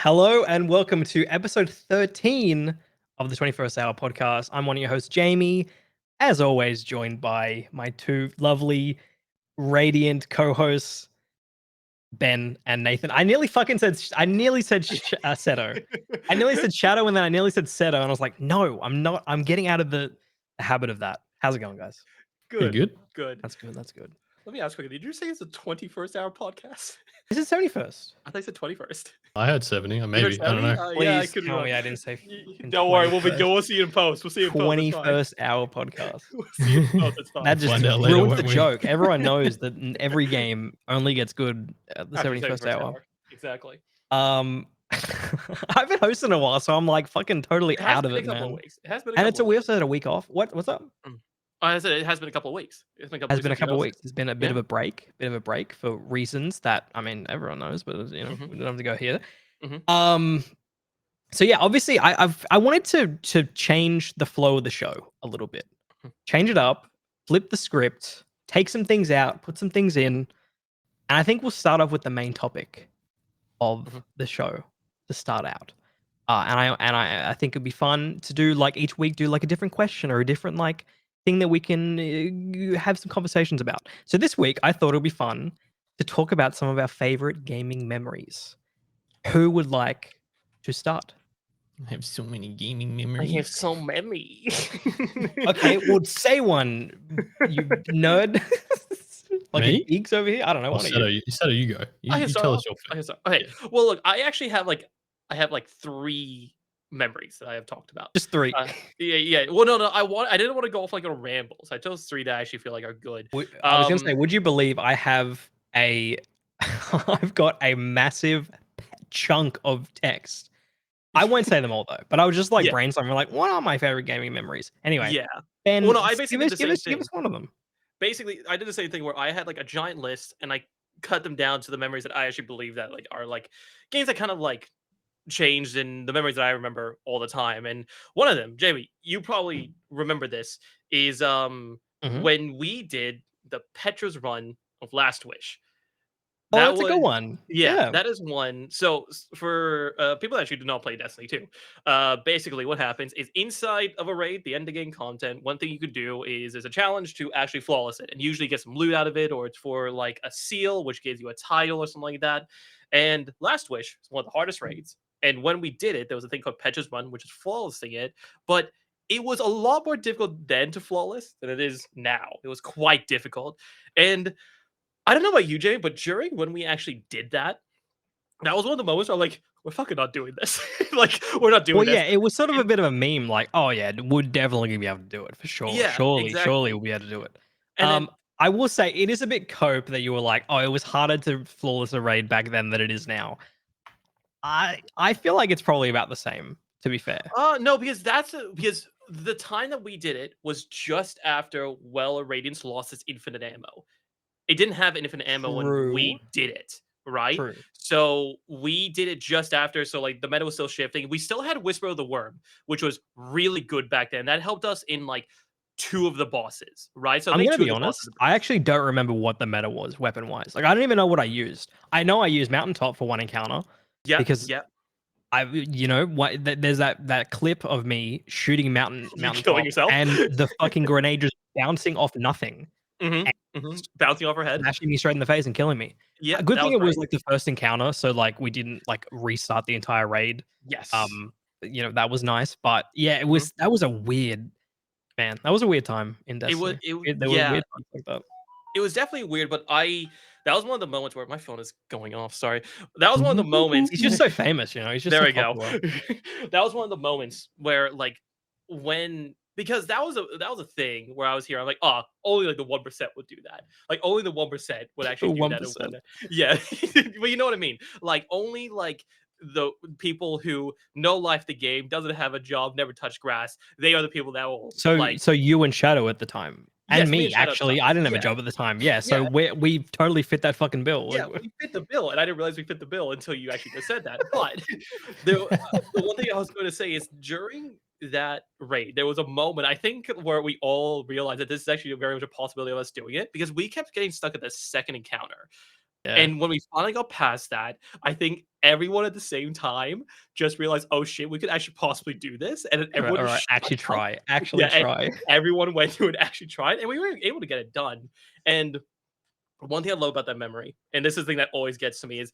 Hello and welcome to episode 13 of the 21st Hour podcast. I'm one of your hosts, Jamie, as always, joined by my two lovely, radiant co hosts, Ben and Nathan. I nearly said Seto. I nearly said Shadow and then I nearly said Seto. And I was like, no, I'm not. I'm getting out of the habit of that. How's it going, guys? Pretty Good. good. Good. That's good. That's good. Let me ask quickly. Did you say it's a 21st hour podcast? This is 71st. I thought you said 21st. I heard 70, or You heard maybe. I don't 70? know. Yeah, I Please could be tell wrong. me I didn't say Don't worry, we'll 21st. see you in post. We'll see you in post. It's fine. 21st hour podcast. We'll see you in post. It's fine. That just Find out later, ruins won't the we? joke. Everyone knows that every game only gets good at the After 71st hour. Exactly. I've been hosting a while, so I'm like fucking totally It has out of been it, a couple man. of weeks. It has been a And couple it's a of we weeks. also had a week off. What's up? I said it has been a couple of weeks. It's been a couple Has of been a weeks since you couple hosted. weeks. There's been a bit Yeah. of a break for reasons that everyone knows, but we don't have to go here. Mhm. So yeah, obviously I wanted to change the flow of the show a little bit. Change it up, flip the script, take some things out, put some things in. And I think we'll start off with the main topic of the show to start out. I think it'd be fun to do like each week, do like a different question or a different like thing that we can have some conversations about. So this week, I thought it'd be fun to talk about some of our favorite gaming memories. Who would like to start? I have so many gaming I memories. have so many. Okay, well, say one, you nerd. Like Me? geeks over here. I don't know. Oh, One of Seto, you. Seto, you go. You, I can you start tell off. us your I can favorite. start. Okay. Yeah. Well, look, I actually have like 3 memories that I have talked about. Just three. Yeah. Well, no. I didn't want to go off like a ramble. So I chose 3 that I actually feel like are good. I was gonna say, would you believe I have I've got a massive chunk of text. I won't say them all though, but I was just like Yeah. brainstorming, like, what are my favorite gaming memories? Anyway, Yeah. Ben, Well, no, I basically did the same give thing. us one of them. Basically, I did the same thing where I had like a giant list and I cut them down to the memories that I actually believe that like are like games that kind of like changed in the memories that I remember all the time. And one of them, Jamie, you probably remember this, is Mhm. when we did the Petra's run of Last Wish. Oh, That that's a was good one. yeah, Yeah. that is one. So for people that actually do not play Destiny 2, basically what happens is inside of a raid, the end of game content, one thing you could do is there's a challenge to actually flawless it and usually get some loot out of it, or it's for like a seal, which gives you a title or something like that. And Last Wish is one of the hardest raids. And when we did it, there was a thing called Petra's Run, which is flawlessing it, but it was a lot more difficult then to flawless than it is now. It was quite difficult. And I don't know about you, Jay, but during when we actually did that, that was one of the moments where I'm like, we're fucking not doing this. Like, we're not doing Well, this. yeah, it was sort of a And- bit of a meme, like, oh yeah, we're definitely gonna be able to do it for sure. Yeah, Surely exactly. we'll be able to do it. And then I will say it is a bit cope that you were like, oh, it was harder to flawless a raid back then than it is now. I feel like it's probably about the same, to be fair. no, because because the time that we did it was just after Radiance lost its infinite ammo. It didn't have infinite ammo when True. we did it, right? True. So we did it just after. So like the meta was still shifting. We still had Whisper of the Worm, which was really good back then. That helped us in like 2 of the bosses, right? So I I'm think gonna 2 be of the bosses. honest. I actually don't remember what the meta was weapon wise. Like I don't even know what I used. I know I used Mountaintop for one encounter Yeah, because yeah. there's that clip of me shooting You mountaintop killing yourself? and the fucking grenade just bouncing off nothing and Bouncing off her head. smashing me straight in the face and killing me. Yeah, Good that thing was it was right. like the first encounter, so like we didn't like restart the entire raid. Yes. That was nice, but yeah, that was a weird man. That was a weird time in Destiny. There were Yeah, weird times like that. it was definitely weird, but that was one of the moments where my phone is going off. Sorry. That was one of the moments. He's just so famous, He's just There so we go. popular. That was one of the moments where like because that was a thing where I was here. I'm like, oh, only like the 1% would do that. Like only the 1% would actually do that. 1%. Yeah, but you know what I mean. Like only like the people who know life the game, doesn't have a job, never touch grass. They are the people that will like. So you and Shadow at the time. And Yes, me me, and Shadow at the actually. time. I didn't have a Yeah. job at the time. Yeah. So Yeah. we totally fit that fucking bill. Yeah, we fit the bill, and I didn't realize we fit the bill until you actually just said that. But the one thing I was going to say is during that raid, there was a moment I think where we all realized that this is actually very much a possibility of us doing it because we kept getting stuck at the second encounter. Yeah. And when we finally got past that, I think everyone at the same time just realized, "Oh shit, we could actually possibly do this," and then everyone All just right. shut Actually up. try. Actually Yeah, and try. everyone went through and actually tried, and we were able to get it done. And one thing I love about that memory, and this is the thing that always gets to me, is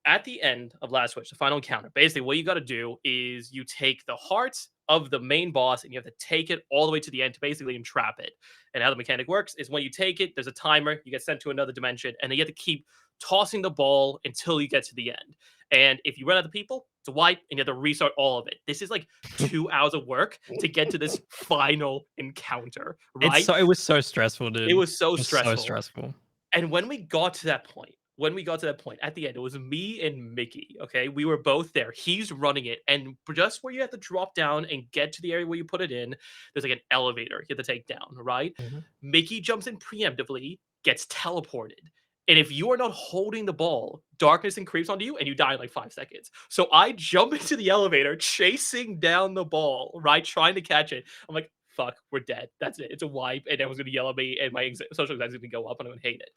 at the end of Last Wish, the final encounter, basically what you got to do is you take the heart of the main boss and you have to take it all the way to the end to basically entrap it. And how the mechanic works is when you take it, there's a timer, you get sent to another dimension, and then you have to keep tossing the ball until you get to the end. And if you run out of people, it's a wipe and you have to restart all of it. This is like 2 hours of work to get to this final encounter, right? It was so stressful, It dude. was so It was so stressful. stressful. And when we got to that point at the end, it was me and Mickey. Okay, we were both there. He's running it, and just where you have to drop down and get to the area where you put it in, there's like an elevator you have to take down. Right? Mhm. Mickey jumps in preemptively, gets teleported, and if you are not holding the ball, darkness and creeps onto you, and you die in like 5 seconds. So I jump into the elevator, chasing down the ball, right, trying to catch it. I'm like, fuck, we're dead. That's it. It's a wipe, and everyone's gonna yell at me, and my social anxiety is gonna go up, and I'm gonna hate it.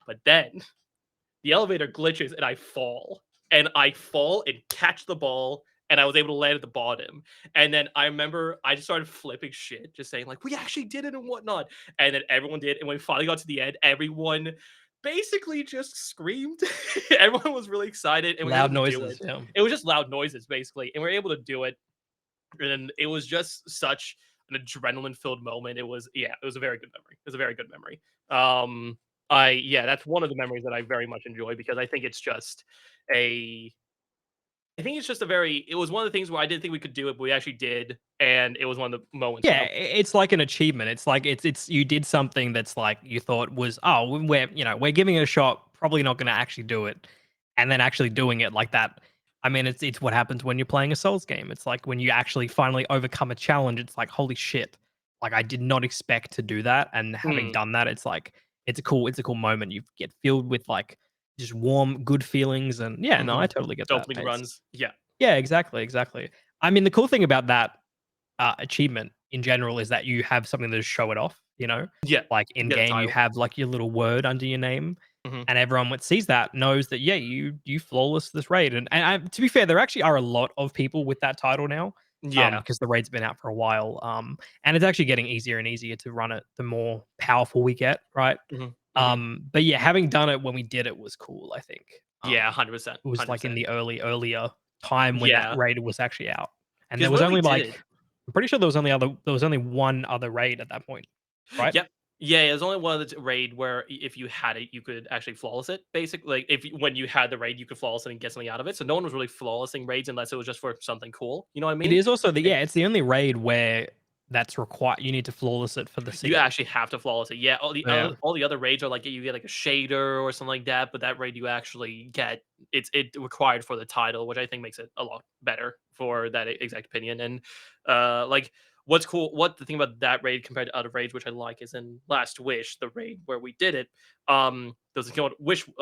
But then the elevator glitches, and I fall. And I fall and catch the ball, and I was able to land at the bottom. And then I remember I just started flipping shit, just saying, like, we actually did it and whatnot. And then everyone did. And when we finally got to the end, everyone basically just screamed. Everyone was really excited, and we were Loud able to do noises. it. Yeah. It was just loud noises, basically. And we were able to do it. And it was just such an adrenaline filled moment. It was a very good memory. It was a very good memory. That's one of the memories that I very much enjoy because a I think it's just a very it was one of the things where I didn't think we could do it, but we actually did, and it was one of the moments Yeah, when it's like an achievement. It's like it's you did something that's like you thought was, oh, we're giving it a shot, probably not going to actually do it, and then actually doing it like that. I mean, it's what happens when you're playing a Souls game. It's like when you actually finally overcome a challenge. It's like holy shit! Like I did not expect to do that, and having Mm, done that, it's like it's a cool moment. You get filled with like just warm, good feelings, and yeah, no, I mhm. totally get that. Dopamine It's runs. Yeah. yeah, exactly, exactly. I mean, the cool thing about that achievement in general is that you have something to show it off, you know? Yeah. Like in Get a game, you title. have like your little word under your name, Mhm. and everyone that sees that knows that yeah, you flawless this raid. To be fair, there actually are a lot of people with that title now, Yeah. because the raid's been out for a while, and it's actually getting easier and easier to run it the more powerful we get, right? Mhm. Mhm. But yeah, having done it when we did it was cool. I think. Yeah, 100%. It was like in 100%. the earlier time when that Yeah. raid was actually out, and there Because was when we only did it like I'm pretty sure there was only one other raid at that point, right? Yep. Yeah, there's only one that's raid where if you had it, you could actually flawless it. Basically, like when you had the raid, you could flawless it and get something out of it. So no one was really flawlessing raids unless it was just for something cool. You know what I It mean? is also It, it's the only raid where that's required. You need to flawless it for the you city. actually have to flawless it. Yeah, Yeah, all the other raids are like you get like a shader or something like that, but that raid you actually get it required for the title, which I think makes it a lot better for that exact opinion. And like what's cool, what the thing about that raid compared to other raids, which I like, is in Last Wish, the raid where we did it. There's a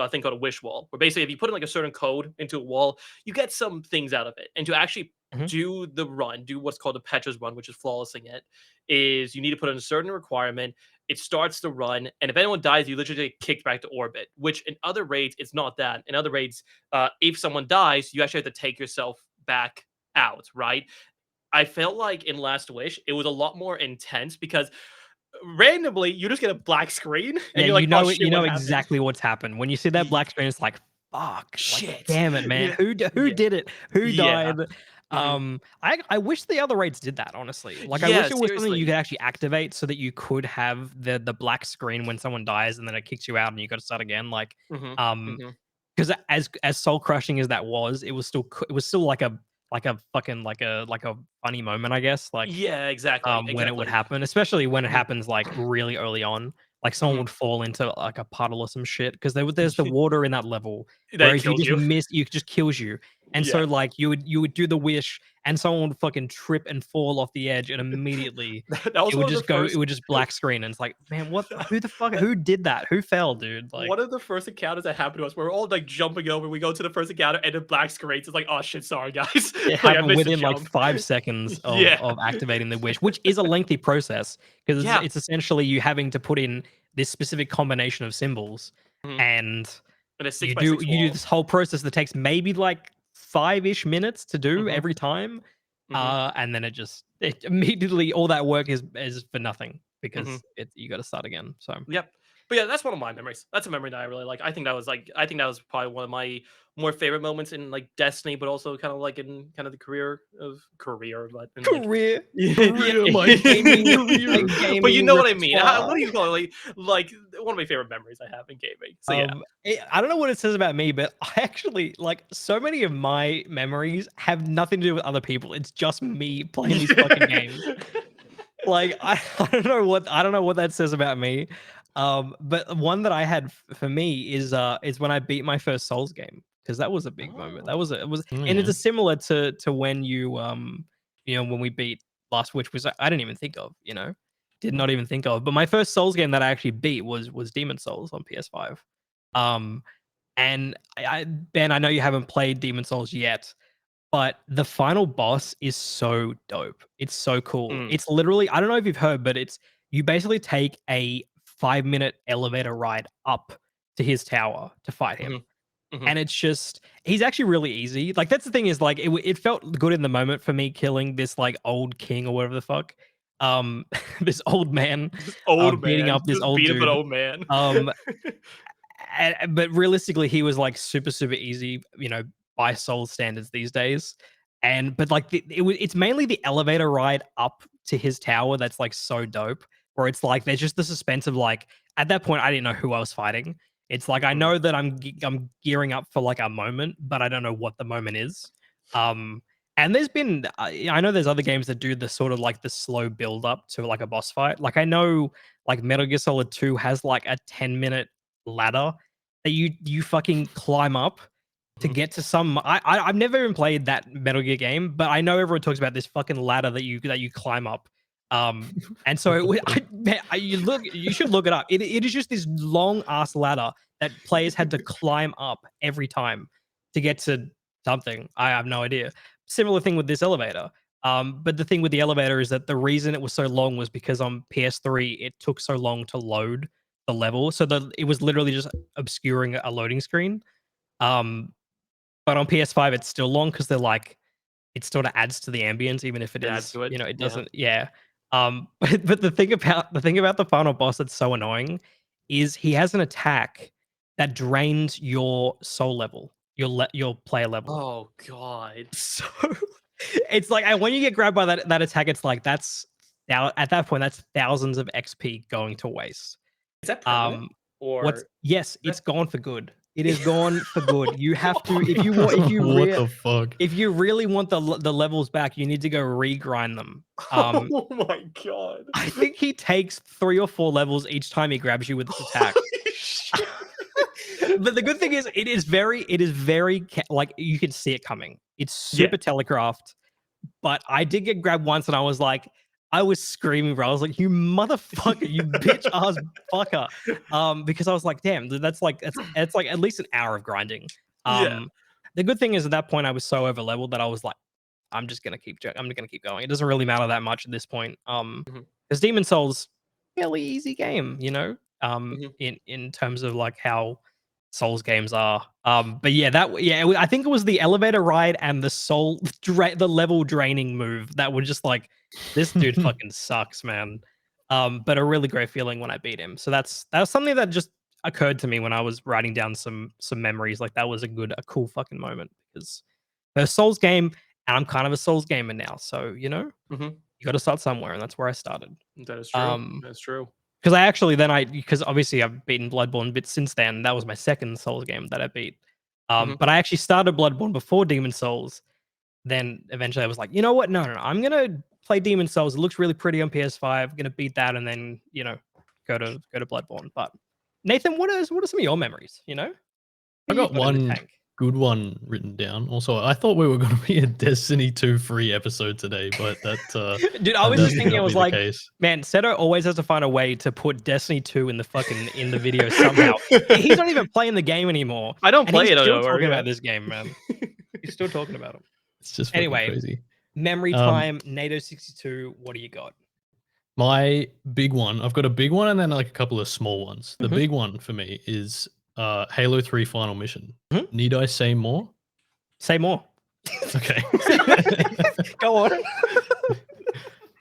thing called a wish wall, where basically if you put in like a certain code into a wall, you get some things out of it, and to actually mhm. do what's called a Petra's run, which is flawlessing it, is you need to put in a certain requirement. It starts the run, and if anyone dies, you literally get kicked back to orbit. Which in other raids, it's not that. In other raids, if someone dies, you actually have to take yourself back out. Right? I felt like in Last Wish, it was a lot more intense because randomly you just get a black screen and Yeah, you're like, "Oh you shit, know what happened?" exactly what's happened when you see that Ye- black screen. It's like fuck, like Shit. damn it, man, Yeah. who Yeah. did it? Who Yeah. died? Mhm. I wish the other raids did that, honestly. Like, I Yeah. wish it was something you Seriously. could actually activate so that you could have the black screen when someone dies and then it kicks you out and you got to start again. Like, Hmm. um, Hmm. because as soul crushing as that was, it was still like a fucking like a funny moment, I guess. Like Yeah. Exactly. when it would Exactly. happen, especially when it Hmm. happens like really early on. Like someone Hmm. would fall into like a puddle or some shit because there's the water in that level where That if you kills just you. miss, you just kills you. And so Yeah. like you would do the wish, and someone would fucking trip and fall off the edge, and immediately That was it would one of the just go, it first. would just black screen, and it's like, man, who the fuck, who did that? Who fell, dude? Like, One of the first encounters that happened to us, we're all like jumping over. We go to the first encounter and it black screens. It's like, oh shit, sorry guys. it Like I happened missed a within like jump. 5 seconds Yeah. of activating the wish, which is a lengthy process because Yeah. it's essentially you having to put in this specific combination of symbols, Mhm. and And it's 6 You by do 6 you do wall. this whole process that takes maybe like 5-ish minutes to do Mhm. every time. Mhm. And then it immediately all that work is for nothing because Mhm. you got to start again. So Yep. But yeah, that's one of my memories. That's a memory that I really like. I think that was probably one of my more favorite moments in like Destiny, but also kind of like in kind of the career, but in like career, Career, my my career. but you gaming know what I mean. What repertoire. do you call it? Like one of my favorite memories I have in gaming. So yeah. I don't know what it says about me, but I actually like so many of my memories have nothing to do with other people. It's just me playing these fucking games. Like I don't know what that says about me. But one that I had for me is when I beat my first Souls game because that was a big moment. Oh. It was, Oh, and it's yeah. a similar to when when we beat last, which was I didn't even think of, did not even think of. But my first Souls game that I actually beat was Demon Souls on PS5. Um, and Ben, I know you haven't played Demon Souls yet, but the final boss is so dope. It's so cool. Mm. It's literally, I don't know if you've heard, but you basically take a 5-minute elevator ride up to his tower to fight him. Mhm. Mhm. And he's actually really easy. Like, that's the thing is, like, it felt good in the moment for me killing this, like, old king or whatever the fuck. This old man, This old beating man. up this Just old beat up an dude. old man. Um, but realistically, he was like super, super easy, by Soul standards these days. But like it's mainly the elevator ride up to his tower that's like so dope. Where it's like there's just the suspense of like at that point I didn't know who I was fighting. It's like I Mhm. know that I'm gearing up for like a moment, but I don't know what the moment is. And there's been I know there's other games that do the sort of like the slow build up to like a boss fight. Like I know like Metal Gear Solid 2 has like a 10-minute ladder that you fucking climb up to Mhm. get to some. I've never even played that Metal Gear game, but I know everyone talks about this fucking ladder that you climb up. And so you should look it up. It is just this long ass ladder that players had to climb up every time to get to something. I have no idea. Similar thing with this elevator. But the thing with the elevator is that the reason it was so long was because on PS3 it took so long to load the level, so it was literally just obscuring a loading screen. Um, but on PS5 it's still long because they're like it sort of adds to the ambience, even if it It adds is, to it. it Yeah. doesn't. Yeah. But the thing about the final boss that's so annoying is he has an attack that drains your soul level, your player level. Oh god. So it's like, and when you get grabbed by that attack, it's like that's now at that point that's thousands of XP going to waste. Is that permanent? Um, what's Or yes, that it's gone for good. It is gone for good. You have to if God. you want What the fuck? if you really want the levels back, you need to go regrind them. Oh my god. I think he takes 3 or 4 levels each time he grabs you with this attack. Holy shit. But the good thing is like you can see it coming. It's Yeah. super telegraphed. But I did get grabbed once and I was screaming, bro. I was like, you motherfucker, you bitch ass fucker. Because I was like, damn, that's like at least an hour of grinding. Yeah. The good thing is at that point I was so over leveled that I was like, I'm just gonna keep going. It doesn't really matter that much at this point. Mhm. Because Demon Souls, fairly easy game, Mhm. in terms of like how Souls games are. But yeah, I think it was the elevator ride and the the level draining move that were just like, this dude fucking sucks, man. But a really great feeling when I beat him. So that was something that just occurred to me when I was writing down some memories. Like that was a cool fucking moment because the Souls game, and I'm kind of a Souls gamer now. So Mhm. you got to start somewhere, and that's where I started. That is true. Um, That's true. because because obviously I've beaten Bloodborne, but since then that was my second Souls game that I beat. Mhm. But I actually started Bloodborne before Demon Souls. Then eventually I was like, you know what? No, no, no. I'm gonna play Demon Souls. It looks really pretty on PS5. I'm gonna beat that, and then go to Bloodborne. But Nathan, what are some of your memories? I What you got got in the one tank? good one written down. Also, I thought we were going to be a Destiny 2 free episode today, but Dude, I that was just did thinking, I not be was the like, case. man, Seto always has to find a way to put Destiny 2 in the video somehow. He's not even playing the game anymore. I don't And play he's it still anymore, talking yeah. about this game, man. He's still talking about him. It's just fucking Anyway, crazy. memory Um, time, NATO 62. What do you got? My big one, I've got a big one and then like a couple of small ones. The Mhm. big one for me is Halo 3 final mission. Mhm. Need I say more? Say more. Okay. Go on.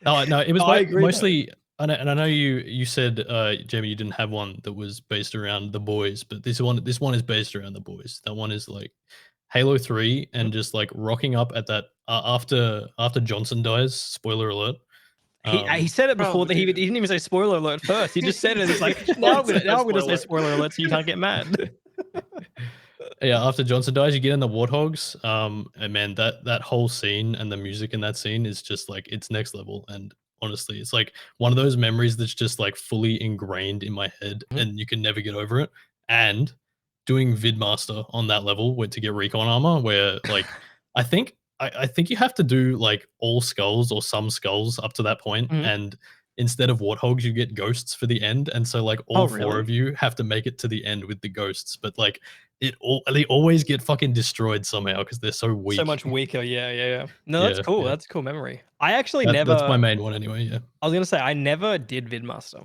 Oh no, it was I agree, though. mostly. I know you said, Jamie, you didn't have one that was based around the boys, but this one is based around the boys. That one is like Halo 3 and just like rocking up at that after Johnson dies. Spoiler alert. He said it before that he dude. didn't even say spoiler alert first. He just said it. It's like Just now I'm said gonna say spoiler. spoiler alert so you can't get mad. Yeah, after Johnson dies, you get in the warthogs. And man, that whole scene and the music in that scene is just like it's next level. And honestly, it's like one of those memories that's just like fully ingrained in my head, Mhm. and you can never get over it. And doing Vidmaster on that level where to get recon armor, where like I think you have to do like all skulls or some skulls up to that point, Mhm. and instead of warthogs, you get ghosts for the end, and so like all Oh, four really? of you have to make it to the end with the ghosts, but like they always get fucking destroyed somehow because they're so weak. So much weaker. Yeah. No, that's Yeah, cool. yeah. That's a cool memory. I actually That's my never. main one anyway. Yeah. I was gonna say I never did Vidmaster.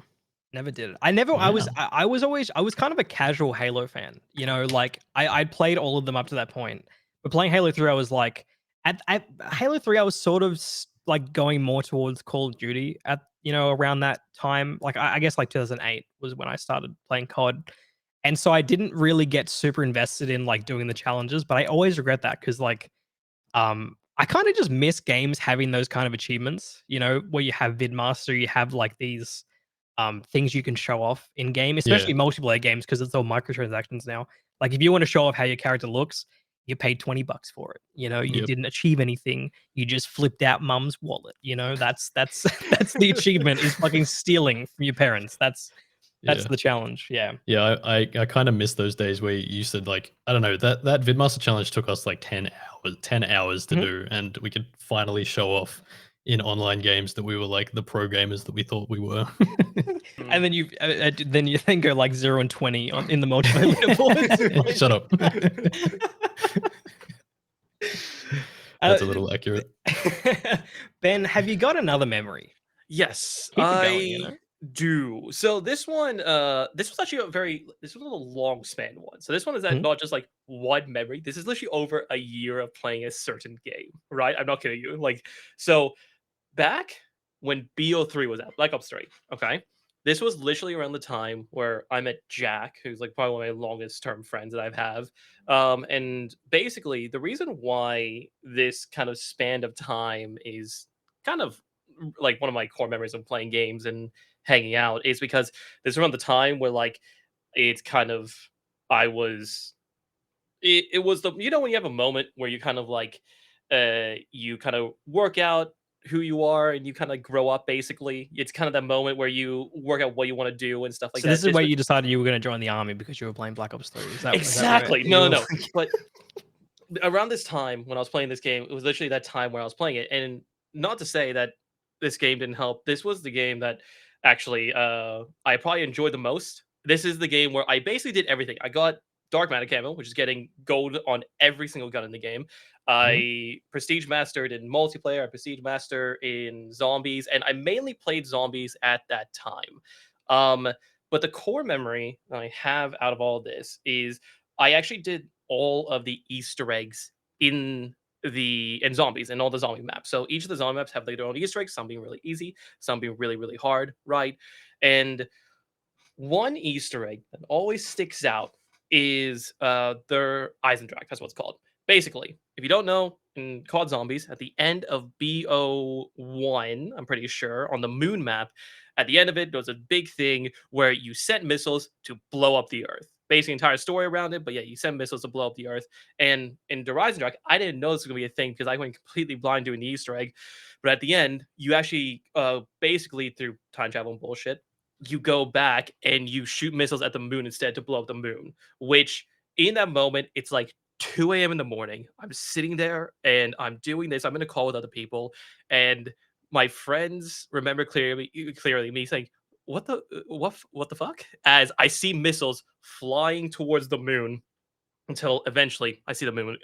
Never did it. I never. Wow. I was always. I was kind of a casual Halo fan. You know, like I played all of them up to that point. But playing Halo 3, I was like, at Halo 3, I was sort of like going more towards Call of Duty at around that time. Like I guess like 2008 was when I started playing COD, and so I didn't really get super invested in like doing the challenges. But I always regret that because like I kind of just miss games having those kind of achievements, where you have Vidmaster, you have like these things you can show off in game, Yeah. especially multiplayer games because it's all microtransactions now. Like if you want to show off how your character looks, you paid $20 for it. You Yep. didn't achieve anything. You just flipped out mum's wallet. That's that's the achievement is fucking stealing from your parents. That's Yeah. the challenge. Yeah. Yeah, I kind of miss those days where you said like I don't know that Vidmaster challenge took us like 10 hours to Mhm. do, and we could finally show off in online games that we were like the pro gamers that we thought we were. And then you then go like 0 and 20 in the multiplayer leaderboards. Shut up. That's a Uh, little accurate. Ben, have you got another memory? Yes, Keep it going. I do. So this was actually this was a long span one. So this one is Mhm. not just like one memory. This is literally over a year of playing a certain game, right? I'm not kidding you. Like, so back when BO3 was out, Black Ops 3, okay? This was literally around the time where I met Jack, who's like probably one of my longest term friends that I've have. And basically the reason why this kind of span of time is kind of like one of my core memories of playing games and hanging out is because this is around the time where like it's kind of I was it was the when you have a moment where you kind of like you kind of work out who you are and you kind of grow up basically. It's kind of that moment where you work out what you want to do and stuff like So this that. is where you decided you were going to join the army because you were playing Black Ops 3. Is that where Exactly. you No. were- But around this time when I was playing this game, it was literally that time where I was playing it. And not to say that this game didn't help. This was the game that actually I probably enjoyed the most. This is the game where I basically did everything. I got Dark Matter Camo, which is getting gold on every single gun in the game. Mhm. I prestige mastered in multiplayer, I prestige master in zombies, and I mainly played zombies at that time. Um, but the core memory that I have out of all this is I actually did all of the Easter eggs in zombies and all the zombie maps. So each of the zombie maps have like, their own Easter eggs, some being really easy, some being really, really hard, right? And one Easter egg that always sticks out is their Eisendrach. That's what it's called. Basically, if you don't know, in COD Zombies, at the end of BO1, I'm pretty sure, on the moon map, at the end of it, there's a big thing where you sent missiles to blow up the Earth. Basically, entire story around it, but yeah, you send missiles to blow up the Earth. And in the Eisendrach, I didn't know this was going to be a thing because I went completely blind doing the Easter egg. But at the end, you actually, basically through time travel and bullshit, you go back and you shoot missiles at the moon instead to blow up the moon, which in that moment, it's like 2 a.m. in the morning. I'm sitting there and I'm doing this. I'm in a call with other people, and my friends remember clearly me saying, what the fuck?" As I see missiles flying towards the moon until eventually I see the moon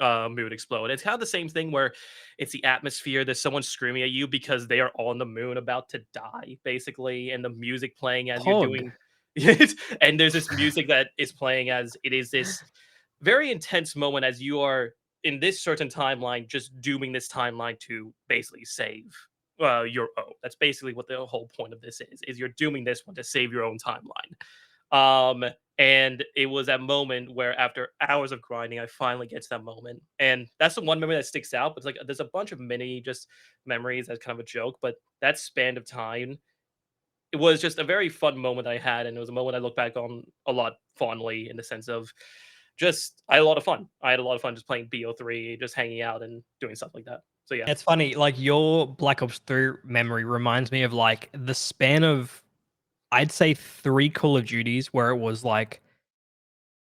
explode. It's kind of the same thing where it's the atmosphere. There's someone screaming at you because they are on the moon about to die, basically, and the music playing as you're Pog. doing. And there's this music that is playing as it is this very intense moment as you are in this certain timeline, just dooming this timeline to basically save your own. That's basically what the whole point of this is you're dooming this one to save your own timeline. And it was that moment where after hours of grinding, I finally get to that moment. And that's the one memory that sticks out. But it's like there's a bunch of mini just memories that's kind of a joke, but that span of time, it was just a very fun moment I had, and it was a moment I look back on a lot fondly in the sense of just I had a lot of fun. I had a lot of fun just playing BO3, just hanging out and doing stuff like that. So yeah. It's funny, like your Black Ops 3 memory reminds me of like the span of I'd say 3 Call of Duties where it was like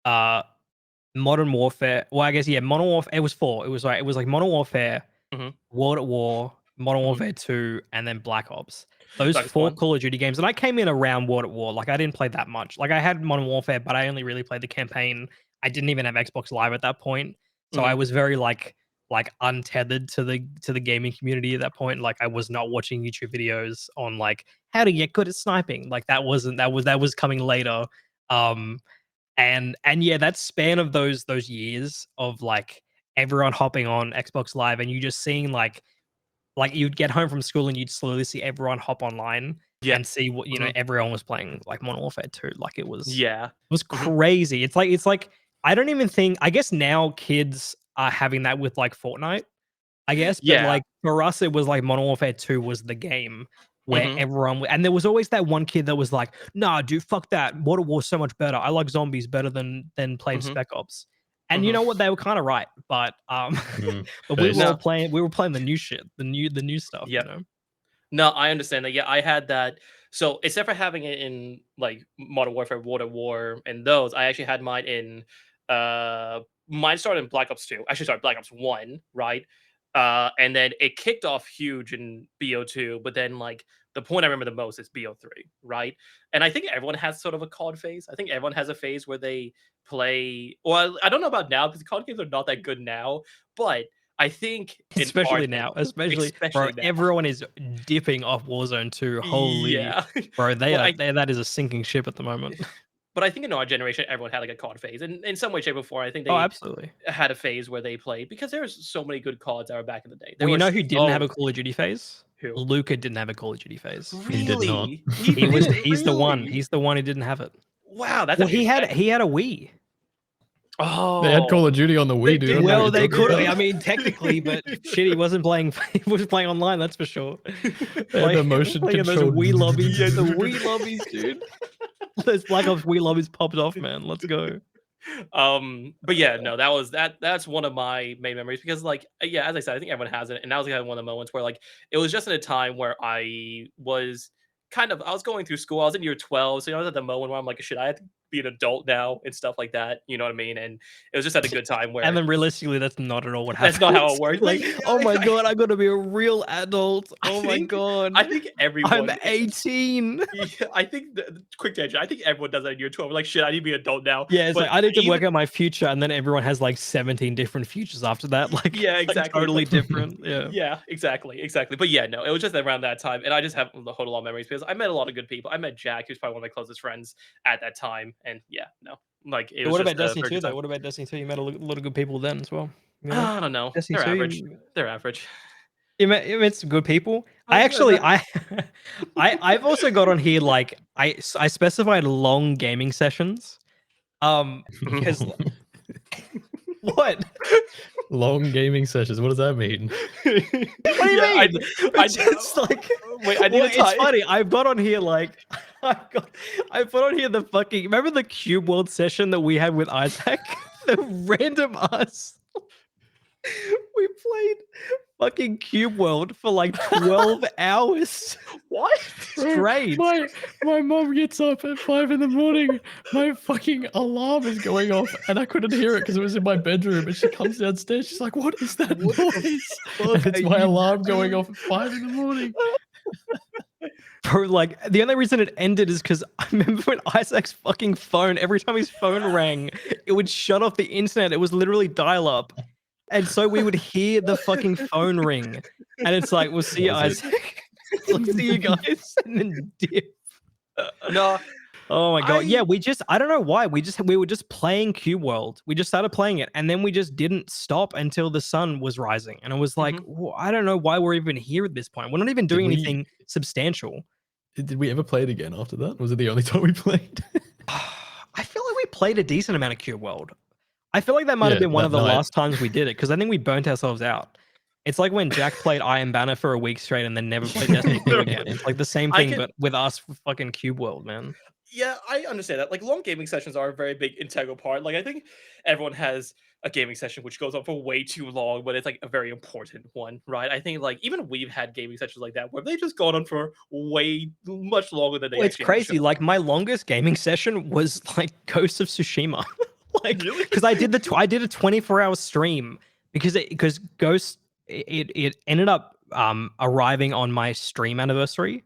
Modern Warfare. Well, I guess yeah, Modern Warfare. It was 4. It was like Modern Warfare, Mhm. World at War, Modern Mhm. Warfare 2, and then Black Ops. Those Black Ops 4 1. Call of Duty games, and I came in around World at War. Like I didn't play that much. Like I had Modern Warfare, but I only really played the campaign. I didn't even have Xbox Live at that point, so I Mhm. was very like untethered to the gaming community at that point. Like I was not watching YouTube videos on like how to get good at sniping. Like that was coming later. Um, and yeah, that span of those years of like everyone hopping on Xbox Live and you just seeing like you'd get home from school and you'd slowly see everyone hop online Yeah. and see what Mhm. everyone was playing like Modern Warfare 2. Like it was Yeah. Mhm. crazy. It's like I don't even think I guess now kids are having that with like Fortnite, I guess, but Yeah. like for us it was like Modern Warfare 2 was the game where Mhm. everyone and there was always that one kid that was like, "Nah, dude, fuck that. Modern War's so much better. I like zombies better than playing Mhm. Spec Ops." And you Mhm. know what? They were kind of right, but but Based. we were playing the new shit, the new stuff, you Yep. know. No, I understand that. Yeah, I had that. So except for having it in like Modern Warfare, World at War, and those, I actually had mine in. Mine started in Black Ops 2. Actually, sorry, Black Ops 1, right? And then it kicked off huge in BO2, but then like the point I remember the most is BO3, right? And I think everyone has sort of a COD phase. I think everyone has a phase where they play. Well, I don't know about now because COD games are not that good now, but I think in our Especially thing, now, especially bro, especially now. everyone is dipping off Warzone 2. Holy Yeah. bro, But I that is a sinking ship at the moment. but I think in our generation, everyone had like a COD phase. And in some way, shape, or form, I think Oh, they absolutely. had a phase where they played because there was so many good CODs that were back in the day. There Well, you were know who didn't have so a Call of Duty phase? who Luca didn't have a Call of Duty phase. He did not. really he didn't He's the one. really. He's the one who didn't have it. Wow, that's Well, actually he had a Wii. They had Call oh of Duty on the they Wii, dude. I did don't know have what Well, you're they talking could. about. I mean, technically, but shit, he wasn't playing. He was playing online. That's for sure. They had the motion Playing in those control. Wii lobbies, Yeah, the Wii lobbies, dude. Those Black Ops Wii lobbies popped off, man. Let's go. But yeah, no, that's one of my main memories because like yeah, as I said, I think everyone has it, and that was kind of one of the moments where like it was just in a time where I was I was going through school. I was in year 12, so I was at the moment where I'm like, shit, I have to be an adult now and stuff like that. You know what I mean? And it was just at a good time And where then realistically, that's not at all what that's happens. not how it works. But Like, yeah, oh my I, god, I gotta be a real adult. Oh my god, I think I'm everyone 18. yeah, I think quick tangent. I think everyone does that in year 12. Like shit, I need to be an adult now. Yeah, it's like But I need to work even out my future, and then everyone has like 17 different futures after that. yeah, Like exactly. totally But different. Yeah. yeah, exactly. But yeah, no, it was just around that time, and I just have a whole lot of memories because I met a lot of good people. I met Jack, who's probably one of my closest friends at that time, and yeah, no, like it But was what just about a Destiny very 2 good though? time. What about Destiny 2? You met a lot of good people then as well. You know, I don't know. Destiny They're 2, average. They're average. you met some good people. I I, actually, I, I've also got on here like I specified long gaming sessions. Because what? Long gaming sessions. What does that mean? What do you yeah, mean? I It's just like wait. I need well, to it's tie. funny. I've got on here like I put on here the fucking remember the Cube World session that we had with Isaac? The random us. We played fucking Cube World for like 12 hours What? straight. My mom gets up at 5 in the morning. My fucking alarm is going off, and I couldn't hear it because it was in my bedroom. And she comes downstairs. She's like, "What is that What the noise?" fuck And it's are my you alarm going off at 5 in the morning. Bro, like the only reason it ended is because I remember when Isaac's fucking phone, every time his phone rang, it would shut off the internet. It was literally dial up. And so we would hear the fucking phone ring. And it's like, we'll see you, That was it. Isaac. It's like, see you guys. And then dip. No, Oh my god. Yeah, I don't know why. We were just playing Cube World. We just started playing it and then we just didn't stop until the sun was rising. And it was like, I don't know why we're even here at this point. We're not even doing anything substantial. Did we ever play it again after that? Was it the only time we played? I feel like we played a decent amount of Cube World. I feel like that might have been one of the last times we did it because I think we burnt ourselves out. It's like when Jack played Iron Banner for a week straight and then never played Destiny 2 again. It's like the same thing, but with us fucking Cube World, man. Yeah, I understand that. Like, long gaming sessions are a very big integral part. Like, I think everyone has a gaming session which goes on for way too long, but it's like a very important one, right? I think like even we've had gaming sessions like that where they just gone on for way much longer than they. Well, it's crazy. Like my longest gaming session was like Ghost of Tsushima. Like, Really? because I did a 24-hour stream because Ghost it ended up arriving on my stream anniversary.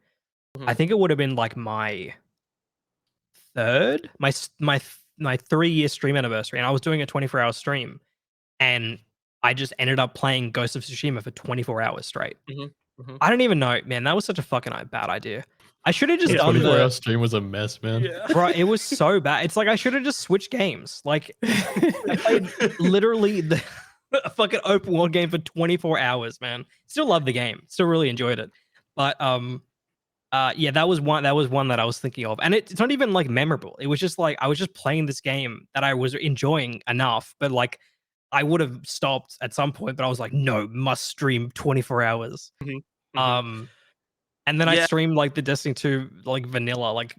I think it would have been like my third, my 3-year stream anniversary, and I was doing a 24-hour stream, and I just ended up playing Ghost of Tsushima for 24 hours straight. I don't even know, man. That was such a fucking bad idea. I should have just done 24-hour stream was a mess, man. Yeah. Bro, it was so bad. It's like I should have just switched games. Like I played literally a fucking open world game for 24 hours, man. Still love the game. Still really enjoyed it. But yeah, that was one that I was thinking of. And it's not even like memorable. It was just like I was just playing this game that I was enjoying enough, but like I would have stopped at some point, but I was like, no, must stream 24 hours. And then I streamed like the Destiny 2 like vanilla, like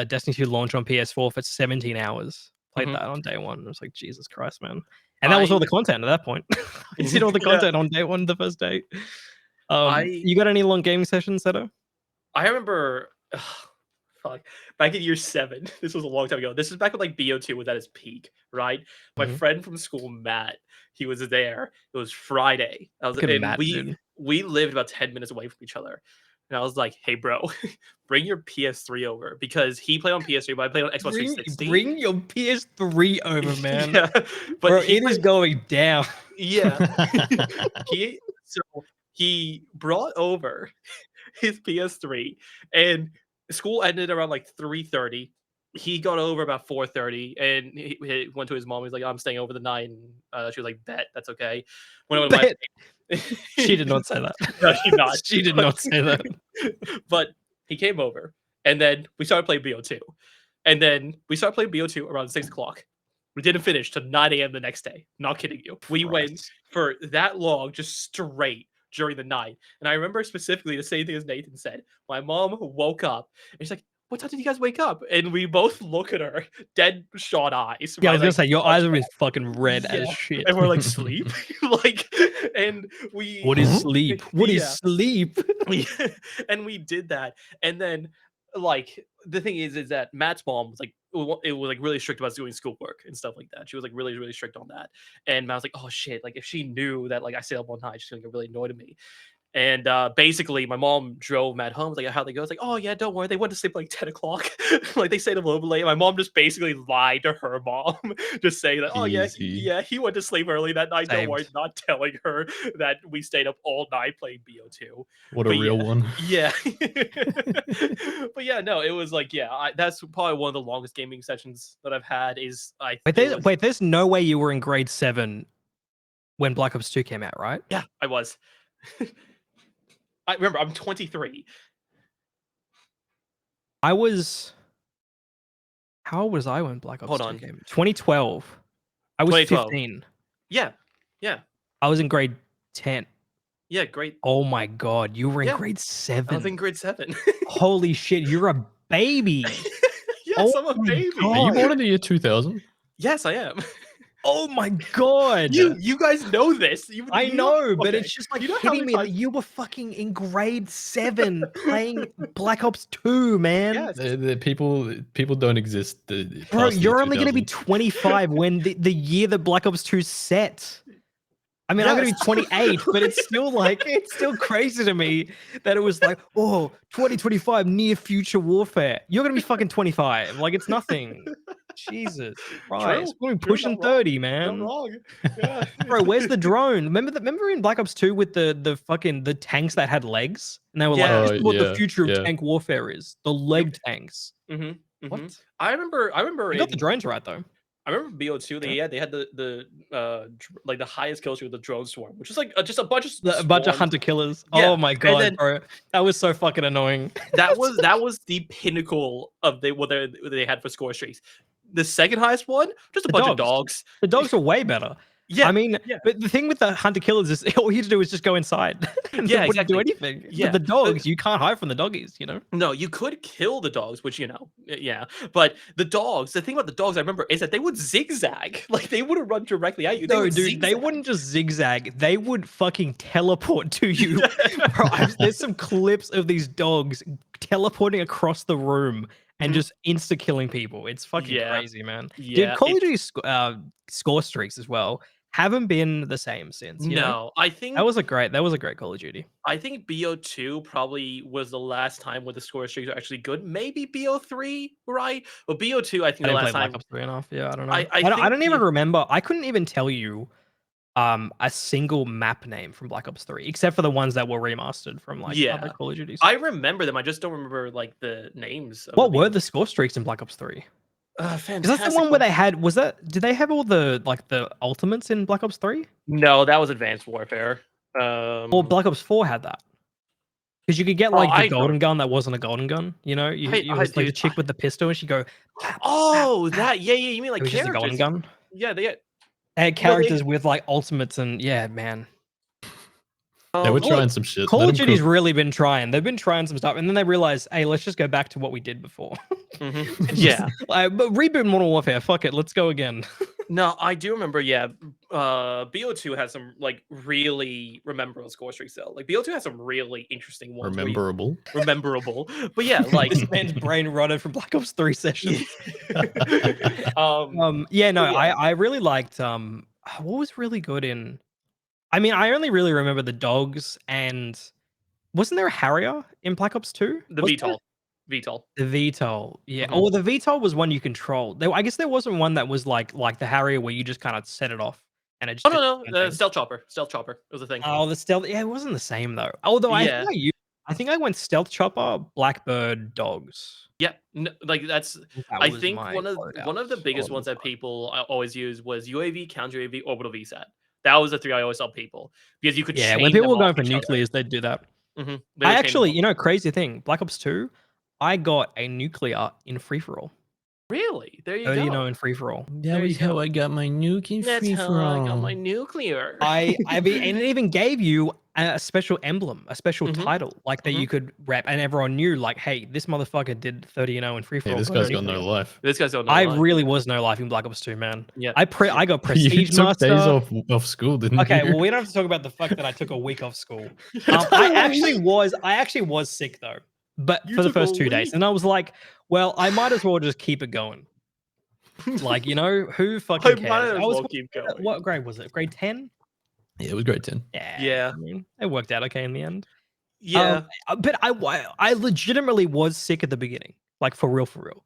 Destiny 2 launch on PS4 for 17 hours. Played that on day one. It was like, Jesus Christ, man. And that was all the content at that point. I did all the content on day one, the first day. You got any long gaming sessions, Seto? I remember, back in year 7. This was a long time ago. This is back when like BO2 was at its peak, right? My friend from school, Matt, he was there. It was Friday. We lived about 10 minutes away from each other. And I was like, hey, bro, bring your PS3 over. Because he played on PS3, but I played on Xbox 360. Bring your PS3 over, man. Yeah, but bro, it is going down. Yeah. He brought over his PS3, and school ended around like 3:30. He got over about 4:30, and he went to his mom. He's like, I'm staying over the night. And she was like, bet, that's okay. She did not say that. No, she not. She did not say that. But he came over, and then we started playing BO2. And then we started playing BO2 around 6 o'clock. We didn't finish till 9 a.m. the next day. Not kidding you. We went for that long, just straight during the night. And I remember specifically the same thing as Nathan said. My mom woke up, and she's like, what time did you guys wake up? And we both look at her, dead shot eyes. Yeah, I was gonna say your eyes are fucking red as shit. And we're like, sleep? And we what is sleep? What is sleep? And we did that. And then like the thing is that Matt's mom was like, it was like really strict about doing schoolwork and stuff like that. She was like really, really strict on that. And Matt was like, oh shit, like if she knew that like I stayed up all night, she's gonna get really annoyed at me. And basically, my mom drove Matt home. Like, how'd they go? It's like, oh yeah, don't worry. They went to sleep like 10 o'clock. Like they stayed up a little bit late. My mom just basically lied to her mom, just saying that, oh yeah, he went to sleep early that night. Don't worry, not telling her that we stayed up all night playing BO2. What a real one. Yeah. But yeah, no, it was like, that's probably one of the longest gaming sessions that I've had. Wait, there's no way you were in grade 7 when Black Ops 2 came out, right? Yeah, I was. I remember, I'm 23. How old was I when Black Ops 2 came? 2012. I was 15. Yeah. I was in grade 10. Yeah, great. Oh my god, you were in grade 7. I was in grade 7. Holy shit, you're a baby. Yes, I'm a baby. God. Are you born in the year 2000? Yes, I am. Oh my god! You guys know this. I know, but it's just like hitting me that you were fucking in grade 7 playing Black Ops 2, man. Yes. The people don't exist. Bro, you're only going to be 25 when the year that Black Ops 2 set. I mean, I'm going to be 28, but it's still crazy to me that it was like, 2025 near future warfare. You're going to be fucking 25. Like, it's nothing. Jesus Christ. We're pushing 30, man. I'm wrong. Yeah. Bro, where's the drone? Remember in Black Ops 2 with the tanks that had legs? And they were like, this is what the future of tank warfare is. The leg tanks. Mm-hmm. What? I remember. I got the drones right though. I remember BO2. They had like the highest kill streak with the drone swarm, which is like just a bunch of A bunch of swarms. hunter killers. Yeah, Oh my and god, then bro. That was so fucking annoying. that was the pinnacle of what they had for score streaks. The second highest one, just a The bunch of dogs. dogs. The dogs are way better. Yeah, I mean, yeah. but the thing with the hunter killers is all you had to do is just go inside. And Yeah, they wouldn't do exactly. anything. Yeah, But the dogs, you can't hide from the doggies, you know? No, you could kill the dogs, which yeah. But the dogs, the thing about the dogs I remember is that they would zigzag. Like they wouldn't run directly at you. They No, would dude, they zigzag. wouldn't just zigzag. They would fucking teleport to you. Bro, there's some clips of these dogs teleporting across the room and just insta killing people. It's fucking Yeah. crazy, man. Yeah, Dude, Call of Duty score streaks as well haven't been the same since. You know? No, I think That was a great Call of Duty. I think BO2 probably was the last time where the score streaks are actually good. Maybe BO3, right? But BO2, I think I the didn't play last Black time Ops 3 enough. Yeah, I don't know. I I don't think even BO remember. I couldn't even tell you a single map name from Black Ops 3, except for the ones that were remastered from like other Yeah. Call of Duties. I remember them. I just don't remember like the names of What the were BO2. the score streaks in Black Ops 3? Fantastic. Is that the one where they had? Did they have all the like the ultimates in Black Ops 3? No, that was Advanced Warfare. Or Black Ops 4 had that? Because you could get like I the don't- golden gun that wasn't a golden gun. You know, it was like the dude, chick with the pistol, and she'd go. Oh, that yeah. You mean like It was just a golden characters? gun. Yeah, they had They had characters with like ultimates, and yeah, man. They were um, trying some shit. Call Let of 'em Duty's cook. really been trying. They've been trying some stuff, and then they realized, hey, let's just go back to what we did before. Yeah. But reboot Modern Warfare. Fuck it, let's go again. No, I do remember. Yeah, BO2 has some like really rememberable score streaks though. Like BO2 has some really interesting ones. Rememberable. But yeah, like This man's brain rotted from Black Ops 3 sessions. um, Yeah, no, yeah. I really liked what was really good in. I mean, I only really remember the dogs, and wasn't there a Harrier in Black Ops 2? the Was there? VTOL. The VTOL, yeah. Mhm. Oh, the VTOL was one you control. I guess there wasn't one that was like the Harrier where you just kind of set it off and it just Oh did no, its the own thing. stealth chopper was a thing. Oh, the stealth. Yeah, it wasn't the same though. Although Yeah. I think I went stealth chopper, Blackbird, dogs. Yeah, like that's. That I was think my one of loadout the biggest all ones the that time. people always use was UAV, counter UAV, orbital VSAT. That was the three I always saw people because you could Yeah, chain when people them were off going for each other. nuclears, they'd do that. They I would chain them actually, off. crazy thing, Black Ops 2, I got a nuclear in free for all. Really? There you How do you know go. in free for all? That There was you how go. I got my nuke in That's free how for I got all. my nuclear. And it even gave you a special emblem, a special Mhm. title, like that you could rep, and everyone knew, like, hey, this motherfucker did 30-0 in free for Yeah, all. this guy's got no life. This guy's on. I really was no life in Black Ops 2, man. Yeah. I got You Prestige took Master. days off school, didn't Okay, you? well, we don't have to talk about the fact that I took a week off school. I actually was sick though, but You for the took a first 2 days, week? and I was like, well, I might as well just keep it going. Like, who fucking I cares? might as I was well keep going. What grade was it? Grade 10? Yeah, it was grade 10. Yeah. I mean, it worked out okay in the end. Yeah. But I legitimately was sick at the beginning, like for real.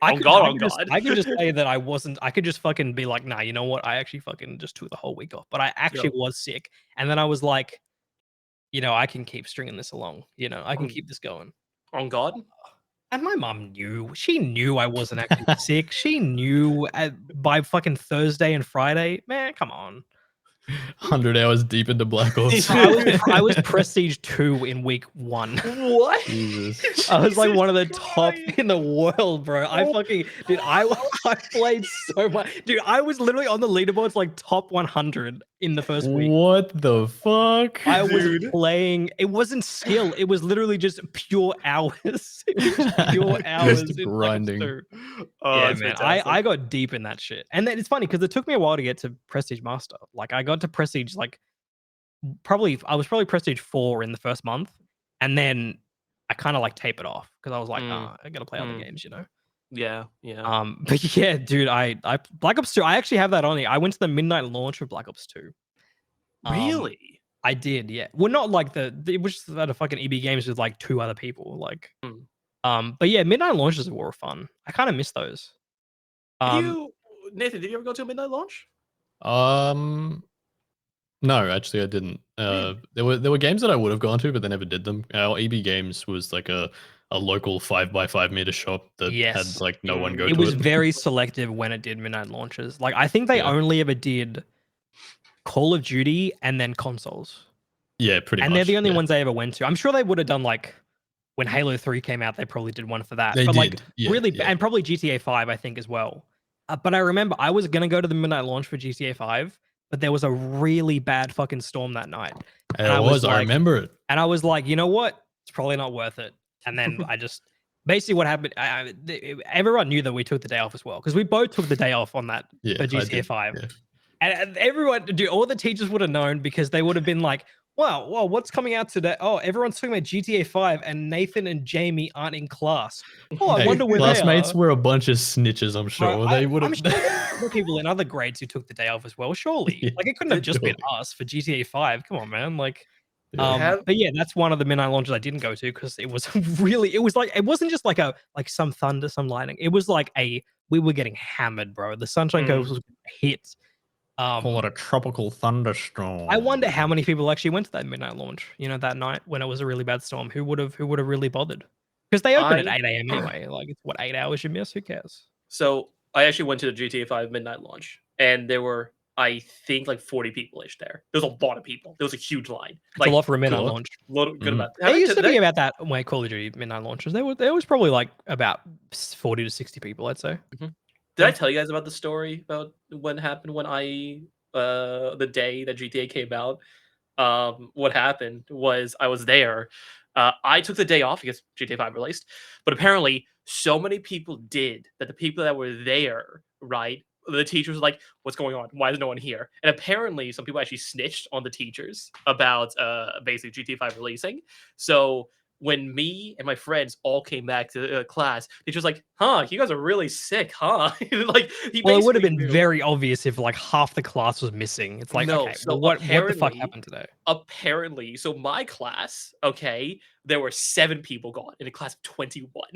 On God. I could just say that I wasn't. I could just fucking be like, nah, you know what? I actually fucking just took the whole week off. But I actually was sick, and then I was like, I can keep stringing this along. I can keep this going. On God. And my mom knew. She knew I wasn't actually sick. She knew by fucking Thursday and Friday. Man, come on. 100 hours deep into Black Ops. I was Prestige 2 in week 1. What? Jesus. I was like Jesus one of the top Christ. in the world, bro. I played so much. Dude, I was literally on the leaderboards like top 100 in the first week. What the fuck? I was Dude. playing. It wasn't skill. It was literally just pure hours. It was just pure hours. Just in Black Ops grinding. 2. Oh, Yeah, that's man. fantastic. I got deep in that shit. And then it's funny because it took me a while to get to Prestige Master. Like I got to Prestige like I was probably Prestige 4 in the first month. And then I kind of like tape it off because I was like, nah, I gotta play other games, Yeah. But yeah, dude, I Black Ops 2, I actually have that on here. I went to the midnight launch of Black Ops 2. Really? I did, yeah. Well, not like it was just at a fucking EB Games with like 2 other people. Like but yeah, midnight launches were fun. I kind of miss those. Nathan, did you ever go to a midnight launch? No, actually I didn't. There were games that I would have gone to, but they never did them. Our EB Games was like a a local 5x5 meter shop that Yes. had like no one go It to was it. very selective when it did midnight launches. Like I think they Yeah. only ever did Call of Duty and then consoles. Yeah, pretty And much. they're the only yeah. ones I ever went to. I'm sure they would have done like when Halo 3 came out, they probably did one for that. They but did. like Yeah, really, yeah. and probably GTA 5, I think as well. But I remember I was gonna go to the midnight launch for GTA 5, but there was a really bad fucking storm that night. And I remember it. And I was like, you know what? It's probably not worth it. And then I just basically what happened. Everyone knew that we took the day off as well because we both took the day off on that Yeah, for I GTA did, 5. yeah. And everyone, dude, all the teachers would have known because they would have been like, wow, what's coming out today? Oh, everyone's talking about GTA 5 and Nathan and Jamie aren't in class. Oh, I Hey, wonder where classmates they are. were a bunch of snitches, I'm sure. Bro, They would I'm have. sure there were other people in other grades who took the day off as well, surely. Yeah, Like, it couldn't have just been surely. us for GTA 5. Come on, man. Like, Yeah. but yeah, that's one of the midnight launches I didn't go to because it was really, it was like, it wasn't just like some thunder, some lightning. It was like we were getting hammered, bro. The Sunshine Coast was hit. Call it a tropical thunderstorm. I wonder how many people actually went to that midnight launch, that night when it was a really bad storm. Who would have really bothered? Because they open at 8 a.m. anyway. Like, it's what, 8 hours you miss? Who cares? So I actually went to the GTA 5 midnight launch, and there were, I think, like 40 people-ish there. There was a lot of people. There was a huge line. It's a lot for a midnight launch. Good amount. They used to be about that when Call of Duty midnight launches. There was probably like about 40 to 60 people, I'd say. Did I tell you guys about the story about what happened when the day that GTA came out? What happened was I was there. I took the day off because GTA 5 released, but apparently so many people did that the people that were there, right? The teachers were like, "What's going on? Why is no one here?" And apparently, some people actually snitched on the teachers about basically GTA 5 releasing. So when me and my friends all came back to class, teacher's like, "Huh, you guys are really sick, huh?" Like, Well, it would have been knew. very obvious if like half the class was missing. It's like, No, okay, so well, what the fuck happened today? Apparently, so my class, okay, there were 7 people gone in a class of 21.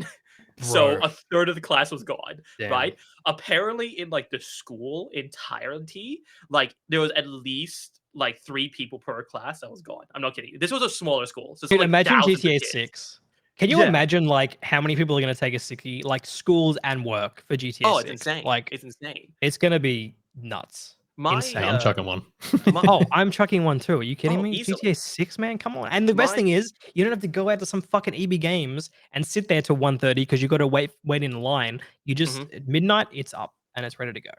So Bro. a third of the class was gone, Damn. right? Apparently, in like the school entirety, like there was at least like 3 people per class that was gone. I'm not kidding. This was a smaller school, so it's Dude, like imagine thousands of GTA kids. 6. Can you Yeah. imagine like how many people are going to take a sickie, like schools and work for GTA 6? Oh, it's insane. Like, it's insane. it's going to be nuts. Insane. I'm chucking one. Oh, I'm chucking one too. Are you kidding Oh, me? easily. GTA 6, man, come on. And the best thing is, you don't have to go out to some fucking EB Games and sit there till 1:30 because you got to wait in line. You just at midnight, it's up and it's ready to go.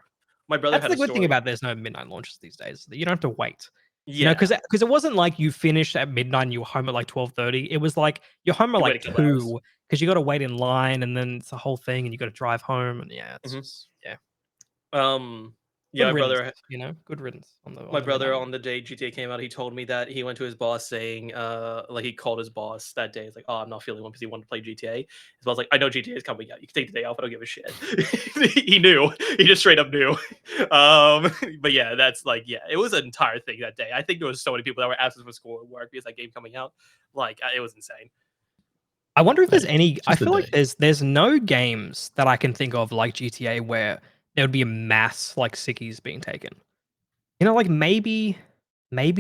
My brother That's had the a good story. thing about there's no midnight launches these days. You don't have to wait. Yeah, because it wasn't like you finished at midnight and you were home at like 12:30. It was like you're home at You like waited a couple hours. 2 because you got to wait in line and then it's a whole thing and you got to drive home and yeah, it's just, yeah. Yeah, Good my brother. riddance, good riddance on the. My brother, on the day GTA came out, he told me that he went to his boss saying, like he called his boss that day. He's like, "Oh, I'm not feeling one because he wanted to play GTA." His boss was like, "I know GTA is coming out. You can take the day off. I don't give a shit." He knew. He just straight up knew. But yeah, that's like, yeah, it was an entire thing that day. I think there was so many people that were absent from school and work because that game coming out. Like, it was insane. I wonder if there's any. I just a feel like day. there's no games that I can think of like GTA where there would be a mass like sickies being taken. Like maybe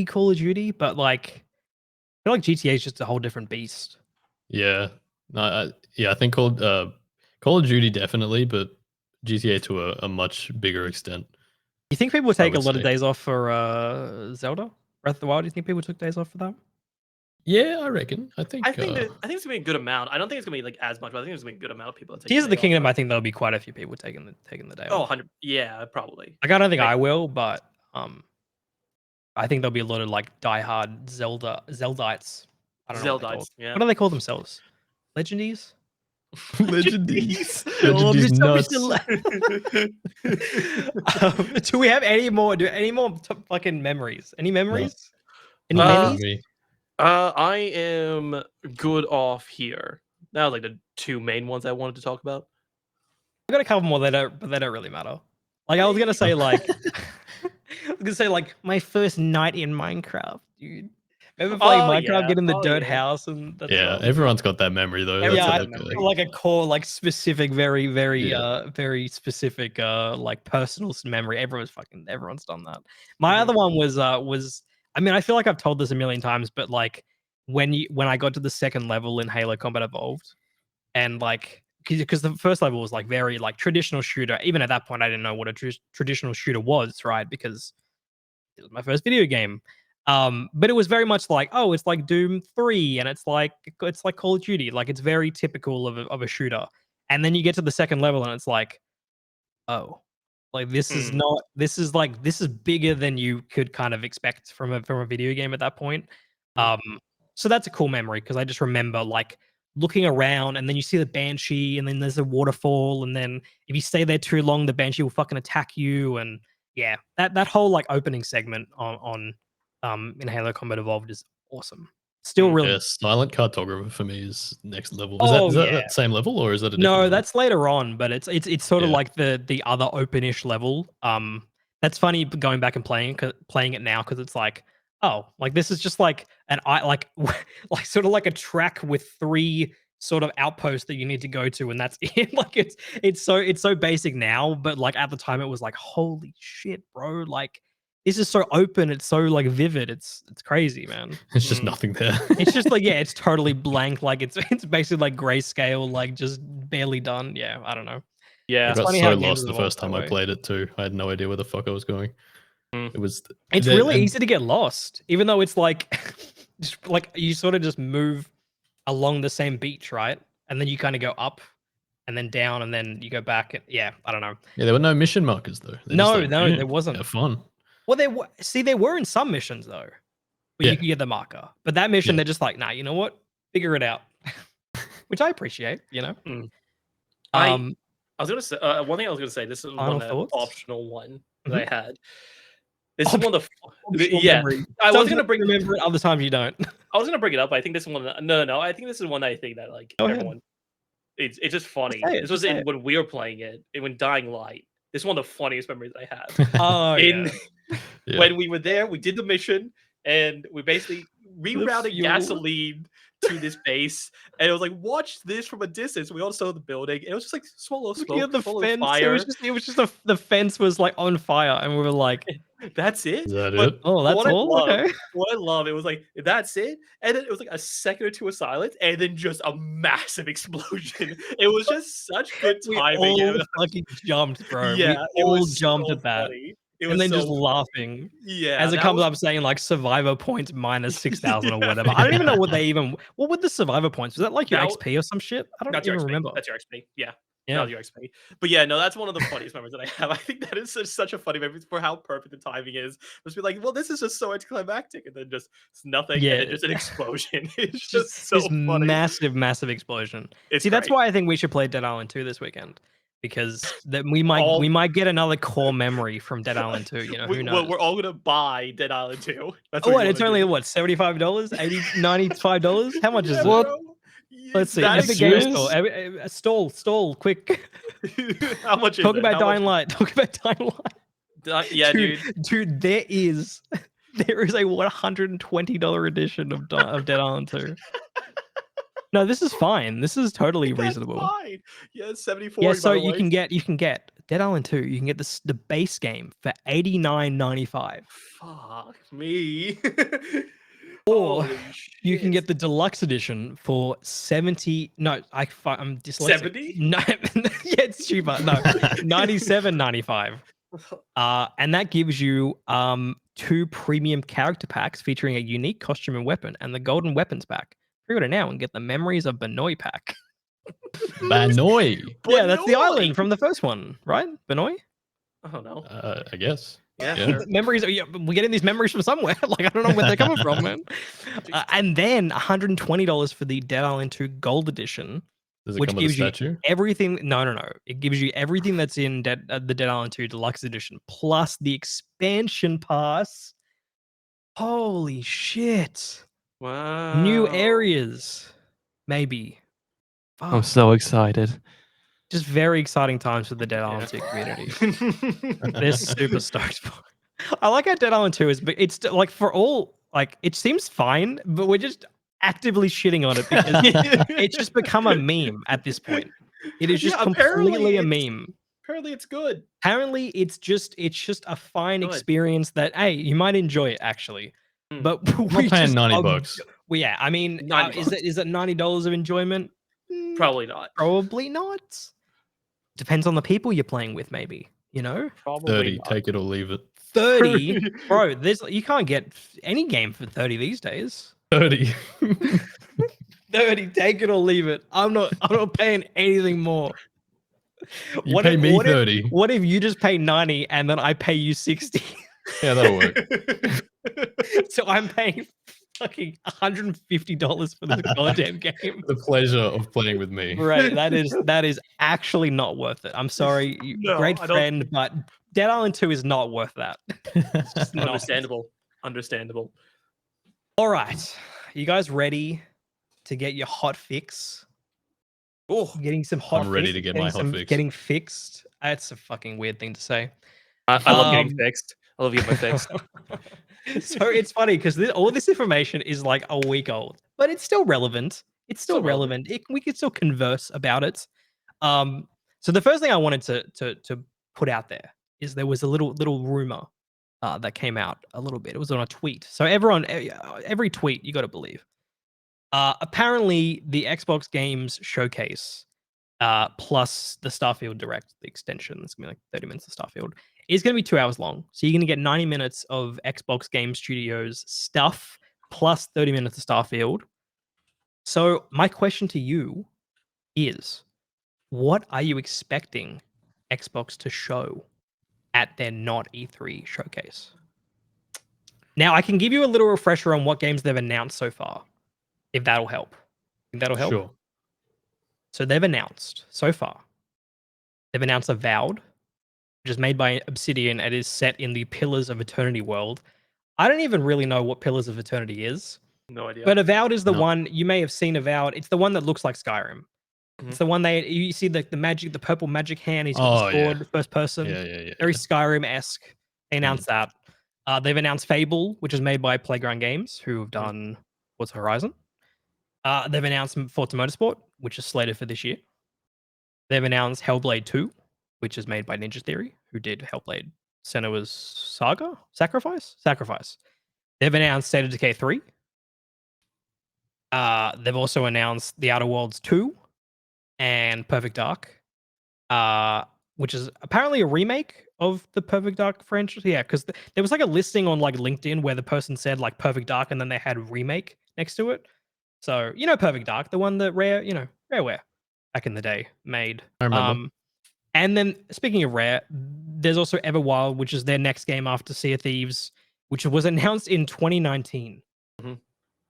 Call of Duty, but like I feel like GTA is just a whole different beast. Yeah. No, I think Call of Duty definitely, but GTA to a much bigger extent. You think people take a would lot of say. days off for Zelda Breath of the Wild? Do you think people took days off for that? Yeah, I reckon. I think I think it's gonna be a good amount. I don't think it's gonna be like as much, but I think it's gonna be a good amount of people that take Tears the of the day off. Kingdom, I think there'll be quite a few people taking the day Oh, off. 100. Yeah, probably. Like I don't think Like- I will, but I think there'll be a lot of like diehard Zeldites. I don't know what they're called. Zeldites, yeah. What do they call themselves? Legendies? Legendies. Oh, Legendies nuts. Do we have any more? Fucking memories? Any memories? Any Uh, minis? Me. I am good off here. That was like the 2 main ones I wanted to talk about. I got a couple more but they don't really matter. Like I was gonna say, like my first night in Minecraft, dude. Remember playing Minecraft, getting the dirt house, and that's Yeah, everyone's got that memory though. Everyone's That's got like, that memory. like a core, like specific, very, very, Yeah. very specific, like personal memory. Everyone's done that. My Mhm. other one was. I mean, I feel like I've told this a million times, but like when I got to the second level in Halo Combat Evolved, and like because the first level was like very like traditional shooter. Even at that point, I didn't know what a traditional shooter was, right? Because it was my first video game. But it was very much like, oh, it's like Doom 3, and it's like Call of Duty. Like it's very typical of a shooter. And then you get to the second level, and it's like, oh, like this is not. This is bigger than you could kind of expect from a video game at that point. Um, so that's a cool memory because I just remember like looking around, and then you see the banshee, and then there's a waterfall, and then if you stay there too long, the banshee will fucking attack you, and yeah, that whole like opening segment on in Halo Combat Evolved is awesome. Still really Yeah, silent cartographer for me is next level. Is yeah. that same level or is that a different No, level? that's later on, but it's sort of Yeah. like the other openish level. That's funny going back and playing it now because it's like, oh, like this is just like like like sort of like a track with 3 sort of outposts that you need to go to, and that's it. Like it's so basic now, but like at the time it was like, holy shit, bro! Like this is so open, it's so like vivid, it's crazy, man. It's just nothing there. It's just like, yeah, it's totally blank. Like it's basically like grayscale, like just barely done. Yeah, I don't know. Yeah. I got funny how so games lost the evolve first that time I way. played it too. I had no idea where the fuck I was going. It was It's there- really and- easy to get lost, even though it's like, just like you sort of just move along the same beach, right? And then you kind of go up and then down and then you go back. And, yeah, I don't know. Yeah, there were no mission markers though. They're just No, like, no, "Yeah, there wasn't. have fun." Well, there were in some missions though, where Yeah. you could get the marker. But that mission, Yeah. they're just like, nah, you know what? Figure it out, which I appreciate. You know. I was gonna say one thing I was gonna say. This is Final one thoughts? optional one that I had. This is Optional one of the memory. I was Sometimes gonna you bring remember it, other times you don't. I was gonna bring it up. I think this one. No. I think this is one I think that like Go ahead. everyone. It's just funny. say it, This just was say in it. when we were playing it. When Dying Light. This is one of the funniest memories I have. Oh in Yeah. when we were there, we did the mission and we basically rerouted fuel. gasoline to this base. And it was like, watch this from a distance. We all saw the building. It was just like small little Looking smoke, at the small little fence, fire. it was just the fence was like on fire, and we were like, That's it. Is that But it? "Oh, that's what I all? love, Okay." what I love, it was like that's it, and then it was like a second or two of silence, and then just a massive explosion. It was just such good We timing. all fucking jumped, bro. Yeah, We it all was jumped so at that, funny. It and was then so just funny. laughing Yeah, as it that comes was- up saying like survivor points minus 6,000 or Yeah. whatever. I don't even know what they even. What were the survivor points? Was that like your That- XP or some shit? I don't That's your even XP. remember. That's your XP. Yeah. Yeah. That was your XP. But yeah, no, that's one of the funniest memories that I have. I think that is such a funny memory for how perfect the timing is. Just be like, well, this is just so anticlimactic, and then just it's nothing, Yeah. and then just an explosion. It's It's just just so this funny. massive explosion. It's See, that's great. why I think we should play Dead Island 2 this weekend. Because then we might get another core memory from Dead Island 2. You know, who knows? We're all gonna buy Dead Island 2. That's Oh, what what? we It's wanna only do. what, $75, $80, $95? How much is Yeah, it? bro. Let's see. That Epic is Game serious? Store. Stall, quick. How much is Talk it? about How Dying much- Light. Talk about Dying Light. Yeah, dude. Dude, there is a $120 edition of Dead Island 2. No, this is fine. This is totally That's reasonable. fine. Yeah, 74. Yeah, by so the you way. can get Dead Island 2. You can get the base game for $89.95. Fuck me. Or Holy you can shit. get the deluxe edition for 70. No, I'm dyslexic. 70? No, yeah, it's cheaper. No, 97.95. And that gives you 2 premium character packs featuring a unique costume and weapon, and the golden weapons pack. Pre-order now and get the Memories of Benoy pack. Banoy. Yeah, that's the Benoy. island from the first one, right? Benoy. I don't know. I guess. Yeah, Yeah. sure. Memories. Yeah, we're getting these memories from somewhere. Like I don't know where they're coming from, man. And then $120 for the Dead Island 2 Gold Edition, Does it which come with a gives you statue? everything. No. It gives you everything that's in the Dead Island 2 Deluxe Edition, plus the expansion pass. Holy shit! Wow. New areas, maybe. I'm Fuck. so excited. Just very exciting times for the Dead Island 2 community. They're super stoked for it. I like how Dead Island 2 is, but it's like for all, like it seems fine, but we're just actively shitting on it because it's just become a meme at this point. It is just Yeah, completely a apparently meme. Apparently it's good. Apparently, it's just a fine Good. experience that hey, you might enjoy it actually. Hmm. But I'm we not paying just $90. well, yeah, I mean, $90 is it $90 of enjoyment? Probably not. Probably not. Depends on the people you're playing with, maybe. You know, Probably 30, not. take it or leave it. 30, bro. You can't get any game for 30 these days. 30. 30, take it or leave it. I'm not paying anything more. You pay me 30. What if you just pay 90 and then I pay you 60? Yeah, that'll work. So I'm paying fucking $150 for this goddamn game. The pleasure of playing with me. Right, that is actually not worth it. I'm sorry, No, great I don't- friend, but Dead Island 2 is not worth that. It's just not. Understandable. All right, you guys ready to get your hot fix? Oh, Getting some hot. I'm ready fix, to get getting my hot some- fix. Getting fixed. That's a fucking weird thing to say. I love getting Um, fixed. I love getting my fixed. So it's funny because all this information is like a week old, but it's still relevant. It's still Still relevant. relevant. We can still converse about it. So the first thing I wanted to put out there is there was a little rumor that came out a little bit. It was on a tweet. So every tweet you got to believe. Apparently, the Xbox Games Showcase plus the Starfield Direct, the extension, that's gonna be like 30 minutes of Starfield, is gonna be 2 hours long. So you're gonna get 90 minutes of Xbox Game Studios stuff plus 30 minutes of Starfield. So my question to you is, what are you expecting Xbox to show at their not E3 showcase? Now I can give you a little refresher on what games they've announced so far, if that'll help. Think that'll help? Sure. So they've announced so far. They've announced Avowed, which is made by Obsidian and is set in the Pillars of Eternity world. I don't even really know what Pillars of Eternity is, No idea. but Avowed is the No. one you may have seen. Avowed, it's the one that looks like Skyrim. It's the one you see the magic, the purple magic hand. He's got the sword, first person. Yeah. Very Skyrim-esque. They announced that. They've announced Fable, which is made by Playground Games, who have done Forza Horizon. They've announced Forza Motorsport, which is slated for this year. They've announced Hellblade 2, which is made by Ninja Theory, who did Hellblade Senua's Saga? Sacrifice. They've announced State of Decay 3. They've also announced The Outer Worlds 2 and Perfect Dark, which is apparently a remake of the Perfect Dark franchise. Yeah, because there was like a listing on like LinkedIn where the person said like Perfect Dark and then they had remake next to it. So you know Perfect Dark, the one that Rareware back in the day made. I remember. And then speaking of Rare, there's also Everwild, which is their next game after Sea of Thieves, which was announced in 2019.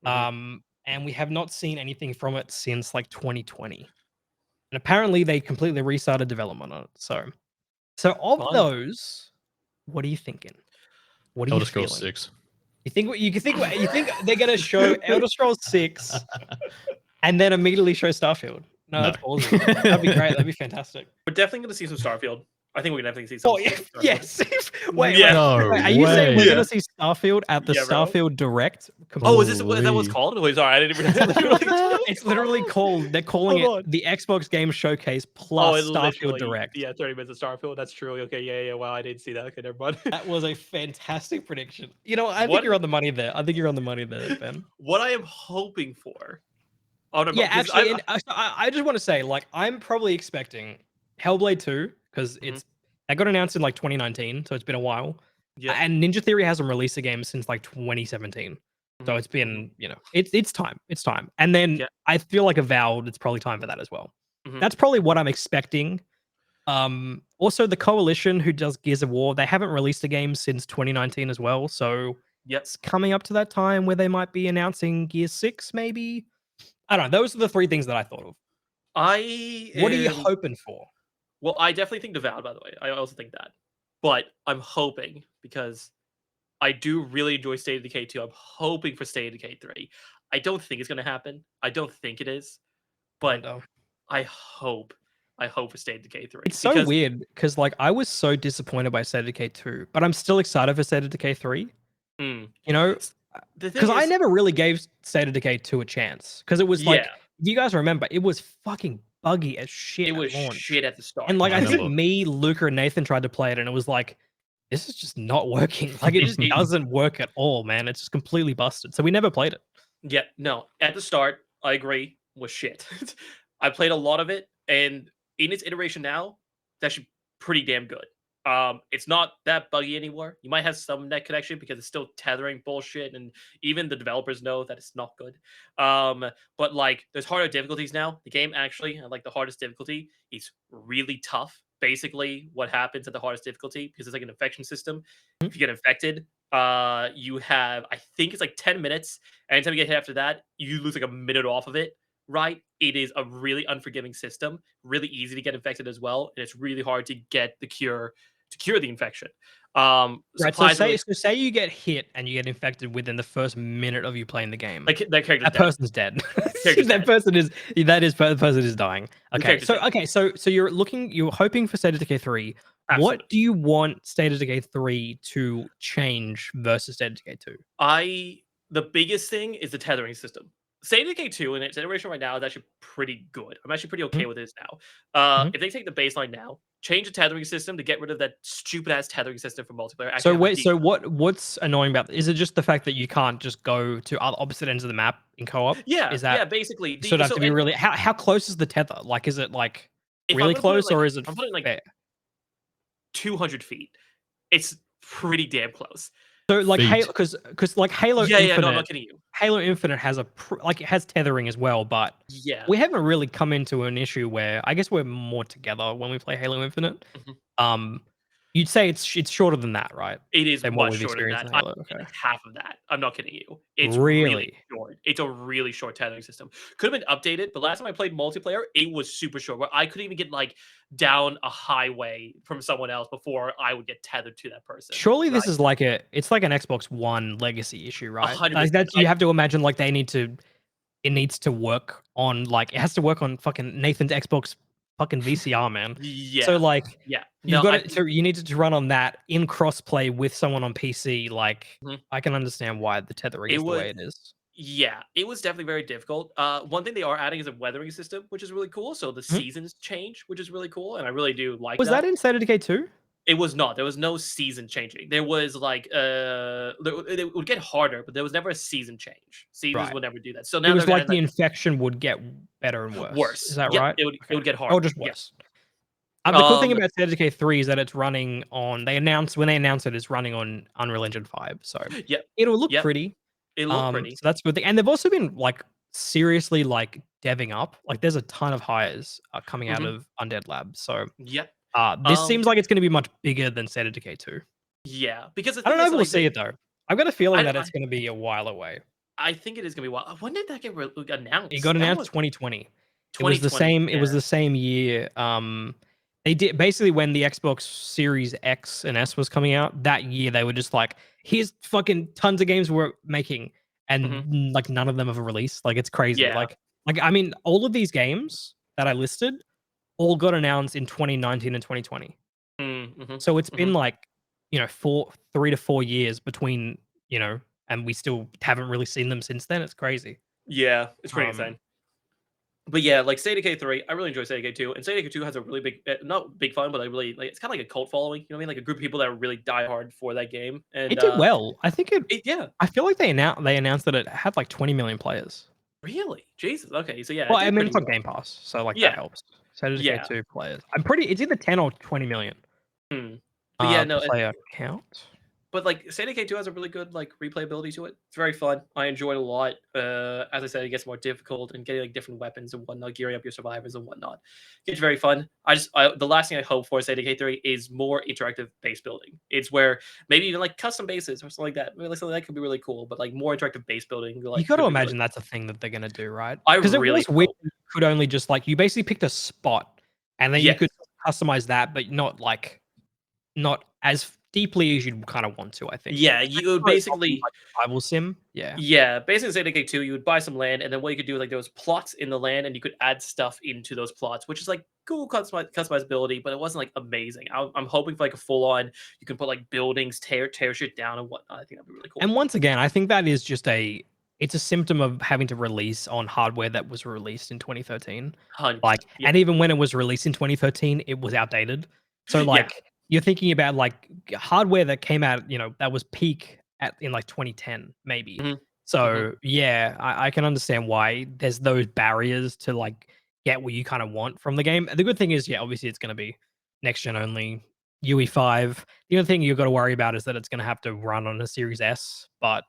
And we have not seen anything from it since like 2020. And apparently they completely restarted development on it. So of Fun. those, what are you thinking? What are Elder you Scrolls feeling? 6. You think they're gonna show Elder Scrolls 6 and then immediately show Starfield? No, that's awesome. That'd be great. That'd be fantastic. We're definitely going to see some Starfield. I think we're going to definitely see some. Oh, Starfield. yes. Wait, Yeah. No wait. Are you saying we're way. gonna see Starfield at the Yeah, bro. Starfield Direct? Oh, is that what's Holy. called? Wait, sorry, I didn't even. It's literally called. They're calling Hold it on. the Xbox Game Showcase Oh, plus it Starfield literally, Direct. Yeah, 30 minutes of Starfield. That's true. Okay, yeah. Wow, I didn't see that. Okay, never mind. That was a fantastic prediction. You know, I think What- you're on the money there. Ben. What I am hoping for. Oh, no, Yeah, 'cause actually, and I just want to say, like, I'm probably expecting Hellblade 2 because that got announced in like 2019, so it's been a while. yeah. And Ninja Theory hasn't released a game since like 2017, so it's been it's time. It's time. And then Yeah. I feel like Avowed, it's probably time for that as well. Mhm. That's probably what I'm expecting. Also, the Coalition, who does Gears of War, they haven't released a game since 2019 as well, so Yep. it's coming up to that time where they might be announcing Gears 6, maybe. I don't know. Those are the three things that I thought of. What are you hoping for? Well, I definitely think Devout, by the way. I also think that. But I'm hoping, because I do really enjoy State of Decay 2. I'm hoping for State of Decay 3. I don't think it's going to happen. I don't think it is. But I hope for State of Decay 3. It's so weird because like I was so disappointed by State of Decay 2, but I'm still excited for State of Decay 3. You know, because I never really gave State of Decay 2 a chance because it was like, if you guys remember, it was fucking buggy as shit. It was at launch. shit at the start. And like I I think remember. me, Luca, and Nathan tried to play it, and it was like, this is just not working. Like it just doesn't work at all, man. It's just completely busted. So we never played it. Yeah, no. At the start, I agree, was shit. I played a lot of it, and in its iteration now, it's actually pretty damn good. It's not that buggy anymore. You might have some net connection because it's still tethering bullshit, and even the developers know that it's not good. But like, there's harder difficulties now. The game actually, like the hardest difficulty, is really tough. Basically, what happens at the hardest difficulty, because it's like an infection system. If you get infected, you have, I think it's like 10 minutes. Anytime you get hit after that, you lose like a minute off of it. Right? It is a really unforgiving system. Really easy to get infected as well, and it's really hard to get the cure to cure the infection. Right. So Supplies are really say you get hit and you get infected within the first minute of you playing the game. like that character's That dead. person's dead. Character's that dead. person is the person is dying. The Okay. character's So dead. okay. So you're hoping for State of Decay 3. Absolutely. What do you want State of Decay 3 to change versus State of Decay 2? The biggest thing is the tethering system. State of Decay 2 in its iteration right now is actually pretty good. I'm actually pretty okay with this now. Mhm. If they take the baseline now, change the tethering system to get rid of that stupid ass tethering system for multiplayer. Actually So have a wait, so decent- what's annoying about is it just the fact that you can't just go to other opposite ends of the map in co-op? Yeah, Is that yeah, basically. so? It have So to be and really how close is the tether? Like, is it like if I'm really gonna put it close or is it I'm putting like fair? 200 feet. It's pretty damn close. So like Feet. Halo, because like Halo Yeah, Infinite, no, I'm not kidding you. Halo Infinite has like it has tethering as well, but Yeah. we haven't really come into an issue where I guess we're more together when we play Halo Infinite. Mhm. You'd say it's shorter than that, right? It is Than what much we've shorter than experienced that. in Halo. I Okay. half of that. I'm not kidding you. It's really Really? short. It's a really short tethering system. Could have been updated, but last time I played multiplayer, it was super short. Where I couldn't even get like down a highway from someone else before I would get tethered to that person. Surely this right? is like it's like an Xbox One legacy issue, right? 100%. Like that's you have to imagine like it needs to work on like it has to work on fucking Nathan's Xbox fucking VCR, man. Yeah. So like Yeah. you've No, got it, so you need to run on that in crossplay with someone on PC. Like Mhm. I can understand why the tethering It is the was way it is. yeah, it was definitely very difficult. One thing they are adding is a weathering system, which is really cool. So the Mhm. seasons change, which is really cool, and I really do like Was that that. in State of Decay 2? It was not. There was no season changing. There was like it would get harder, but there was never a season change. Seasons Right. would never do that. So It now was they're like gonna the infection would get better and worse. Is worse. that Yep, right? it would Okay. get Or harder. just Yeah. worse. The cool thing Um, about State of Decay 3 is that it's running on when they announced it, it's running on Unreal Engine 5. So yep, it'll look yep. pretty. It looked pretty. So that's good thing. And they've also been like seriously like deving up. Like there's a ton of hires coming out Mhm. of Undead Labs. So Yep. this Um, seems like it's going to be much bigger than State of Decay 2. yeah. Because the I don't thing know is, if we'll like, see it though. I've got a feeling that I, it's going to be a while away. I think it is gonna be wild. When did that get It announced? got That announced was 2020. It was the 2020. same. It Yeah. was the same year. They did basically when the Xbox Series X and S was coming out that year. They were just like, "Here's fucking tons of games we're making," and Mhm. like none of them have a release. Like it's crazy. Yeah. Like I mean, all of these games that I listed all got announced in 2019 and 2020. Mhm. So it's been Mhm. like 3 to 4 years between and we still haven't really seen them since then. It's crazy. Yeah. It's pretty Um, insane. But yeah, like State of Decay 3, I really enjoy State of Decay 2. And State of Decay 2 has a really big, not big fun, but I really like it's kind of like a cult following. You know what I mean? Like a group of people that are really die hard for that game. And It did well. I think yeah, I feel like they announced that it had like 20 million players. really, Jesus. Okay, so yeah, Well, it I did mean pretty it's on well. Game Pass, so like that Yeah, helps. State of Decay yeah. 2 players. It's either 10 or 20 million Hmm. But yeah, no, player count. but like State of Decay 2 has a really good like replayability to it. It's very fun. I enjoy it a lot. As I said, it gets more difficult and getting like different weapons and whatnot, gearing up your survivors and whatnot. It's very fun. The last thing I hope for State of Decay 3 is more interactive base building. It's where maybe even like custom bases or something like that. Maybe like something that could be really cool, but like more interactive base building You like got to could be really imagine that's a thing that they're gonna do, right? I Because it really was weird. hope. You could only just like you basically picked a spot, and then you Yes. could customize that, but not as deeply as you'd kind of want to. I think. Yeah, you would Like often, basically like survival sim. Yeah. yeah, basically in State of Decay 2, you would buy some land, and then what you could do, like there was plots in the land, and you could add stuff into those plots, which is like cool customizability, but it wasn't like amazing. I'm hoping for like a full on, you can put like buildings, tear shit down and whatnot. I think that'd be really cool. And once again, I think that is just it's a symptom of having to release on hardware that was released in 2013. 100%. Like, Yeah. and even when it was released in 2013, it was outdated. So Yeah. like you're thinking about like hardware that came out, that was peak in like 2010, maybe. Mhm. So yeah, I can understand why there's those barriers to like get what you kind of want from the game. The good thing is, yeah, obviously it's going to be next gen only, UE5. The only thing you've got to worry about is that it's going to have to run on a Series S, but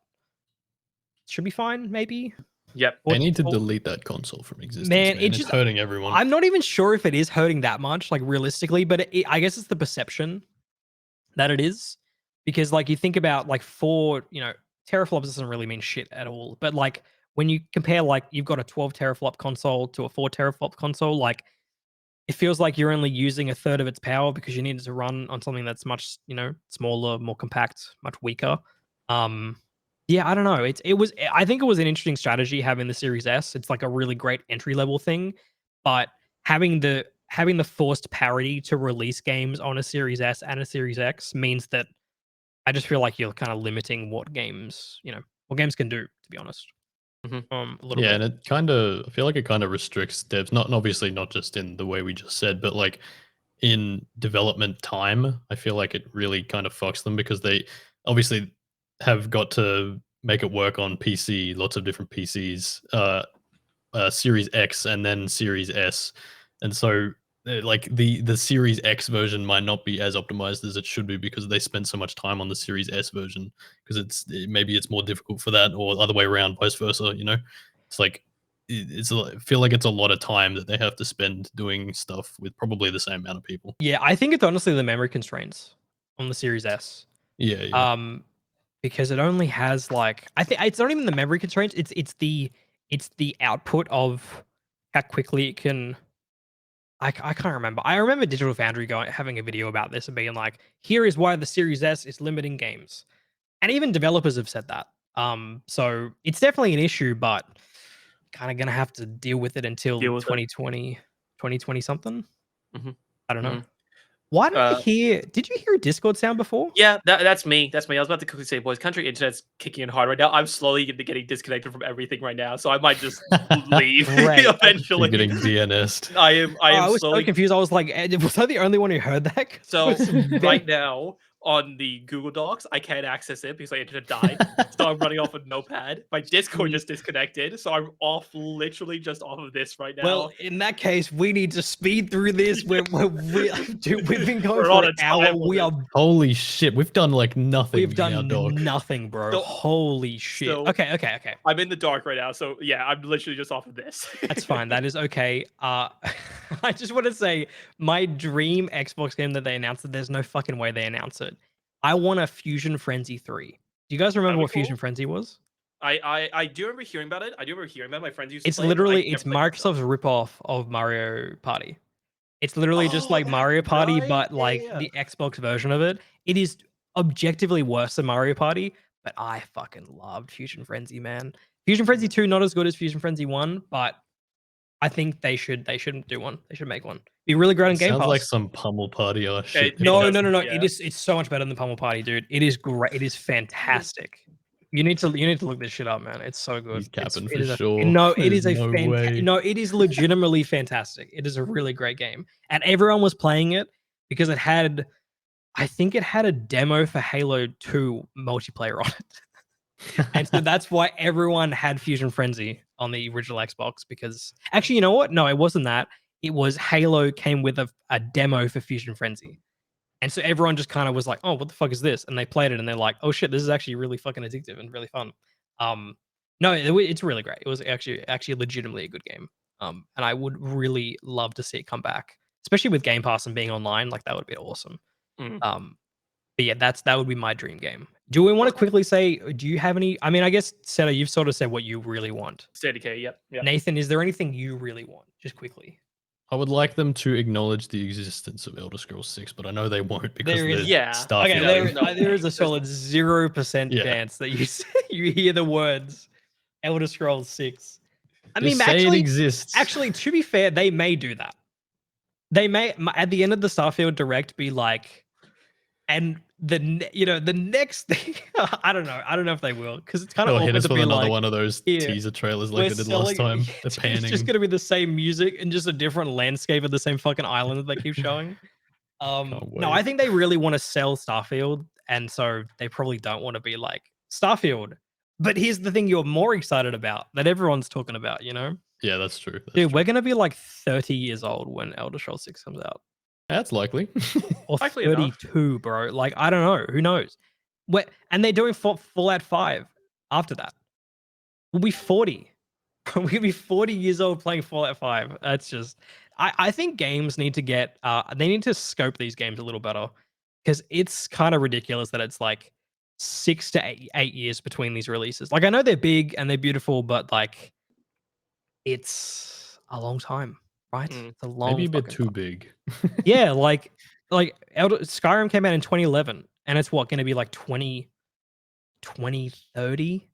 should be fine, maybe. Yep. They need to Or- delete that console from existence, Man, man. it It's just- hurting everyone. I'm not even sure if it is hurting that much, like realistically, but I guess it's the perception that it is, because like you think about like teraflops doesn't really mean shit at all, but like when you compare, like you've got a 12 teraflop console to a 4 teraflop console, like it feels like you're only using a third of its power because you need it to run on something that's much, smaller, more compact, much weaker. Yeah, I don't know. I think it was an interesting strategy having the Series S. It's like a really great entry level thing, but having the forced parity to release games on a Series S and a Series X means that I just feel like you're kind of limiting what games can do, to be honest. Mhm. A little Yeah, bit. and I feel like it kind of restricts devs, not obviously not just in the way we just said, but like in development time. I feel like it really kind of fucks them because they obviously have got to make it work on PC, lots of different PCs, Series X and then Series S, and so like the Series X version might not be as optimized as it should be because they spent so much time on the Series S version because maybe it's more difficult for that, or other way around, vice versa. It's like I feel like it's a lot of time that they have to spend doing stuff with probably the same amount of people. Yeah, I think it's honestly the memory constraints on the Series S. Yeah. Because it only has like, I think it's not even the memory constraints. It's the output of how quickly it can. I can't remember. I remember Digital Foundry having a video about this and being like, here is why the Series S is limiting games, and even developers have said that. So it's definitely an issue, but kind of gonna have to deal with it until Deal with it. 2020 something. Mhm. I don't know. Mhm. Why did I hear? Did you hear a Discord sound before? Yeah, that's me. That's me. I was about to quickly say, boys, country internet's kicking in hard right now. I'm slowly getting disconnected from everything right now, so I might just leave Great. You're eventually. getting DNS'd. I am I was so slowly. confused. I was like, was I the only one who heard that? 'Cause it So was right now on the Google Docs, I can't access it because my internet died. So I'm running off a notepad. My Discord just disconnected, so I'm literally just off of this right now. Well, in that case, we need to speed through this. Dude, we've been going We're for on an a hour. time limit. Holy shit, we've done like nothing. We've in our done doc. nothing, bro. So- Holy shit. so- Okay. I'm in the dark right now, so yeah, I'm literally just off of this. That's fine. That is okay. I just want to say my dream Xbox game that they announced, that there's no fucking way they announce it. I want a Fusion Frenzy 3. Do you guys remember That'd be what Fusion cool. Frenzy was? I do remember hearing about it. I do remember hearing about it. My friends used to It's play it, but I literally, never it's played it myself. Microsoft's ripoff of Mario Party. It's literally just Oh, like that's Mario Party, right. but Yeah, like yeah. the Xbox version of it. It is objectively worse than Mario Party, but I fucking loved Fusion Frenzy, man. Fusion Frenzy 2 not as good as Fusion Frenzy 1, but I think they should do one. They should make one. Be really great on It Game sounds Pass. like some pummel party shit. It No, does, no. yeah. It's so much better than Pummel Party, dude. It is great. It is fantastic. You need to look this shit up, man. It's so good. He's capping It for is sure. No, it There's is a no way. no, it is legitimately fantastic. It is a really great game. And everyone was playing it because I think it had a demo for Halo 2 multiplayer on it. And so that's why everyone had Fusion Frenzy on the original Xbox, because actually, you know what? No, it wasn't that. It was Halo came with a demo for Fusion Frenzy. And so everyone just kind of was like, "Oh, what the fuck is this?" And they played it and they're like, "Oh shit, this is actually really fucking addictive and really fun." No, it's really great. It was actually legitimately a good game. And I would really love to see it come back, especially with Game Pass and being online. Like that would be awesome. Mhm. But yeah, that would be my dream game. Do we want to quickly say? Do you have any? I mean, I guess Seto, you've sort of said what you really want. Steady K, yep. Nathan, is there anything you really want? Just quickly. I would like them to acknowledge the existence of Elder Scrolls 6, but I know they won't because There is- there's Yeah. stuff. Okay, No, there is a there's solid 0% Yeah. chance that you hear the words Elder Scrolls 6. I Just mean, say it exists. actually, to be fair, they may do that. They may at the end of the Starfield Direct be like, and the next thing. I don't know if they will, because it's kind of They'll hit awkward us to with be another like, one of those "Here, teaser trailers we're like they did last time. The It's panning. just gonna be the same music and just a different landscape of the same fucking island that they keep showing. No, I wait. think they really want to sell Starfield, and so they probably don't want to be like Starfield. But here's the thing you're more excited about that everyone's talking about, Yeah, that's true. That's Dude, true. we're gonna be like 30 years old when Elder Scrolls 6 comes out. That's likely. Or Likely enough. 32, bro. Like, I don't know. Who knows? And they're doing Fallout 5 after that. We'll be 40. We'll be 40 years old playing Fallout 5. That's just I think games need to get they need to scope these games a little better. Because it's kind of ridiculous that it's like 6 to 8 years between these releases. Like I know they're big and they're beautiful, but like it's a long time, right? It's a long Maybe a bit fucking too time. big. Yeah, like Skyrim came out in 2011 and it's what going to be like 2030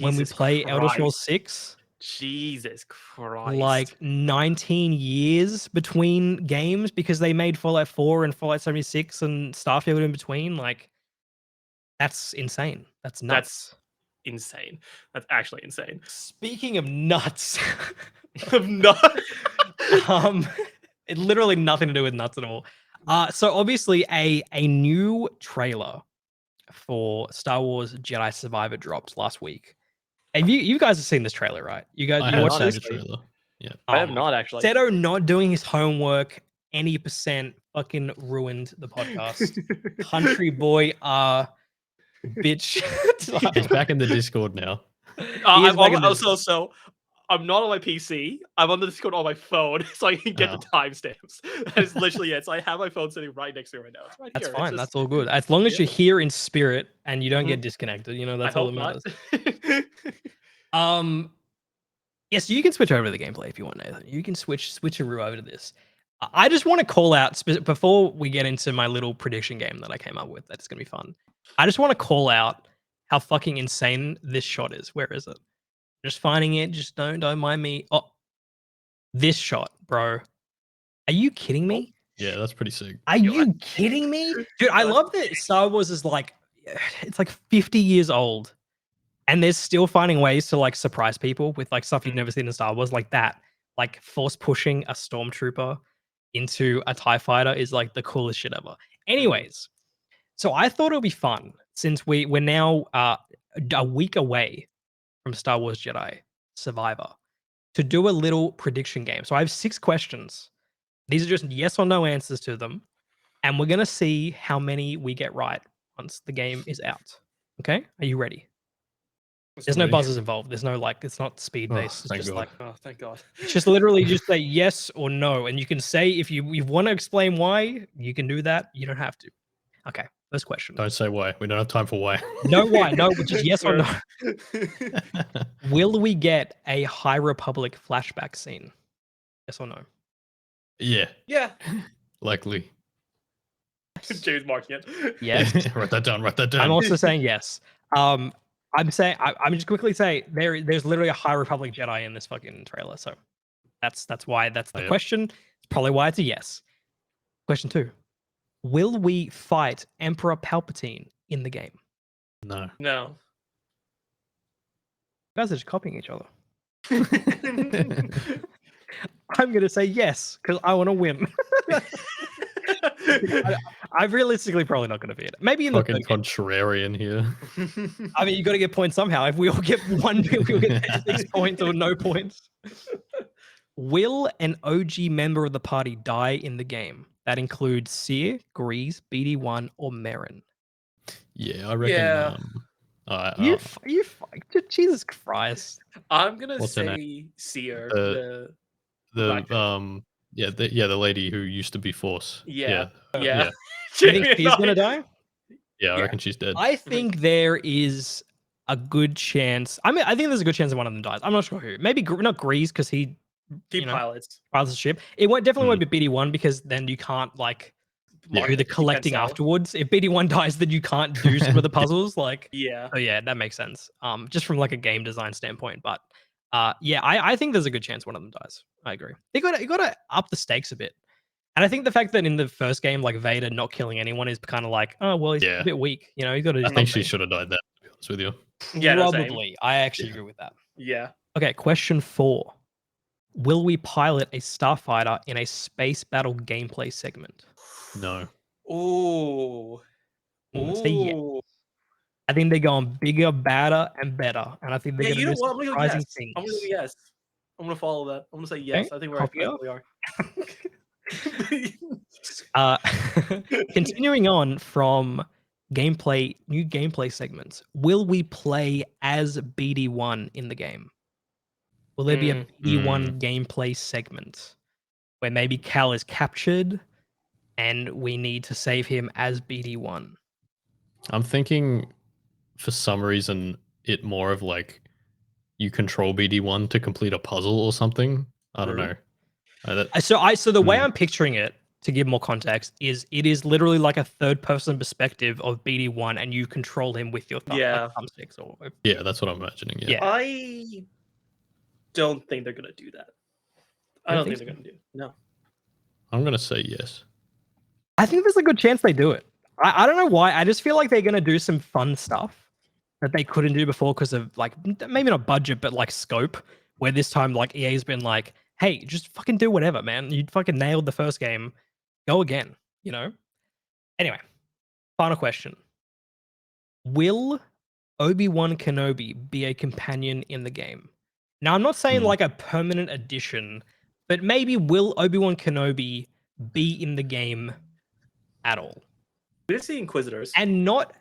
when we Jesus play Elder Scrolls Christ. 6. Jesus Christ. Like 19 years between games because they made Fallout 4 and Fallout 76 and Starfield in between. Like that's insane. That's nuts. Insane. That's actually insane. Speaking of nuts, I'm not. it literally nothing to do with nuts at all. So obviously a new trailer for Star Wars Jedi Survivor dropped last week. And you guys have seen this trailer, right? You guys I you have watched seen this? the trailer. Yeah. I have not actually. Seto not doing his homework any percent fucking ruined the podcast. Country boy, bitch. He's back in the Discord now. I'm not on my PC. I'm on the Discord on my phone, so I can get the timestamps. That is literally it. So I have my phone sitting right next to me right now. It's right That's here. fine. It's That's all good. As long as you're here in spirit and you don't Mhm. get disconnected, you know, I that's all hope that not. matters. Yes, you can switch over to the gameplay if you want, Nathan. You can switcheroo over to this. I just want to call out before we get into my little prediction game that I came up with. That's gonna be fun. I just want to call out how fucking insane this shot is. Where is it? Just finding it. Just don't mind me. Oh, this shot, bro. Are you kidding me? Yeah, that's pretty sick. Are you kidding me, dude? I love that Star Wars is like, it's like 50 years old. And they're still finding ways to like surprise people with like stuff you've never seen in Star Wars, like that. Like force pushing a stormtrooper into a TIE fighter is like the coolest shit ever. Anyways, so I thought it would be fun since we're now a week away from Star Wars Jedi Survivor to do a little prediction game. So I have 6 questions. These are just yes or no answers to them. And we're gonna see how many we get right once the game is out. Okay? Are you ready? There's no Ready? buzzers involved. There's no like, it's not speed based. It's thank just God. like, Oh, thank God. it's just literally just say yes or no. And you can say if you want to explain why, you can do that. You don't have to. Okay, first question. Don't say why. We don't have time for why. No why, no, just yes or no. Sure. Will we get a High Republic flashback scene? Yes or no? Yeah, Yeah. likely. James marking it. Yes. Write that down. Write that down. I'm also saying yes. I'm just quickly say there's literally a High Republic Jedi in this fucking trailer. So that's why that's the Yep. question. It's probably why it's a yes. Question 2. Will we fight Emperor Palpatine in the game? No. No. You guys are just copying each other. I'm gonna say yes because I want to win. I'm realistically probably not gonna be it. Maybe in the Fucking third game. contrarian here. I mean, you got to get points somehow. If we all get we'll get 6 points or no points. Will an OG member of the party die in the game? That includes Seer, Grease, BD1, or Merrin. Yeah, I reckon. Yeah. Jesus Christ. I'm gonna What's her say Seer. The Black chick. the lady who used to be Force. Yeah. You Yeah. think she's gonna die? Yeah, I Yeah. reckon she's dead. I think there is a good chance. I mean, I think there's a good chance that one of them dies. I'm not sure who. Maybe not Grease because he pilots. pilots the ship. It definitely won't be BD1 because then you can't like do the collecting sell. afterwards. If BD1 dies, then you can't do some of the puzzles. Like, Yeah. so yeah, that makes sense. Just from like a game design standpoint, but yeah, I think there's a good chance one of them dies. I agree. You gotta up the stakes a bit. And I think the fact that in the first game, like Vader not killing anyone is kind of like, oh well, he's a bit weak. You know, you got to. I think she should have died there. To be honest with you. Yeah, no, same. Probably. I actually agree with that. Yeah. Okay, question 4. Will we pilot a starfighter in a space battle gameplay segment? No. Ooh. I'm gonna say yes. I think they're going bigger, badder, and better. And I think they're Yeah, going you to know do what? some I'm gonna go surprising yes. things. I'm gonna go yes. I'm gonna follow that. I'm gonna say yes. I think we're copy we are. Uh, continuing on from gameplay, new gameplay segments. Will we play as BD1 in the game? Will there be a BD1 gameplay segment where maybe Cal is captured and we need to save him as BD1? I'm thinking for some reason it more of like you control BD1 to complete a puzzle or something. I don't know. So the way I'm picturing it, to give more context, is it is literally like a third person perspective of BD1 and you control him with your thumbsticks or yeah, that's what I'm imagining. Yeah. I don't think they're gonna do that. I don't think they're gonna do it. No. I'm gonna say yes. I think there's a good chance they do it. I don't know why. I just feel like they're gonna do some fun stuff that they couldn't do before because of like maybe not budget, but like scope. Where this time like EA's been like, hey, just fucking do whatever, man. You fucking nailed the first game. Go again, you know? Anyway, final question. Will Obi-Wan Kenobi be a companion in the game? Now, I'm not saying like a permanent addition, but maybe will Obi-Wan Kenobi be in the game at all? We did see Inquisitors. And not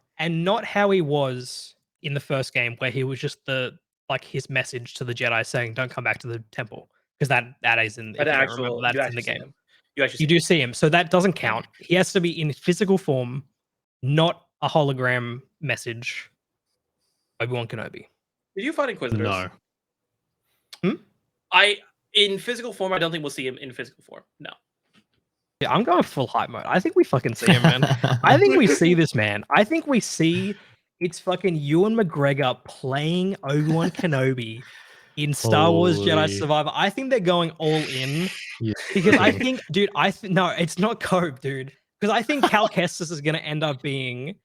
how he was in the first game, where he was just the like his message to the Jedi saying, "Don't come back to the temple," because that is in. If you don't remember, that's in the game. You do see him, so that doesn't count. He has to be in physical form, not a hologram message. Obi-Wan Kenobi. Did you find Inquisitors? No. In physical form, I don't think we'll see him in physical form. No. Yeah, I'm going full hype mode. I think we fucking see him, man. I think we see this man. I think we see it's fucking Ewan McGregor playing Obi-Wan Kenobi in Star Wars Jedi Survivor. I think they're going all in because I think, dude, no, it's not Cope, dude. Because I think Cal Kestis is going to end up being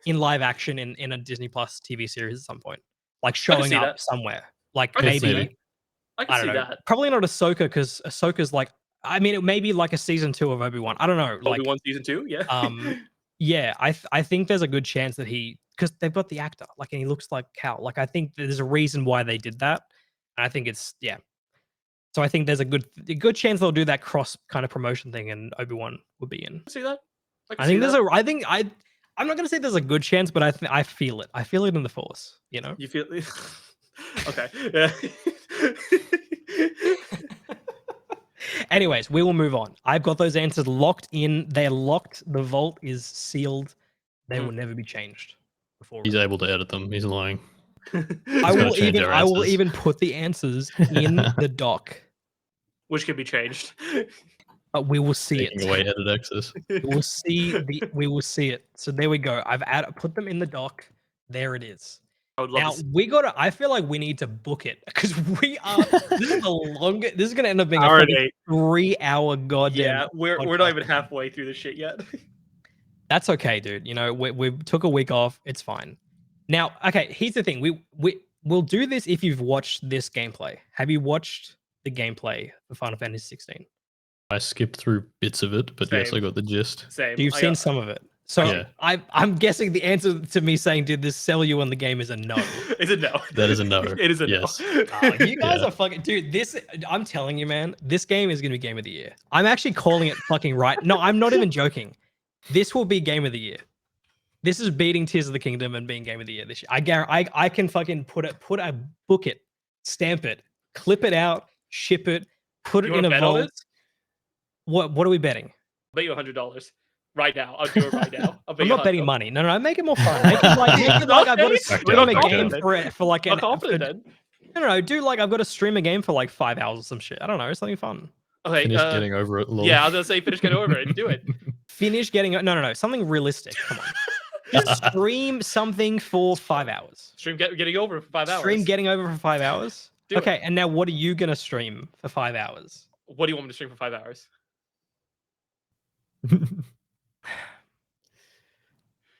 in live action in a Disney Plus TV series at some point, like showing up somewhere. Like maybe I can see that. Probably not Ahsoka because Ahsoka's like. I mean, it may be like a season 2 of Obi-Wan. I don't know. Like Obi-Wan season 2, yeah. Yeah, I think there's a good chance that because they've got the actor, like, and he looks like Cal. Like, I think there's a reason why they did that. And I think it's So I think there's a good chance they'll do that cross kind of promotion thing, and Obi-Wan will be in. See that? I'm not gonna say there's a good chance, but I feel it. I feel it in the Force. You know. You feel okay. Yeah. Anyways, we will move on. I've got those answers locked in. They're locked. The vault is sealed. They will never be changed. He's able to edit them. He's lying. I will even put the answers in the doc, which can be changed. But we will see it. Away edit access. We will see it. So there we go. I've put them in the doc. There it is. I feel like we need to book it because we are. This is the longest. This is gonna end up being a 3-hour goddamn. Yeah, we're not even halfway through this shit yet. That's okay, dude. You know, we took a week off. It's fine. Now, okay. Here's the thing. We'll do this if you've watched this gameplay. Have you watched the gameplay for Final Fantasy 16? I skipped through bits of it, but yes, I got the gist. Same. You've seen some of it. So I'm guessing the answer to me saying, did this sell you on the game is a no. Is a no. That is a no. It is a no. You guys are fucking... Dude, I'm telling you, man, this game is going to be Game of the Year. I'm actually calling it fucking right. No, I'm not even joking. This will be Game of the Year. This is beating Tears of the Kingdom and being Game of the Year this year. I guarantee I can fucking book it, stamp it, clip it out, ship it, put it in a vault. What are we betting? I'll bet you $100. Right now, I'll do it right now. I'm not betting money. No, make it more fun. Make it like I've got to stream a game for like an. No, do like I've got to stream a game for like 5 hours or some shit. I don't know, something fun. Okay, finish getting over it. Yeah, I was gonna say finish getting over it. Do it. Finish getting no, something realistic. Come on, just stream something for 5 hours. Stream getting over for 5 hours. Stream getting over for 5 hours. Okay, and now what are you gonna stream for 5 hours? What do you want me to stream for 5 hours?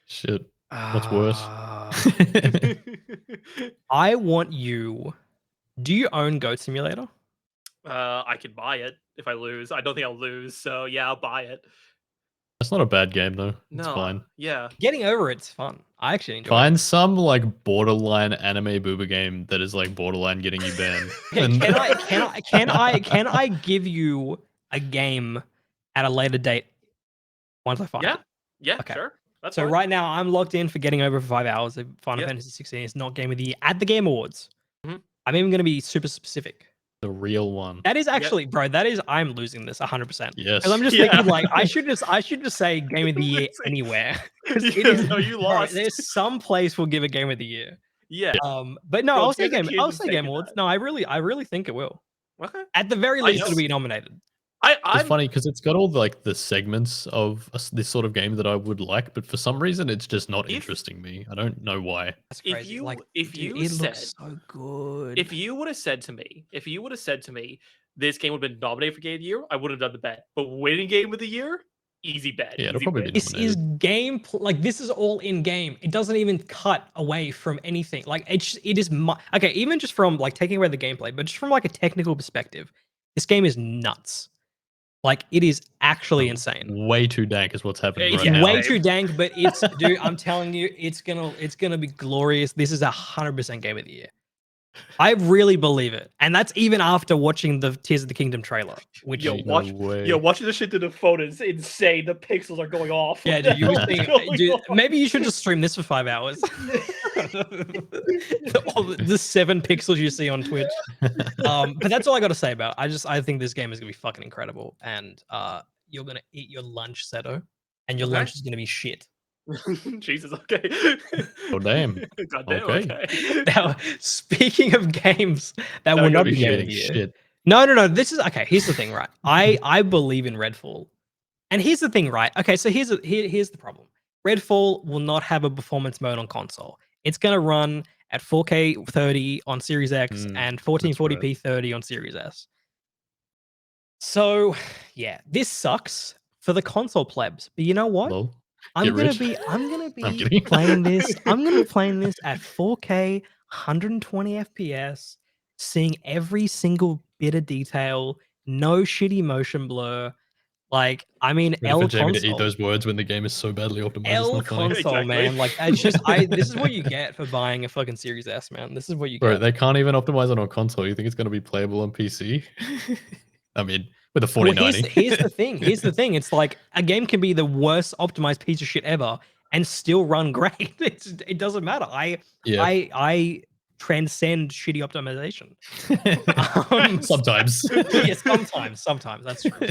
Shit. What's worse? I want you. Do you own Goat Simulator? I could buy it if I lose. I don't think I'll lose, so yeah, I'll buy it. That's not a bad game though. It's No, fine. yeah. Getting over it's fun. I actually enjoy it. Find some like borderline anime booba game that is like borderline getting you banned. Okay, And- can I give you a game at a later date once I find Yeah. it? Yeah, Okay. sure. That's So fine. right now I'm locked in for getting over for 5 hours of Final Yep. Fantasy 16. It's not game of the year at the Game Awards. Mhm. I'm even going to be super specific. the real one. That is actually, bro. That is I'm losing this 100%. Yes. Because I'm just Yeah. thinking like I should just say game of the year Losing. anywhere. Because Yeah, it is no, you bro, lost. there's some place we'll give a game of the year. Yeah. But no, Bro, I'll say Tears of the I'll Kingdom's say Game taking Awards. that. No, I really think it will. Okay. At the very I least, know. it'll be nominated. It's I'm funny because it's got all like the segments of this sort of game that I would like, but for some reason it's just not If- interesting me. I don't know why. That's If crazy. you- like, if dude, you it said- looks so good. if you would have said to me this game would have been nominated for Game of the Year, I would have done the bet. But winning Game of the Year, easy bet. Yeah, it'll easy probably win. be This is game like this is all in game. It doesn't even cut away from anything. Like it is okay, even just from like taking away the gameplay, but just from like a technical perspective, this game is nuts. Like it is actually insane. Way too dank is what's happening It's right now. Way too dank, but it's dude, I'm telling you, it's gonna be glorious. This is 100% game of the year. I really believe it, and that's even after watching the Tears of the Kingdom trailer. Which Yo, Ain't watch- way. Yo, watching this shit through the phone is insane. The pixels are going off. yeah, dude, you What's think, going dude, on? maybe you should just stream this for 5 hours. All the 7 pixels you see on Twitch. But that's all I got to say about it. I think this game is gonna be fucking incredible, and you're gonna eat your lunch, Seto, and your Okay. lunch is gonna be shit. Jesus, okay. Oh damn. God damn, Okay. okay. Now, speaking of games that No, will you're not gonna be be game of Shitting the year. shit. No. This is okay. Here's the thing, right? I believe in Redfall, and here's the thing, right? Okay, so here's the problem. Redfall will not have a performance mode on console. It's gonna run at 4K 30 on Series X and 1440p 30 on Series S. So, yeah, this sucks for the console plebs. But you know what? Lol. I'm Get gonna rich. be I'm kidding. playing this. I'm gonna be playing this at 4K, 120 FPS, seeing every single bit of detail, no shitty motion blur. Like, I mean, Ready L for Jamie to eat console, those words when the game is so badly optimized. It's L not funny. console, Exactly. man. Like, it's just this is what you get for buying a fucking Series S, man. This is what you Bro, get. they can't even optimize it on console. You think it's going to be playable on PC? I mean, with a Well, 4090. here's the thing. Here's the thing. It's like a game can be the worst optimized piece of shit ever and still run great. It doesn't matter. Yeah. I transcend shitty optimization. Sometimes. Yeah, sometimes that's true.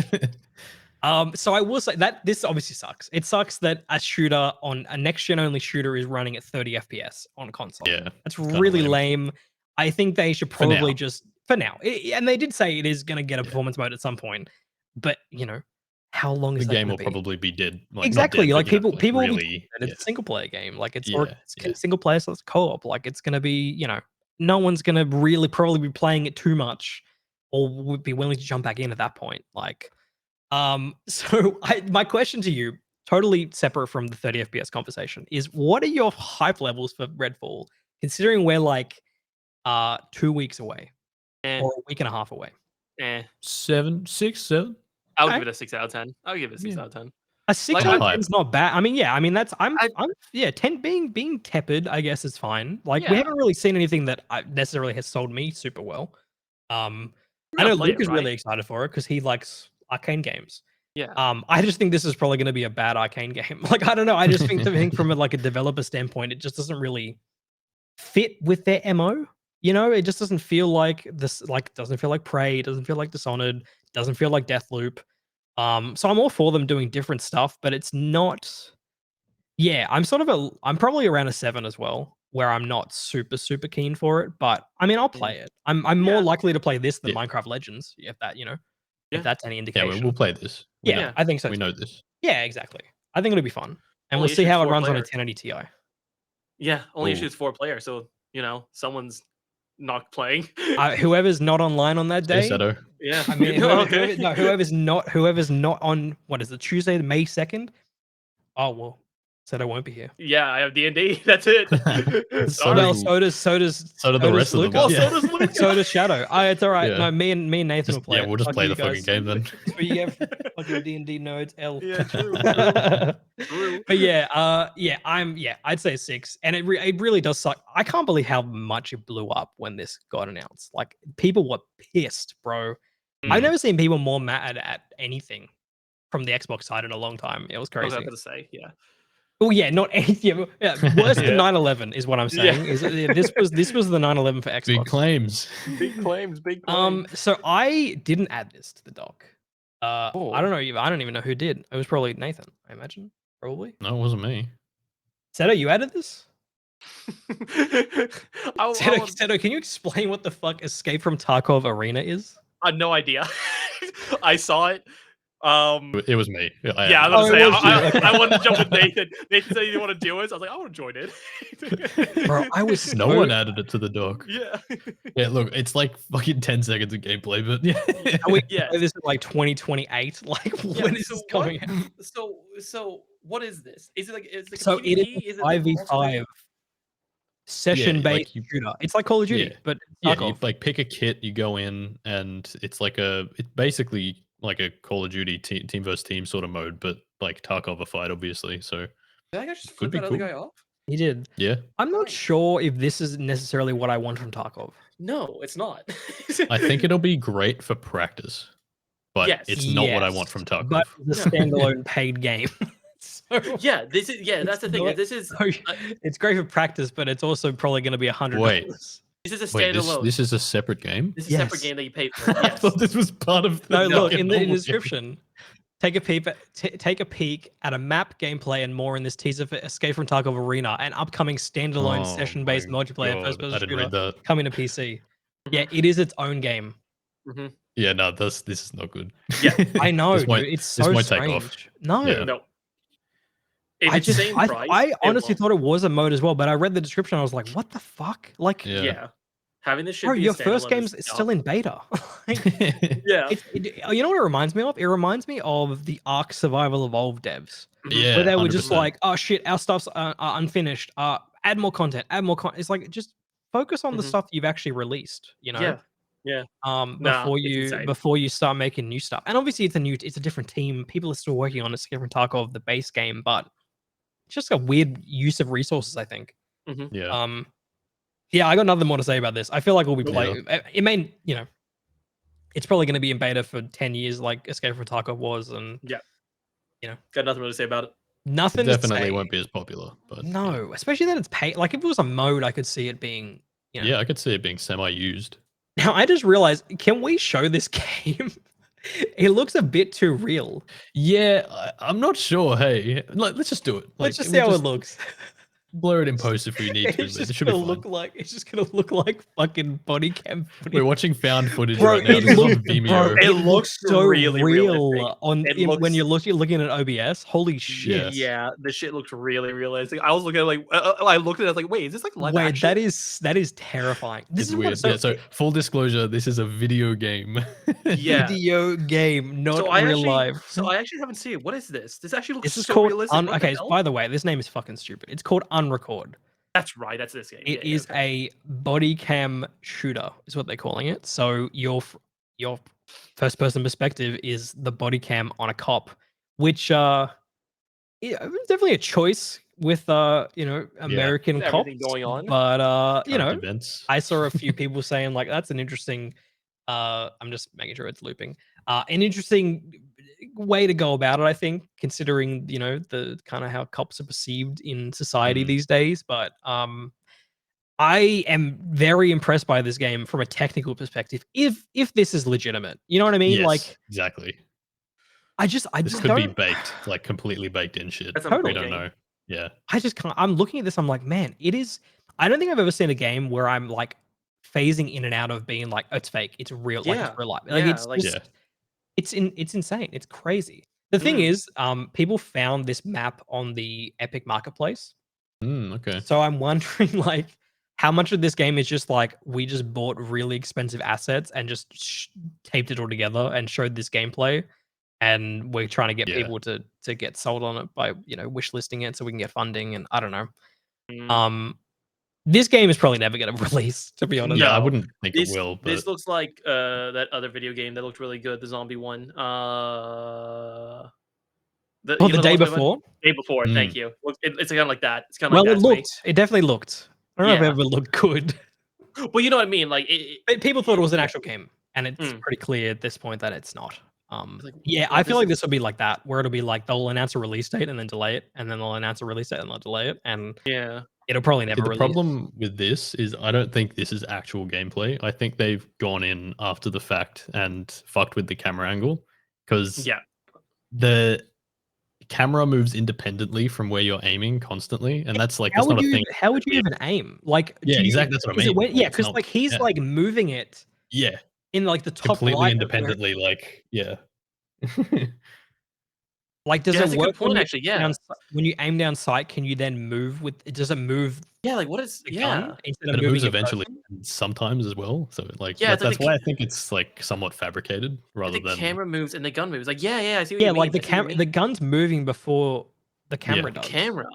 So I will say that this obviously sucks. It sucks that a shooter on a next gen only shooter is running at 30 FPS on console. Yeah. That's kinda really lame. lame. I think they should For now. probably just for now. And they did say it is going to get a performance mode at some point, but you know, how long The is that game gonna will be? probably be dead. Like, not Exactly. dead, Like but, you know, people will be really. it's a single player game. Like it's Yeah, yeah. single player, so it's co-op. Like it's gonna be, you know, no one's gonna really probably be playing it too much or would be willing to jump back in at that point. Like, so my question to you, totally separate from the 30 FPS conversation, is what are your hype levels for Redfall, considering we're like 2 weeks away Eh, or a week and a half away? 7, 6, 7. I'll Okay. give it a 6 out of 10. I'll give it a 6 Yeah. out of 10. A 6 Like, out of I'm 10 is not bad. I mean, yeah, I mean that's I'm I- 10 being tepid, I guess is fine. Like we Yeah. haven't really seen anything that necessarily has sold me super well. I You're know gonna play Luke it, is really right? excited for it because he likes arcane games. Yeah. I just think this is probably going to be a bad arcane game. Like I don't know. I just think from like a developer standpoint, it just doesn't really fit with their MO. You know, it just doesn't feel like this. Like doesn't feel like Prey. It doesn't feel like Dishonored. Doesn't feel like Deathloop. So I'm all for them doing different stuff, but it's not. Yeah, I'm probably around a 7 as well, where I'm not super keen for it. But I mean, I'll play it. I'm more Yeah. likely to play this than Yeah. Minecraft Legends, if that Yeah. if that's any Yeah, indication. we'll play this. We Yeah, know. I think so. We too. know this. Yeah, exactly. I think it'll be fun, and Only we'll see issue is how it 4 runs on a player. 1080 Ti. Yeah, only Ooh. issue is 4 player, so you know someone's not playing. Whoever's not online on that day. Hey, Seto. Yeah, I mean, okay. whoever's not on what is it, Tuesday, May 2nd? Oh well, Seto won't be here. Yeah, I have D&D. That's it. So Sorry. Well, does- so does So do the rest of them. Well, Lucas. so does Luca. So does Shadow. It's all right. Yeah. No, me and Nathan will play. We'll just Fuck play you the fucking guys. game then. That's what you get for fucking D&D nerds. L. Yeah, true. True. But I'd say 6, and it really does suck. I can't believe how much it blew up when this got announced. Like people were pissed, bro. I've Mm. never seen people more mad at anything from the Xbox side in a long time. It was I was crazy. about to say, yeah. Oh yeah, not anything. Yeah, worse than Yeah. 9/11 is what I'm saying. Is this was the 9/11 for Xbox. Big claims. Big claims, big claims. So I didn't add this to the doc. Oh. I don't know. I don't even know who did. It was probably Nathan. I imagine. Probably. No, it wasn't me. Seto, you added this? I Seto, can you explain what the fuck Escape from Tarkov Arena is? had no idea. I saw it. It was me. Yeah, I was Oh, gonna it say, was you. I wanted to jump with Nathan. Nathan said he didn't want to do it, so I was like, I want to join it. Bro, I was No one added it to the doc. Yeah. Yeah, look, it's like fucking 10 seconds of gameplay, but yeah. Are we Yeah. play this in like 2028? Like when is so this what- coming out? So what is this? Is it like a So it is PvP? Is a it like 5v5 multiplayer? session-based you- shooter. It's like Call of Duty, Yeah. but Yeah, you Tarkov. like pick a kit, you go in, and it's basically like a Call of Duty team versus team sort of mode, but like Tarkov obviously. So Did I just Could flip be that other cool. guy off? He did. yeah, I'm not sure if this is necessarily what I want from Tarkov. No, it's not. I think it'll be great for practice, but Yes. it's not what I want Yes, from Tarkov. But it's a standalone paid game. So, Yeah, this is that's the It's thing. not- This is so it's great for practice, but it's also probably going to be $100. Wait. this is a Wait, standalone. this is a separate game? This is a separate Yes. game that you pay for. I Yes. thought this was part of the No, look fucking in the normal game. description. Take a peek at a map, gameplay, and more in this teaser for Escape from Tarkov Arena, an upcoming standalone Oh session-based my multiplayer God, first-person I didn't shooter read that. coming to PC. Yeah, it is its own game. Mhm. Yeah, no, this is not good. Yeah, I know, This dude. won't- It's this so won't take off. strange. No, Yeah. No. If I it's just, same price, I it honestly won't. thought it was a mode as well, but I read the description. I was like, what the fuck? Like, Yeah. Yeah. Having this shit bro, be a your first standalone game's is still dumb. in beta. Like, Yeah. you know what it reminds me of? It reminds me of the Ark Survival Evolved devs. Yeah, Where they were just 100%. like, oh shit, our stuff's unfinished. Add more content, add more content. It's like just focus on the Mhm. stuff you've actually released, you know? Yeah. Yeah. Nah, Before it's insane. before you start making new stuff. And obviously it's a different team. People are still working on Escape from Tarkov, the base game, but it's just a weird use of resources, I think. yeah. Yeah, I got nothing more to say about this. I feel like we'll be Yeah. playing. It may, it's probably going to be in beta for 10 years, like Escape from Tarkov was, and Got nothing really to say about it. nothing. Definitely to say. won't be as popular, but yeah. No, especially that it's paid. Like if it was a mode, I could see it being. Yeah, I could see it being semi-used. Now I just realized, can we show this game? It looks a bit too real. Yeah, I'm not sure. Hey, let's just do it. Let's just see we'll how it just looks. blur it in post if we need to. It's But it just should be gonna fine. look like fucking body cam footage. We're watching found footage Bro, right now. it This is on looks- Vimeo. bro, It looks so really real realistic. It when you're looks- looking at OBS. Holy shit! Yes. Yeah, the shit looks really realistic. I was looking at like I looked at it, I was like, wait, is this like live Wait, action? that is terrifying. This It's is weird. what Yeah, so full disclosure, this is a video game. Yeah. video game, not So I real actually, life. So I actually haven't seen it. What is this? This actually looks This is so called realistic. What the okay. hell? By the way, this name is fucking stupid. It's called Unrecord. That's right. That's this game. It Yeah, is okay. a body cam shooter, is what they're calling it. So your first person perspective is the body cam on a cop, which yeah, it was definitely a choice with American With cops everything going on. But Current events. I saw a few people saying like that's an interesting. I'm just making sure it's looping. An interesting way to go about it, I think, considering the kind of how cops are perceived in society Mm. these days. But I am very impressed by this game from a technical perspective. If this is legitimate, you know what I mean? Yes, Like exactly. I This just could be don't. baked, like completely baked in shit. That's We Totally. don't know. Yeah. I just can't. I'm looking at this. I'm like, man, it is. I don't think I've ever seen a game where I'm like phasing in and out of being like, oh, it's fake, it's real, like Yeah. it's real life. Like Yeah, it's like- just, it's insane. It's crazy. The thing Mm. is, people found this map on the Epic Marketplace. Okay. So I'm wondering, like, how much of this game is just like we just bought really expensive assets and just taped it all together and showed this gameplay, and we're trying to get Yeah. people to get sold on it by wish listing it so we can get funding, and I don't know. Mm. This game is probably never going to release, to be honest. Yeah, I No, wouldn't think it This will, but this looks like that other video game that looked really good, the zombie one. The You know day what I'm talking about? before. Day before. Mm. Thank you. It's kind of like that. It's kind of Well, like it that to me. looked. It definitely looked. I don't know if it Yeah. ever looked good. Well, you know what I mean. Like People thought it was an yeah. actual game, and it's Mm. pretty clear at this point that it's not. Like, Yeah, well, I feel this like this will be like that, where it'll be like they'll announce a release date and then delay it, and then they'll announce a release date and they'll delay it, and Yeah. it'll probably See, never the release. problem with this is I don't think this is actual gameplay. I think they've gone in after the fact and fucked with the camera angle because Yeah. the camera moves independently from where you're aiming constantly, and that's like How that's would not a you? thing. How would you even aim? Like, Yeah, do you, exactly. That's what I is it mean. when, Like, yeah, it's because not. like he's Yeah, like moving it yeah, in like the top completely right of where, independently. Like, yeah, like, does Yeah, it that's a work good point, actually. Yeah. when you aim down sight? Can you then move with? Does it move Yeah. Like, what is? the Yeah. gun instead but of it moves moving your eventually person? sometimes as well. So like Yeah. It's like that's why I think it's like somewhat fabricated rather the than camera moves and the gun moves. Like, yeah. I see what Yeah, you like mean. I see what you mean. the gun's moving before the yeah. camera The does. camera.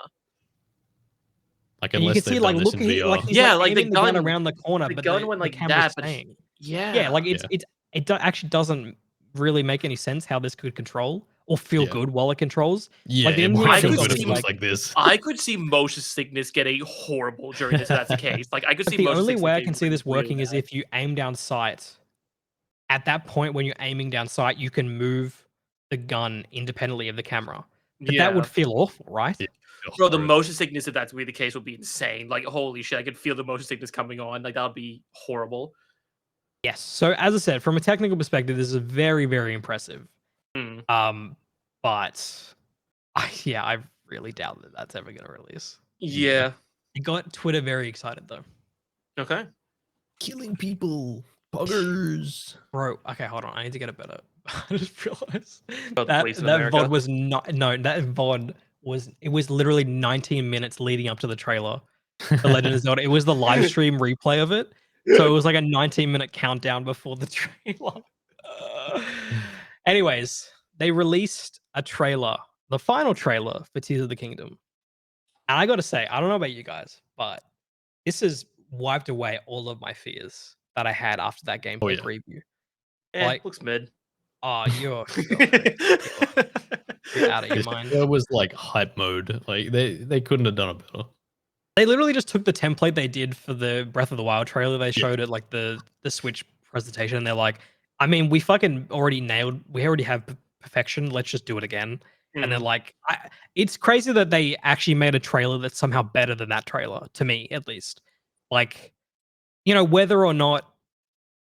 Like And you can unless see, they've like, done this look, in VR. he's Yeah, like like the aiming the gun gun. around the corner, The but gun went the like camera's that, but staying. yeah. Yeah, like Yeah. actually doesn't really make any sense how this could control or feel Yeah. good while it controls. Yeah, Like the it only won't thing I feel think good of if is it looks like, like this. I could see motion sickness getting horrible during this if that's the case. Like, I could but see the motion only sickness way I getting can see this really working is bad. if you aim down sight. At that point, when you're aiming down sight, you can move the gun independently of the camera. But that would Yeah. feel awful, right? Yeah, feel Bro, the horrid. motion sickness, if that's to be the case, would be insane. Like, holy shit, I could feel the motion sickness coming on. Like, that would be horrible. Yes. So as I said, from a technical perspective, this is very, very impressive. Mm. But I really doubt that that's ever going to release. Yeah. It got Twitter very excited though. Okay. Killing people, buggers. Bro, okay, hold on. I need to get it better. I just realized About the that police in that America. VOD was not that VOD was literally 19 minutes leading up to the trailer. The Legend of Zelda. It was the live stream replay of it. So it was like a 19-minute countdown before the trailer. Anyways, they released a trailer, the final trailer for Tears of the Kingdom. And I gotta say, I don't know about you guys, but this has wiped away all of my fears that I had after that gameplay yeah. preview. Like, Looks mid. oh, you're out of your This mind. trailer was like hype mode. Like they couldn't have done it better. They literally just took the template they did for the Breath of the Wild trailer. They showed it like the Switch presentation. And they're like, I mean, we fucking already nailed. We already have perfection. Let's just do it again. And they're like, it's crazy that they actually made a trailer that's somehow better than that trailer, to me at least. Like, whether or not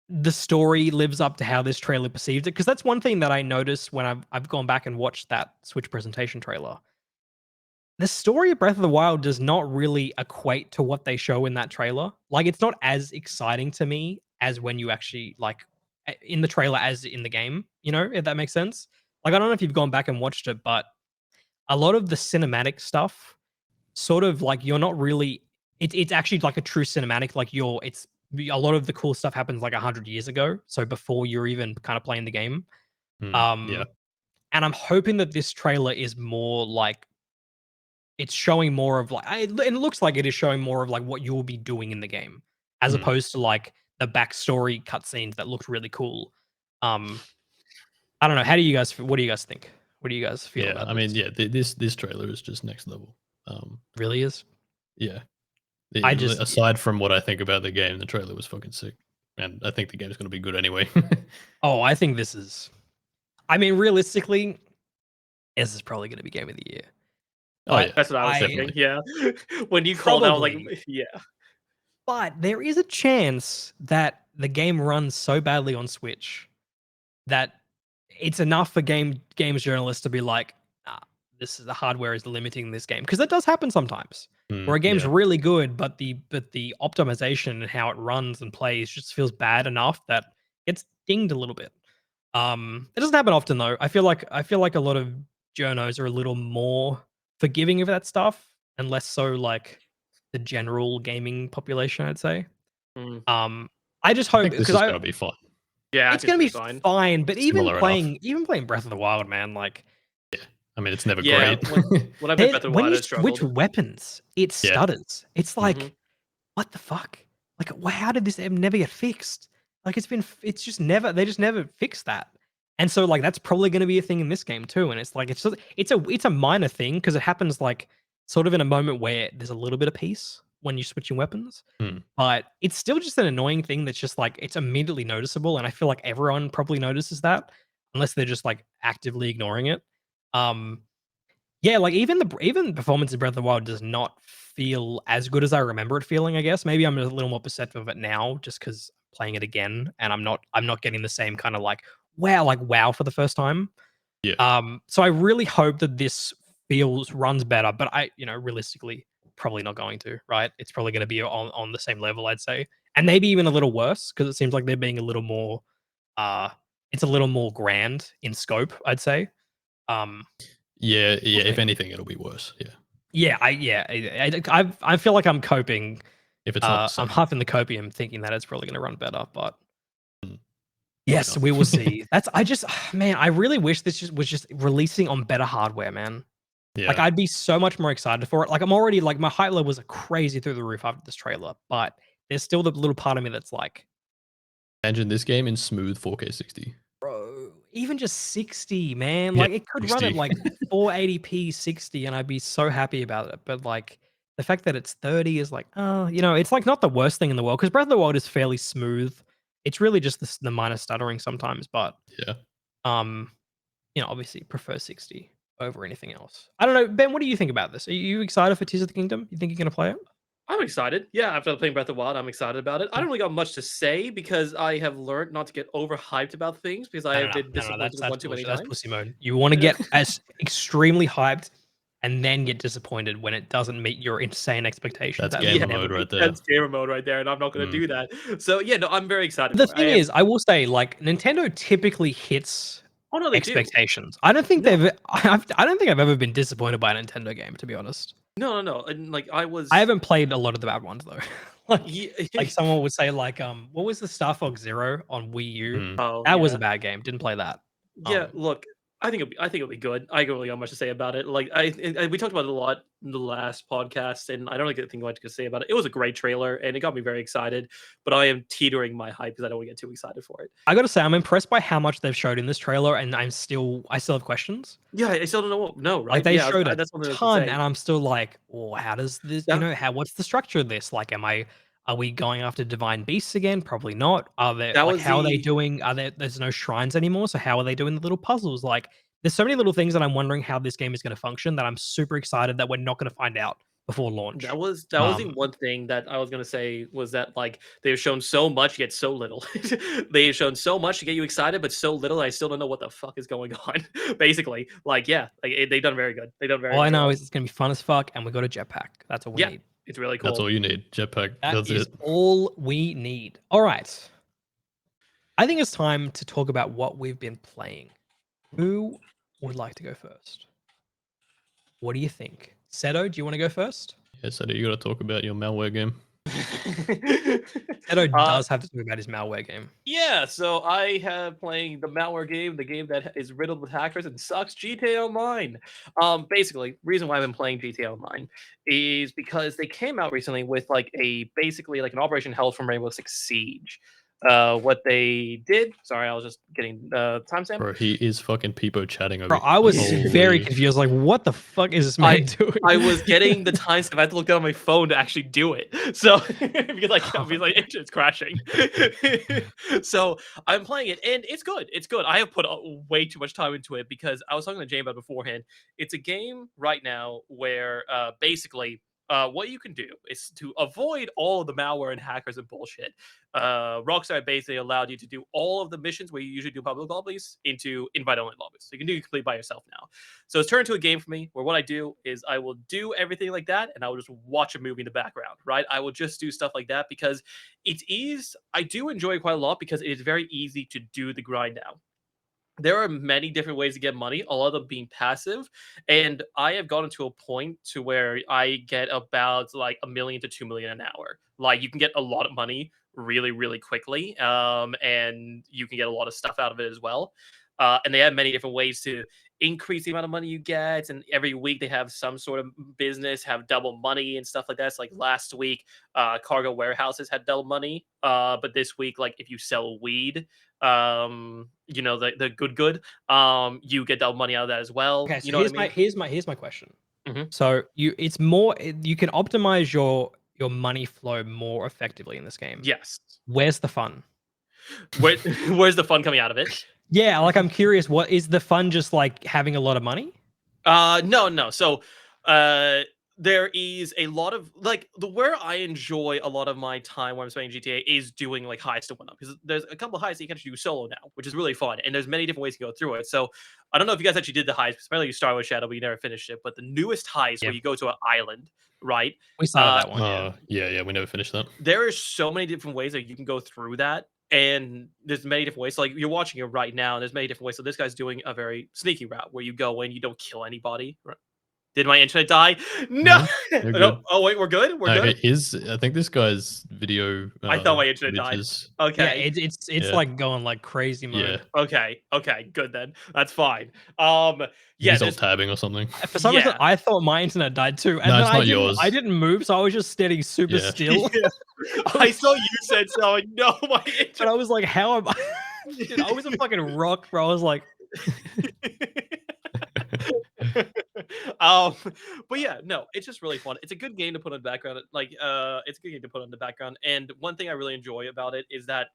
the story lives up to how this trailer perceived it, because that's one thing that I noticed when I've gone back and watched that Switch presentation trailer. The story of Breath of the Wild does not really equate to what they show in that trailer. Like, it's not as exciting to me as when you actually in the trailer as in the game, if that makes sense. Like, I don't know if you've gone back and watched it, but a lot of the cinematic stuff, sort of like you're not really. It's actually like a true cinematic. Like it's a lot of the cool stuff happens like 100 years ago, so before you're even kind of playing the game. Yeah. And I'm hoping that this trailer is more like it's showing more of like it looks like it is showing more of like what you'll be doing in the game, as opposed to like the backstory cutscenes that looked really cool. I don't know. What do you guys think? What do you guys feel Yeah, about I mean, this? yeah, this trailer is just next level. Really is. Yeah. Aside aside from what I think about the game, the trailer was fucking sick, and I think the game's going to be good anyway. Oh, I think this is. I mean, realistically, this is probably going to be game of the year. Oh yeah, That's what I was thinking. definitely. Yeah. When you called out, like, Probably. yeah. But there is a chance that the game runs so badly on Switch that it's enough for games journalists to be like, the hardware is limiting this game, because that does happen sometimes. Where a game's Yeah. really good, but the optimization and how it runs and plays just feels bad enough that it's dinged a little bit. It doesn't happen often though. I feel like a lot of journos are a little more forgiving of that stuff and less so like the general gaming population, I'd say. Mm. I just hope, I think this because is going to be fun. Yeah, it's gonna be fine. fine. But Similar enough. even playing Breath of the Wild, man, like I mean, it's never Yeah, great. when I played Breath of the when Wild, you I switch struggled. weapons, it Yeah. stutters. It's Mhm. like, what the fuck? Like, how did this never get fixed? Like, it's just never. They just never fixed that. And so, like, that's probably going to be a thing in this game too. And it's like, it's a minor thing because it happens like sort of in a moment where there's a little bit of peace when you're switching weapons. Hmm. But it's still just an annoying thing that's just like it's immediately noticeable, and I feel like everyone probably notices that unless they're just like actively ignoring it. Um, yeah, like even performance in Breath of the Wild does not feel as good as I remember it feeling, I guess. Maybe I'm a little more perceptive of it now just because playing it again and I'm not getting the same kind of like wow for the first time. Yeah. So I really hope that this runs better, but realistically probably not going to, right? It's probably going to be on the same level, I'd say. And maybe even a little worse because it seems like they're being a little more uh it's a little more grand in scope, I'd say. Um Yeah. We'll If see. anything, it'll be worse. Yeah. I feel like I'm coping. If it's not the I'm same. huffing the copium, thinking that it's probably going to run better. But Mm, yes, not. we will see. Man, I really wish was just releasing on better hardware, man. Like Yeah. I'd be so much more excited for it. Like I'm already like my hype level was crazy through the roof after this trailer, but there's still the little part of me that's like, Imagine this game in smooth 4K 60. bro, even just 60, man. Yeah. Like it could run at 60. like 480p 60 and I'd be so happy about it. But like the fact that it's 30 is like, oh, it's like not the worst thing in the world because Breath of the Wild is fairly smooth. It's really just the minor stuttering sometimes, but Yeah. um, obviously prefer 60 over anything else. I don't know, Ben, what do you think about this? Are you excited for Tears of the Kingdom? You think you're gonna play it? I'm excited. Yeah, after playing Breath of the Wild, I'm excited about it. I don't really got much to say because I have learned not to get overhyped about things because I No, have no, no, been no, no, disappointed that's one too many bullshit. That's times. pussy mode. You want to get as extremely hyped and then get disappointed when it doesn't meet your insane expectations. That's That gamer never mode right there. That's gamer mode right there, and I'm not going to Mm. do that. So yeah, no, I'm very excited The for it. thing is, I will say, like Nintendo typically hits Oh no, they do. expectations. I don't think No, I don't think I've ever been disappointed by a Nintendo game, to be honest. no, and like I was. I haven't played a lot of the bad ones though. like, Yeah. like someone would say, like, what was the Star Fox Zero on Wii U? Mm. Oh That was a yeah. bad game. Didn't play that. Yeah, look, I think it'll be good. I don't really got much to say about it. Like we talked about it a lot in the last podcast, and I don't really think much to say about it. It was a great trailer, and it got me very excited. But I am teetering my hype because I don't want to get too excited for it. I gotta say, I'm impressed by how much they've showed in this trailer, and I still have questions. Yeah, I still don't know. No, Like right? they Yeah, showed a that's what I was gonna ton, say. and I'm still like, well, how does this, Yeah, what's the structure of this? Like, are we going after divine beasts again? Probably not. Are there that like was how are they the doing? There's no shrines anymore, so how are they doing the little puzzles? Like, there's so many little things that I'm wondering how this game is going to function that I'm super excited that we're not going to find out before launch. that was the Um, one thing that I was gonna say was that like they've shown so much yet so little. They've shown so much to get you excited, but so little I still don't know what the fuck is going on. Basically, like yeah, like they've done very good. They've done all I very know well. is it's going to be fun as fuck, and we got a jetpack. That's all we Yeah, need. it's really That's cool. all you need. Jetpack. That That's is it. all we need. All right. I think it's time to talk about what we've been playing. Who would like to go first? What do you think? Seto, do you want to go first? Yeah, so you got to talk about your malware game. Seto uh, does have to talk about his malware game. yeah, so I have playing the malware game, the game that is riddled with hackers and sucks, GTA Online. Basically, reason why I've been playing GTA Online is because they came out recently with like basically like an Operation Hell from Rainbow Six Siege. What they did, sorry, I was just getting timestamp. Bro, he is fucking people chatting over Bro, here. I was very Holy. confused. Like, what the fuck is this man doing? I was getting the timestamp. I had to look down on my phone to actually do it. So because like internet's crashing. So I'm playing it and it's good. It's good. I have put way too much time into it because I was talking to Jane about it beforehand. It's a game right now where basically what you can do is to avoid all of the malware and hackers and bullshit. Rockstar basically allowed you to do all of the missions where you usually do public lobbies into invite-only lobbies. So you can do it complete by yourself now. So it's turned into a game for me where what I do is I will do everything like that and I will just watch a movie in the background, right? I will just do stuff like that because it's easy. I do enjoy it quite a lot because it is very easy to do the grind now. there are many different ways to get money, a lot of them being passive. And I have gotten to a point to where I get about like 1 million to 2 million an hour. Like you can get a lot of money really, really quickly. And you can get a lot of stuff out of it as well. And they have many different ways to increase the amount of money you get. And every week they have some sort of business, have double money and stuff like that. So like last week, cargo warehouses had double money. But this week, like if you sell weed, the good, you get double money out of that as well. Okay, so You know what I mean? here's my question. Mhm. So it's more you can optimize your money flow more effectively in this game. Yes. Where's the fun? Where, where's the fun coming out of it? Yeah, like I'm curious, what is the fun just like having a lot of money? No. So, uh, there is a lot of like where I enjoy a lot of my time when I'm spending GTA is doing like heist to 1-up because there's a couple of heists that you can actually do solo now, which is really fun, and there's many different ways to go through it. So, I don't know if you guys actually did the heist. Apparently, you started with Shadow, but you never finished it. But the newest heist Yeah. where you go to an island, right? We started that one. Yeah, we never finished that. There are so many different ways that you can go through that. And there's many different ways. So like you're watching it right now, and there's many different ways. So this guy's doing a very sneaky route where you go in, you don't kill anybody. Right? Did my internet die? No. You're No. good. Oh wait, we're good. We're No, good. I think this guy's video. I thought my internet died. glitches. Yeah, Okay. it's Yeah. like going like crazy mode. Yeah, Okay. Good then. That's fine. Yeah. he's alt There's, tabbing or something. For some reason, Yeah. I thought my internet died too, and No, then it's not yours. I didn't move, so I was just standing super Yeah. still. Yeah. I saw you said so. I know my And internet. I was like, "How am I?" Dude, I was a fucking rock, bro. I was like, But yeah, no, it's just really fun. It's a good game to put on the background. Like, it's a good game to put on the background. And one thing I really enjoy about it is that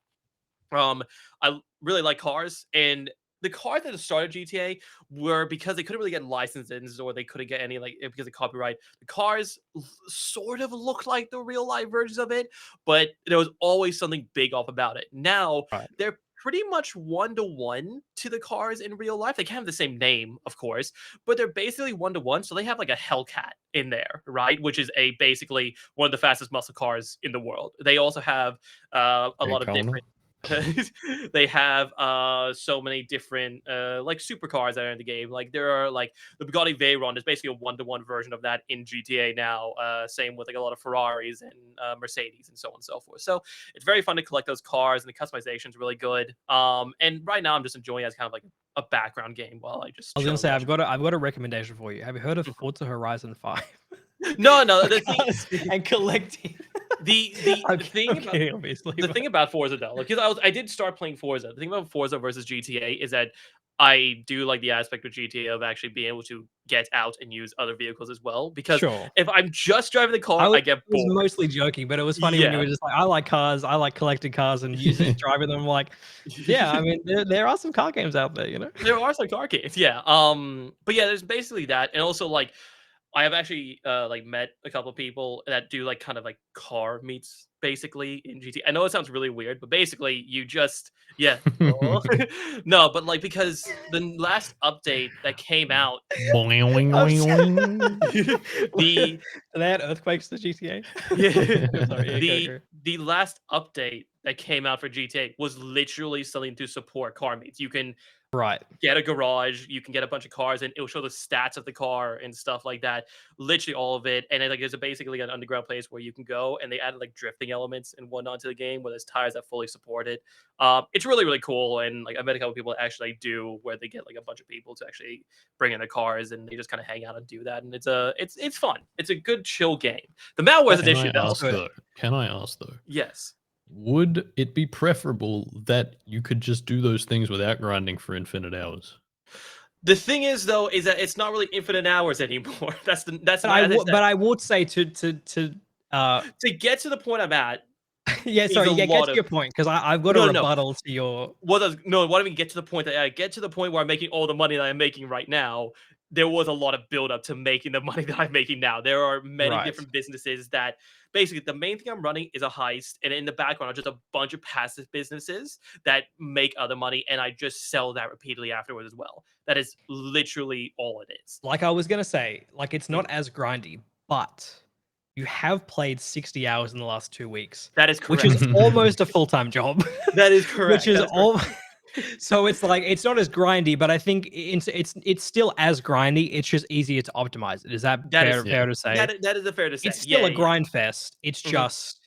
I really like cars, and the cars that started GTA were because they couldn't really get licenses or they couldn't get any like because of copyright. The cars sort of looked like the real life versions of it, but there was always something big off about it. Now Right. they're pretty much 1-to-1 to the cars in real life. They can't have the same name, of course, but they're basically 1-to-1. So they have like a Hellcat in there, right? Which is a basically one of the fastest muscle cars in the world. They also have a lot of Daytona? different. They have so many different like supercars that are in the game. Like there are like the Bugatti Veyron is basically a 1-to-1 version of that in GTA now. Same with like a lot of Ferraris and Mercedes and so on and so forth. So it's very fun to collect those cars, and the customization is really good. And right now I'm just enjoying it as kind of like a background game while I just. I was gonna chill say, and I've got a recommendation for you. Have you heard of Forza Horizon 5? No, the thing, and collecting. the thing I'm about, kidding, obviously. the but- thing about Forza though, because I did start playing Forza. The thing about Forza versus GTA is that I do like the aspect of GTA of actually being able to get out and use other vehicles as well. Because Sure. if I'm just driving the car, I get was bored. mostly joking, but it was funny when you Yeah. were just like, I like cars, I like collecting cars and using driving them. Like, yeah, I mean, there are some car games out there, you know. There are some car games, yeah. But yeah, there's basically that, and also like I have actually like met a couple of people that do like kind of like car meets basically in GT. I know it sounds really weird, but basically you just no, but like because the last update that came out, the Do they had earthquakes to GTA? yeah, Sorry, yeah, go. the last update that came out for GTA was literally something to support car meets. You can Right. get a garage, you can get a bunch of cars, and it'll show the stats of the car and stuff like that. Literally all of it. And then, like there's basically an underground place where you can go, and they added like drifting elements and whatnot to the game where there's tires that fully support it. It's really, really cool. And like I met a couple people that actually do where they get like a bunch of people to actually bring in their cars and they just kind of hang out and do that. And it's fun. It's a good chill game. The malware's edition though. Can I ask though? Yes. Would it be preferable that you could just do those things without grinding for infinite hours? The thing is though, is that it's not really infinite hours anymore. That's But I would say to get to the point I'm at. yeah, sorry, get to your point because I've got a rebuttal to your. What I mean, get to the point that I get to the point where I'm making all the money that I'm making right now. There was a lot of build up to making the money that I'm making now. There are many different businesses that basically the main thing I'm running is a heist, and in the background are just a bunch of passive businesses that make other money, and I just sell that repeatedly afterwards as well. That is literally all it is. Like I was gonna say, like it's not as grindy, but you have played 60 hours in the last 2 weeks. That is correct. Which is almost a full-time job. That is correct. Which is all. So it's like it's not as grindy, but I think it's still as grindy. It's just easier to optimize it. Is that That is fair to say? that is a fair to say. It's still Yeah, a grind fest. It's Mhm. just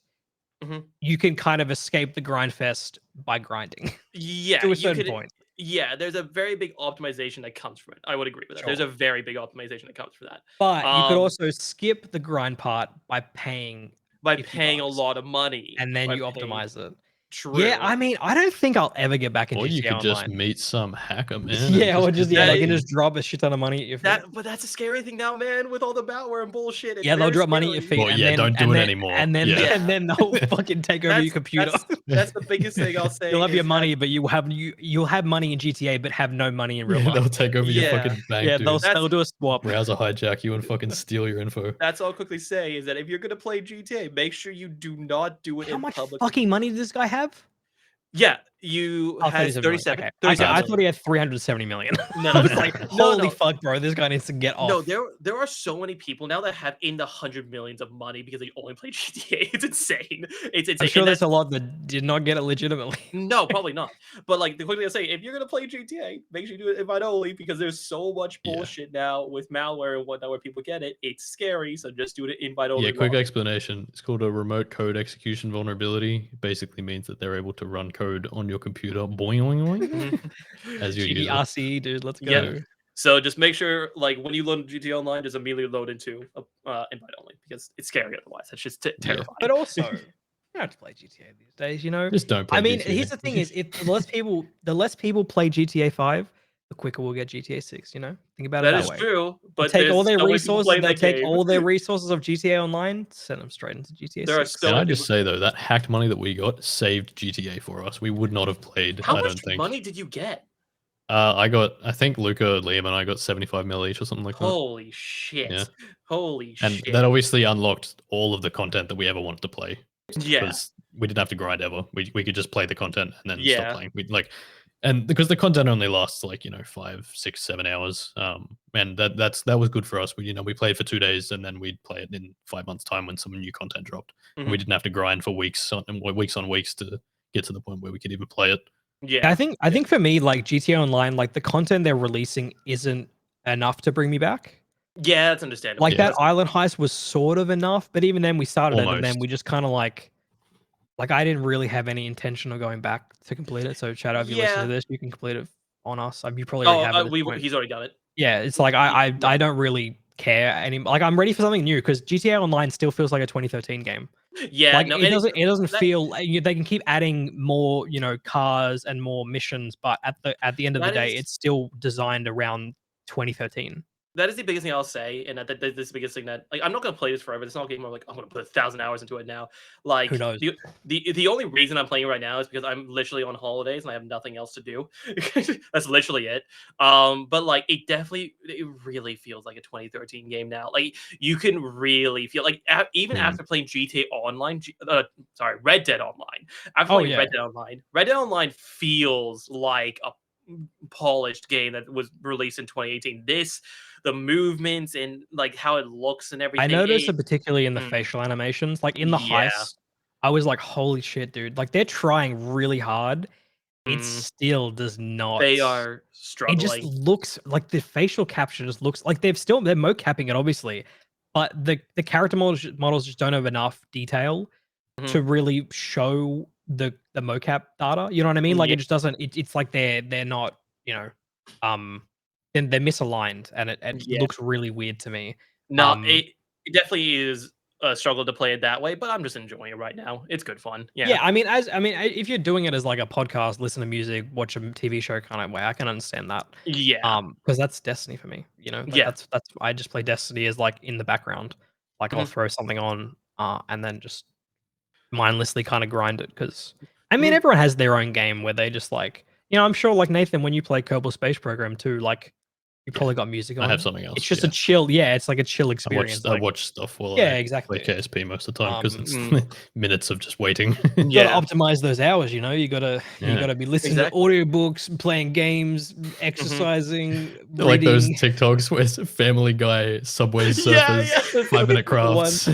Mhm. you can kind of escape the grind fest by grinding Yeah, to a you certain could. point. Yeah, there's a very big optimization that comes from it. I would agree with that. There's a Sure. very big optimization that comes from that. But you could Um, also skip the grind part by paying by paying a $50 lot of money, and then by you paying optimize it. Yeah, true. I mean, I don't think I'll ever get back in Or you GTA could just Online. meet some hacker man. Yeah, or and just do yeah, the they can thing. just drop a shit ton of money at your feet. But that's a scary thing now, man, with all the malware and bullshit. It's Yeah, they'll very drop money at your scary. feet, Well, and yeah, then don't do and it then anymore. and then Yeah. and then they'll fucking take over your computer. That's the biggest thing I'll say. You'll have is your that- money, but you'll have money in GTA, but have no money in real Yeah, they'll life. take over your Yeah. fucking bank, Yeah, dude. they'll do a swap. Browser hijack you and fucking steal your info. That's all I'll quickly say is that if you're gonna play GTA, make sure you do not do it How in much public. fucking money does this guy have? Yeah, you Oh, has 37 million. 37. Okay. I 37 thought he had 370 million. No, I no, was no. like, No, holy no. fuck, bro, this guy needs to get off. No, there are so many people now that have in the hundred millions of money because they only play GTA. It's insane. It's insane. I'm sure And there's that's- a lot that did not get it legitimately. No, probably not. But like the quickly I say, if you're gonna play GTA, make sure you do it invite only because there's so much Yeah. bullshit now with malware and whatnot where people get it. It's scary, so just do it invite only. Yeah, quick log. explanation. It's called a remote code execution vulnerability. It basically means that they're able to run code on your computer boing, boing, boing, as you use it. GDRC, dude, let's go. Yeah. So just make sure, like, when you load GTA Online, just immediately load into invite only because it's scary otherwise. That's just terrifying. But also, you don't have to play GTA these days, you know? Just don't play I mean, GTA. here's the thing is if the less people play GTA 5, the quicker we'll get GTA 6, you know? Think about it That that is way. true. But Take all there's their so many people resources, playing they'll that take game. all their resources of GTA Online, send them straight into GTA There are 6. so Can I many just people- say though, that hacked money that we got saved GTA for us. We would not have played. How I much don't think. money did you get? I think Luca, Liam, and I got 75 mil each or something like that. Holy shit! Yeah. Holy And shit! that obviously unlocked all of the content that we ever wanted to play. Yeah. Because we didn't have to grind ever. We could just play the content and then Yeah. stop playing. And because the content only lasts 5, 6, 7 hours. And that was good for us. We played for 2 days and then we'd play it in 5 months' time when some new content dropped. And we Mhm. didn't have to grind for weeks on weeks to get to the point where we could even play it. Yeah. I think for me, like GTA Online, like the content they're releasing isn't enough to bring me back. Yeah, that's understandable. Like Yeah. that island heist was sort of enough, but even then we started it and then Almost. we just kind of like I didn't really have any intention of going back to complete it. So Shadow, if you listen Yeah. to this, you can complete it on us. You probably already have it at this point. He's already got it. Yeah, it's like I don't really care anymore. Like I'm ready for something new because GTA Online still feels like a 2013 game. Yeah, Like no, it doesn't that- feel they can keep adding more, cars and more missions, but at the end of the That day, is- it's still designed around 2013. that is the biggest thing I'll say, and that is the biggest thing that I'm not gonna play this forever. It's not a game where I'm gonna put 1,000 hours into it now. Like Who knows? the only reason I'm playing right now is because I'm literally on holidays and I have nothing else to do. That's literally it. But it really feels like a 2013 game now. Like you can really feel like even Mhm. after playing GTA Online, Red Dead Online. After Oh, playing yeah. Red Dead Online feels like a polished game that was released in 2018. The movements and like how it looks and everything. I noticed it particularly in the Mm. facial animations, like in the Yeah. heist. I was like, "Holy shit, dude!" Like they're trying really hard. It Mm. still does not. They are It struggling. just looks like the facial capture just looks like they're mocapping it, obviously, but the character models just don't have enough detail to really show the mocap data. You know what I mean? Like Yeah. it just doesn't. It's like they're not. Then they're misaligned, and it Yeah. looks really weird to me. No, Um, it definitely is a struggle to play it that way, but I'm just enjoying it right now. It's good fun. Yeah, Yeah. I mean, if you're doing it as like a podcast, listen to music, watch a TV show kind of way, I can understand that. Yeah. Because that's Destiny for me. Like Yeah. that's I just play Destiny as like in the background, like I'll Mhm. throw something on, and then just mindlessly kind of grind it. Because I mean, Mhm. everyone has their own game where they just like, I'm sure like Nathan, when you play Kerbal Space Program too, like you probably got music on. I have something else. It's just yeah. a chill. Yeah, it's like a chill I experience. watch, I watch stuff while Yeah, I exactly. play KSP most of the time because it's Mm. minutes of just waiting. You Yeah. gotta optimize those hours, you gotta Yeah. be listening Exactly. to audiobooks, playing games, exercising, Like those reading. TikToks where it's Family Guy, Subway Yeah, Surfers, yeah. 5 minute The one. crafts.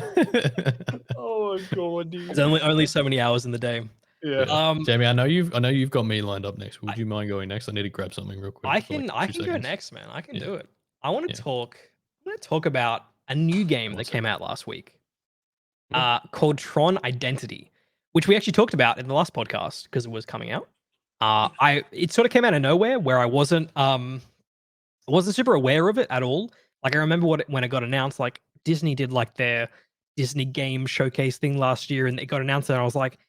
Oh my god, dude. There's only so many hours in the day. Yeah. Jamie, I know you've got me lined up next. Would you mind going next? I need to grab something real quick. I for, like, can I 2 can go seconds. next, man. I can Yeah. do it. I want Yeah. to talk. I want to talk about a new game One that second. came out last week, Mhm. called Tron Identity, which we actually talked about in the last podcast because it was coming out. It sort of came out of nowhere where I wasn't super aware of it at all. Like I remember when it got announced, like Disney did like their Disney game showcase thing last year, and it got announced, and I was like,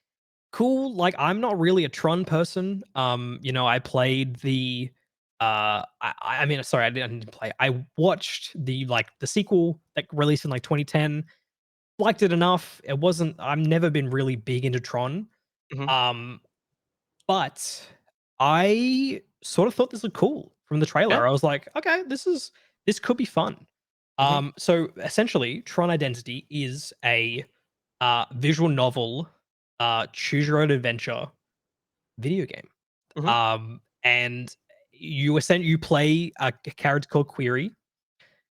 cool. Like I'm not really a Tron person. I played the I mean, sorry, I didn't play. I watched the sequel that released in like 2010. Liked it enough. It wasn't. I've never been really big into Tron. Mhm. Um, but I sort of thought this looked cool from the Yeah. trailer. I was like, okay, this could be fun. Mhm. So essentially, Tron Identity is a visual novel, choose your own adventure video game. Mhm. And you play a character called Query,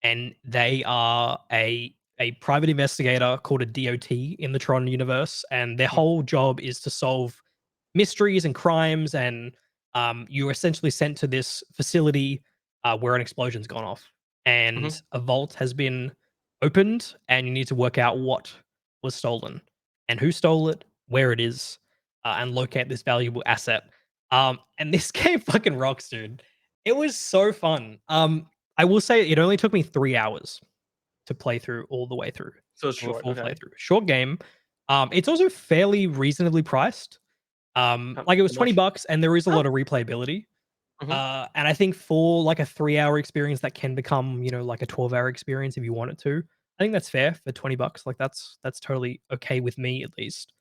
and they are a private investigator called a DOT in the Tron universe, and their Mhm. whole job is to solve mysteries and crimes. And you're essentially sent to this facility where an explosion's gone off, Mhm. and a vault has been opened, and you need to work out what was stolen and who stole it, where it is, and locate this valuable asset. And this game fucking rocks, dude. It was so fun. I will say it only took me 3 hours to play through all the way through. So it's Do a short. full Okay. playthrough. Short game. It's also fairly reasonably priced. Like it was How 20 much? bucks, and there is a Oh. lot of replayability. Mhm. And I think for like a 3 hour experience that can become, like a 12-hour experience if you want it to. I think that's fair for 20 bucks. Like that's totally okay with me at least.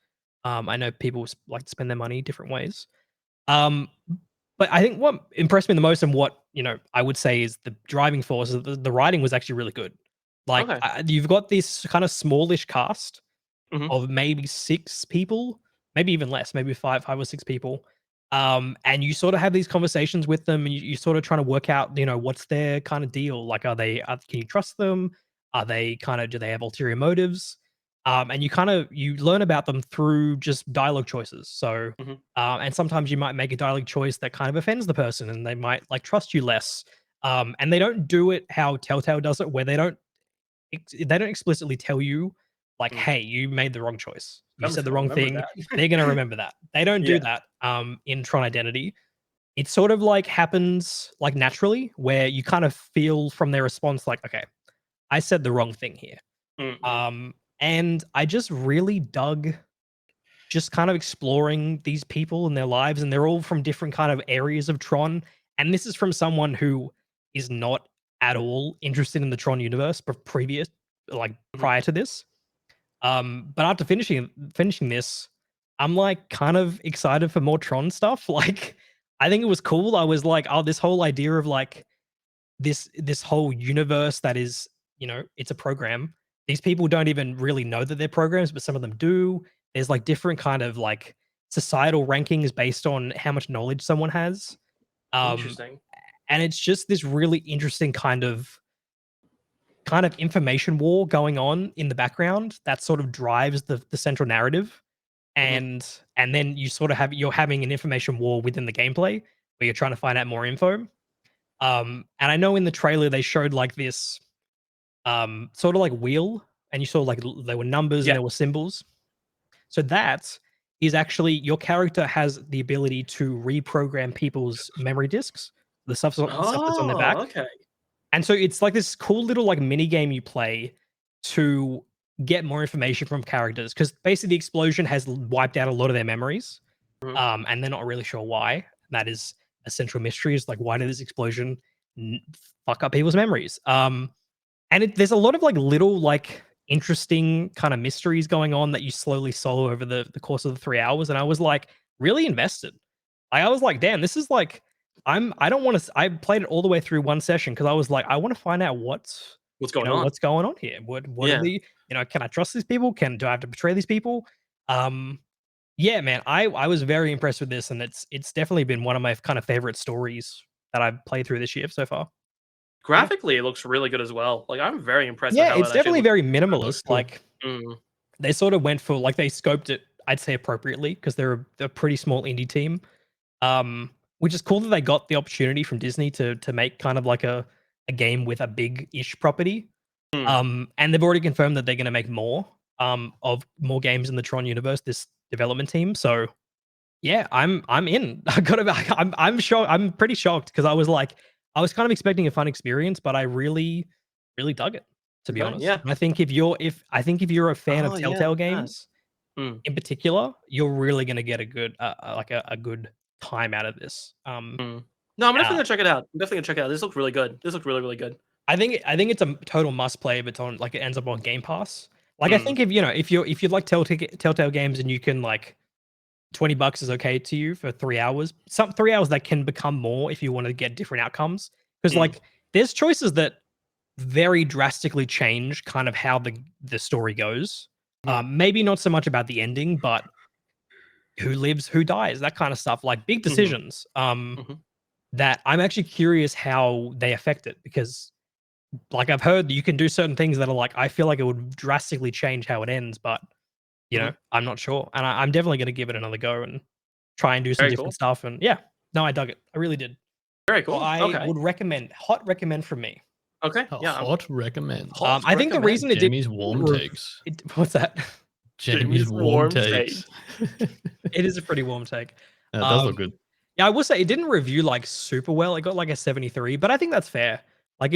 I know people like to spend their money different ways. Um, but I think what impressed me the most and what, I would say is the driving force is the writing was actually really good. Like Okay. you've got this kind of smallish cast Mhm. of maybe 6 people, maybe even less, maybe 5 or 6 people. And you sort of have these conversations with them, and you're sort of trying to work out, what's their kind of deal. Like, can you trust them? Do they have ulterior motives? And you learn about them through just dialogue choices. So, Mhm. and sometimes you might make a dialogue choice that kind of offends the person, and they might like trust you less. And they don't do it how Telltale does it, where they don't explicitly tell you like, Mm. "Hey, you made the wrong choice. You said the wrong Remember thing." that. They're gonna remember that. They don't do Yeah. that in Tron Identity. It sort of like happens like naturally, where you kind of feel from their response like, "Okay, I said the wrong thing here." Mhm. And I just really dug just kind of exploring these people and their lives, and they're all from different kind of areas of Tron. And this is from someone who is not at all interested in the Tron universe, but Mhm. prior to this. But after finishing this, I'm like kind of excited for more Tron stuff. Like, I think it was cool. I was like, oh, this whole idea of like this whole universe that is, it's a program. These people don't even really know that they're programs, but some of them do. There's like different kind of like societal rankings based on how much knowledge someone has. Um, Interesting. and it's just this really interesting kind of information war going on in the background that sort of drives the central narrative. Mhm. And then you're having an information war within the gameplay where you're trying to find out more info. And I know in the trailer they showed like this sort of like wheel, and you saw like there were numbers and Yeah. there were symbols. So that is actually your character has the ability to reprogram people's memory disks, the stuff that's on their Oh, back. okay. And so it's like this cool little like mini game you play to get more information from characters, because basically the explosion has wiped out a lot of their memories, Mhm. and they're not really sure why. That is a central mystery. Is like, why did this explosion n- fuck up people's memories? And there's a lot of like little like interesting kind of mysteries going on that you slowly solve over the course of the 3 hours. And I was like really invested. I was like, damn, this is like I don't want to. I played it all the way through one session because I was like, I want to find out What's going on? what's going on here. What are Yeah. the can I trust these people? Do I have to betray these people? Um, yeah, man, I was very impressed with this, and it's definitely been one of my kind of favorite stories that I've played through this year so far. Yeah. Graphically, it looks really good as well. Like, I'm very impressed with Yeah, how it's it actually definitely looks. very That looks minimalist. cool. Like Mm. they sort of went for like they scoped it I'd say appropriately because they're a pretty small indie team. Which is cool that they got the opportunity from Disney to make kind of like a game with a big-ish property. And they've already confirmed that they're going to make more of more games in the Tron universe. This development team, so yeah, I'm in. I got to. I'm shocked. I'm pretty shocked because I was kind of expecting a fun experience, but I really dug it, to be Okay, honest. yeah. And I think if you're a fan of Oh, yeah, Telltale that. games Mm. in particular, you're really going to get a good like a good time out of this. No, I'm definitely Uh, gonna check it out. I'm definitely gonna check it out. This looks really good. This looks really, really good. I think it's a total must play if it's on like it ends up on Game Pass. Like I Mm. think if you like Telltale games and you can like $20 is okay to you for 3 hours. Some 3 hours that can become more if you want to get different outcomes. Because Mm. like there's choices that very drastically change kind of how the story goes. Maybe not so much about the ending, but who lives, who dies, that kind of stuff. Like big Mhm. decisions. Mhm. That I'm actually curious how they affect it because like I've heard you can do certain things that are like I feel like it would drastically change how it ends, but Mhm. I'm not sure. And I'm definitely going to give it another go and try and do some Very different cool. stuff. And yeah, no, I dug it. I really did. Very So cool. I Okay. would recommend, hot recommend from me. Okay. A Yeah. hot recommend. Hot I think the recommend. reason it did Jamie's warm rev- takes. what's that? Jamie's warm takes. It is a pretty warm take. That does look good. Yeah, I will say it didn't review like super well. It got like a 73, but I think that's fair. Like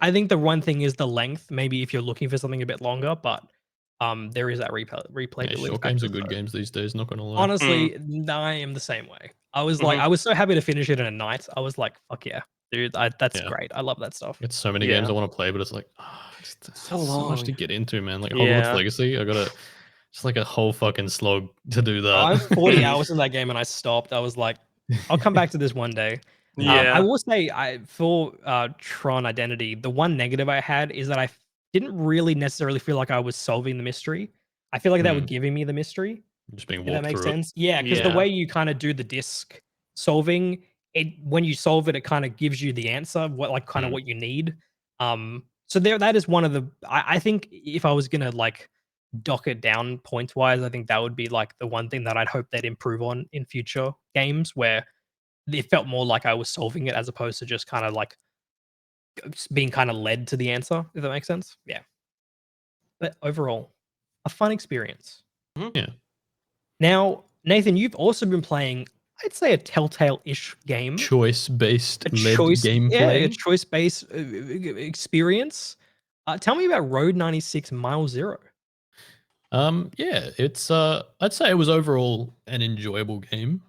I think the one thing is the length. Maybe if you're looking for something a bit longer, but there is that Yeah, replayability short factor. games are good So games these days, not gonna lie. honestly, I am the same way. I was like, Mhm. I was so happy to finish it in a night. I was like, fuck yeah, dude, that's Yeah. great. I love that stuff. It's so many games I want to play, but it's like, So that's so much long. to get into, man. Like Hogwarts Yeah. Legacy, I gotta it's like a whole fucking slog to do I'm that. 40 hours in that game and I stopped. I was like, I'll come back to this one day. I Yeah. will say, for Tron Identity, the one negative I had is that I didn't really necessarily feel like I was solving the mystery. I feel like they were Hmm. giving me the mystery. Just being If that walked makes through it. sense. Yeah, because the Yeah. way you kind of do the disc solving, it when you solve it, it kind of gives you the answer, what like kind of Mm. what you need. So there, that is one of the. I think if I was gonna like dock it down points wise, I think that would be like the one thing that I'd hope they'd improve on in future games where it felt more like I was solving it as opposed to just kind of like being kind of led to the answer. If that makes sense. Yeah. But overall, a fun experience. Yeah. Now, Nathan, you've also been playing, I'd say, a Telltale-ish game, Choice-based a led a gameplay. choice-based experience. Tell me about Road 96 Mile Zero. Yeah, it's I'd say it was overall an enjoyable game.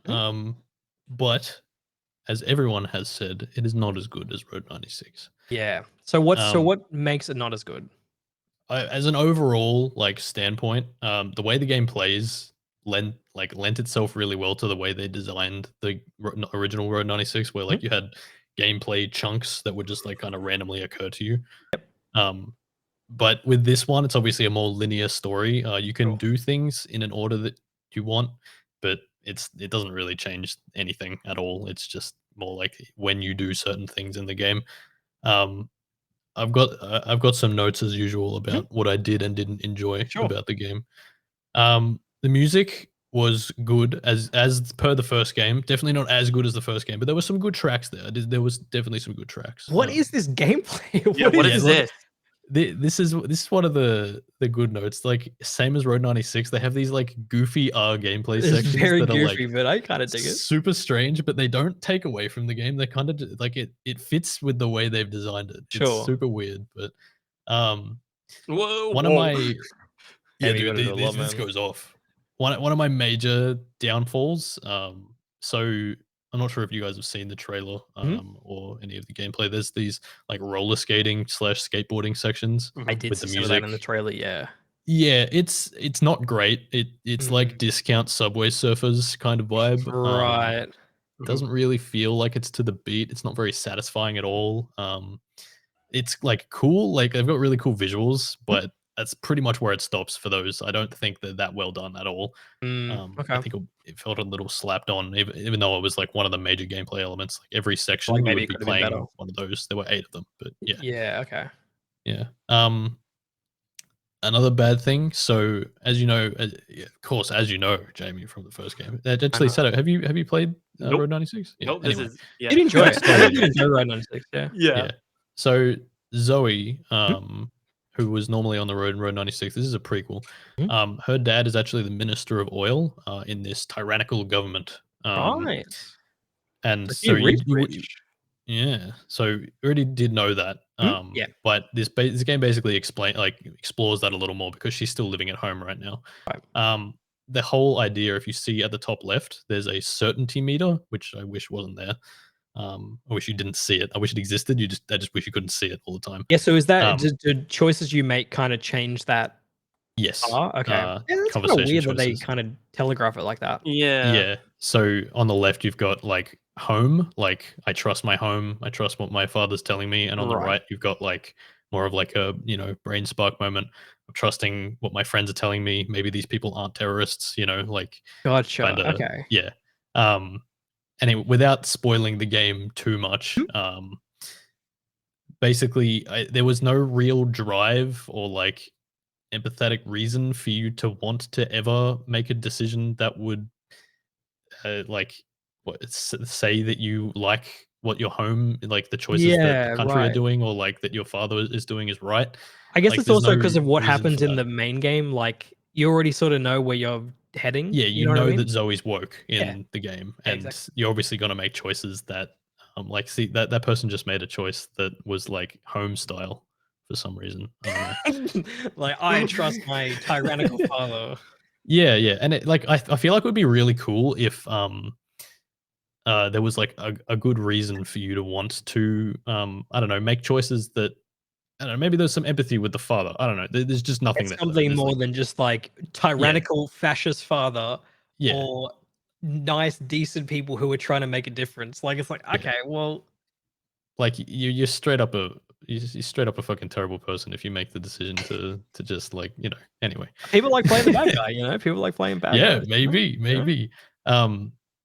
But as everyone has said, it is not as good as Road 96. Yeah. So what makes it not as good? As an overall like standpoint, the way the game plays lent itself really well to the way they designed the original Road 96, where like you had gameplay chunks that would just like kind of randomly occur to you. Um, but with this one, it's obviously a more linear story. You can Sure. do things in an order that you want, but it doesn't really change anything at all. It's just more like when you do certain things in the game. Um, I've got some notes as usual about what I did and didn't enjoy Sure. about the game. The music was good as per the first game. Definitely not as good as the first game, but there were some good tracks there. There was definitely some good tracks. What is this gameplay? Yeah. What is look, this? this is one of the good notes. Like same as Road 96, they have these like goofy gameplay It's sections very that are like goofy, but I kind of dig it. super strange, but they don't take away from the game. They kind of like it fits with the way they've designed it. It's Sure. super weird, but um Whoa. one of my yeah, Damn, you dude, gotta do a lot, this man. goes off. One of my major downfalls. So I'm not sure if you guys have seen the trailer or any of the gameplay. There's these like roller skating / skateboarding sections I did with see the some of that music. in the trailer. Yeah. Yeah, it's not great. It's like Mm. discount Subway Surfers kind of vibe. Right. Doesn't really feel like it's to the beat. It's not very satisfying at all. It's like cool, like they've got really cool visuals, but that's pretty much where it stops for those. I don't think they're that well done at all. I Okay. think it felt a little slapped on, even though it was like one of the major gameplay elements. Like every section, Like you maybe would it be could have been better. playing one of those. There were 8 of them, but yeah, Yeah. Okay. yeah. Another bad thing. So, as you know, of course, as you know, Jamie, from the first game. Actually, know. Seto, have you played Nope. Road 96? Yeah. Nope. This Anyway, is yeah. Did enjoy it. I So- did enjoy Road 96. Yeah. yeah. yeah. So Zoe, Hmm? who was normally on the road in Road 96, this is a prequel. Hmm? Her dad is actually the Minister of Oil in this tyrannical government. Right. And So so he you rich. yeah, so you already did know that. Yeah. But this game basically explores that a little more because she's still living at home right now. Right. The whole idea, if you see at the top left, there's a certainty meter, which I wish wasn't there. I wish you didn't see it. I wish it existed. I just wish you couldn't see it all the time. Yeah. So is that Um, do choices you make kind of change that? yes. Okay. Yeah, that's kind of Conversation weird that they choices. kind of telegraph it like that. Yeah. Yeah. So on the left, you've got like home, like I trust my home, I trust what my father's telling me, and on the Right. right, you've got like more of like a brain spark moment of trusting what my friends are telling me. Maybe these people aren't terrorists, like Gotcha. kind of Okay. yeah. Anyway, without spoiling the game too much, basically, there was no real drive or like empathetic reason for you to want to ever make a decision that would like say that you like what your home, like the choices that the Yeah. country are Right. doing or like that your father is doing is right. I guess Like it's there's also no because of what reason happens for in that. the main game. Like you already sort of know where you're heading. Yeah, You you know what I know mean? that Zoe's woke Yeah. in the game, Yeah. and Exactly. you're obviously gonna make choices that like see that person just made a choice that was like home style for some reason. I don't know. Like I trust my tyrannical father. Yeah, yeah. And I feel like it would be really cool if there was like a good reason for you to want to I don't know, make choices that I don't know, maybe there's some empathy with the father. I don't know. There's just nothing It's there though. something There's more like than just like yeah, tyrannical fascist father yeah, or nice, decent people who are trying to make a difference. Like it's like, yeah. okay, well, Like you're straight up you're straight up a fucking terrible person if you make the decision to just like, anyway. people like playing the bad guy, you know? People like playing bad Yeah, guys. maybe, You know? maybe.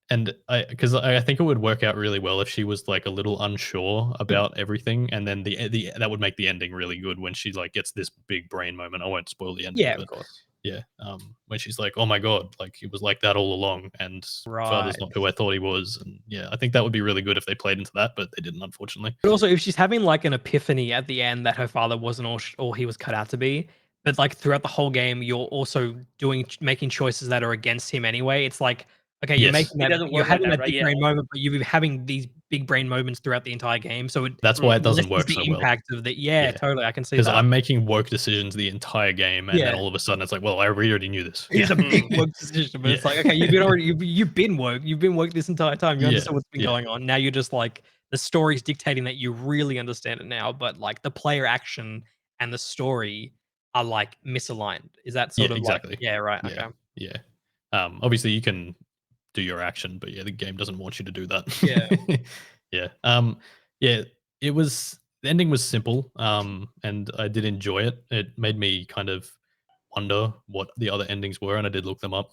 And because I think it would work out really well if she was like a little unsure about everything, and then the that would make the ending really good when she like gets this big brain moment. I won't spoil the ending, Yeah, of but course. yeah, when she's like, "Oh my god, like it was like that all along," and Right. father's not who I thought he was, and yeah, I think that would be really good if they played into that, but they didn't, unfortunately. But also, if she's having like an epiphany at the end that her father wasn't all he was cut out to be, but like throughout the whole game, you're also making choices that are against him anyway. It's like, okay, you're Yes, making It that, doesn't you're work like having that, that right? big Yeah. brain moment, but you've been having these big brain moments throughout the entire game. So it that's why it doesn't lessens work the so well. impact of the. Yeah, Yeah, totally. I can see because that. I'm making woke decisions the entire game, and then Yeah. all of a sudden it's like, well, we already knew this. It's Yeah, a big woke decision, but yeah, it's like, okay, you've been already you've been woke. You've been woke this entire time. You yeah, understand what's been yeah. going on. Now you're just like the story's dictating that you really understand it now, but like the player action and the story are like misaligned. Is that Yeah, sort of like exactly. yeah, right, Yeah, okay. yeah. Obviously you can do your action, but yeah, the game doesn't want you to do Yeah. that. Yeah. Yeah, the ending was simple, and I did enjoy it. It made me kind of wonder what the other endings were, and I did look them up.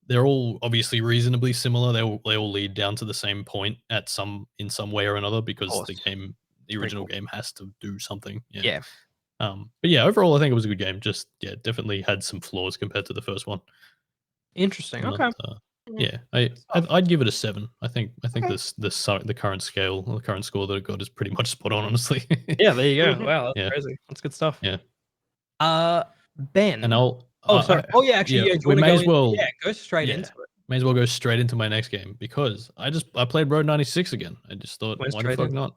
They're all obviously reasonably similar. They all lead down to the same point in some way or another Of because course. the Pretty original cool. game has to do something. Yeah. Yeah. But yeah, overall, I think it was a good game. Just yeah, definitely had some flaws compared to the first one. Interesting. I'm not. Okay. Yeah, Good stuff. I'd give it a 7. I think Okay. the current scale, the current score that it got is pretty much spot on, honestly. Yeah, there you go. Mhm. Wow, that's Yeah, crazy. That's good stuff. yeah. Uh And Ben. I'll Oh, sorry. Oh yeah, actually, yeah, yeah, do you we want to may go as in? well Yeah, go straight yeah, into it. may as well go straight into my next game because I played Road 96 again. I just thought, Went why the straight fuck in. not?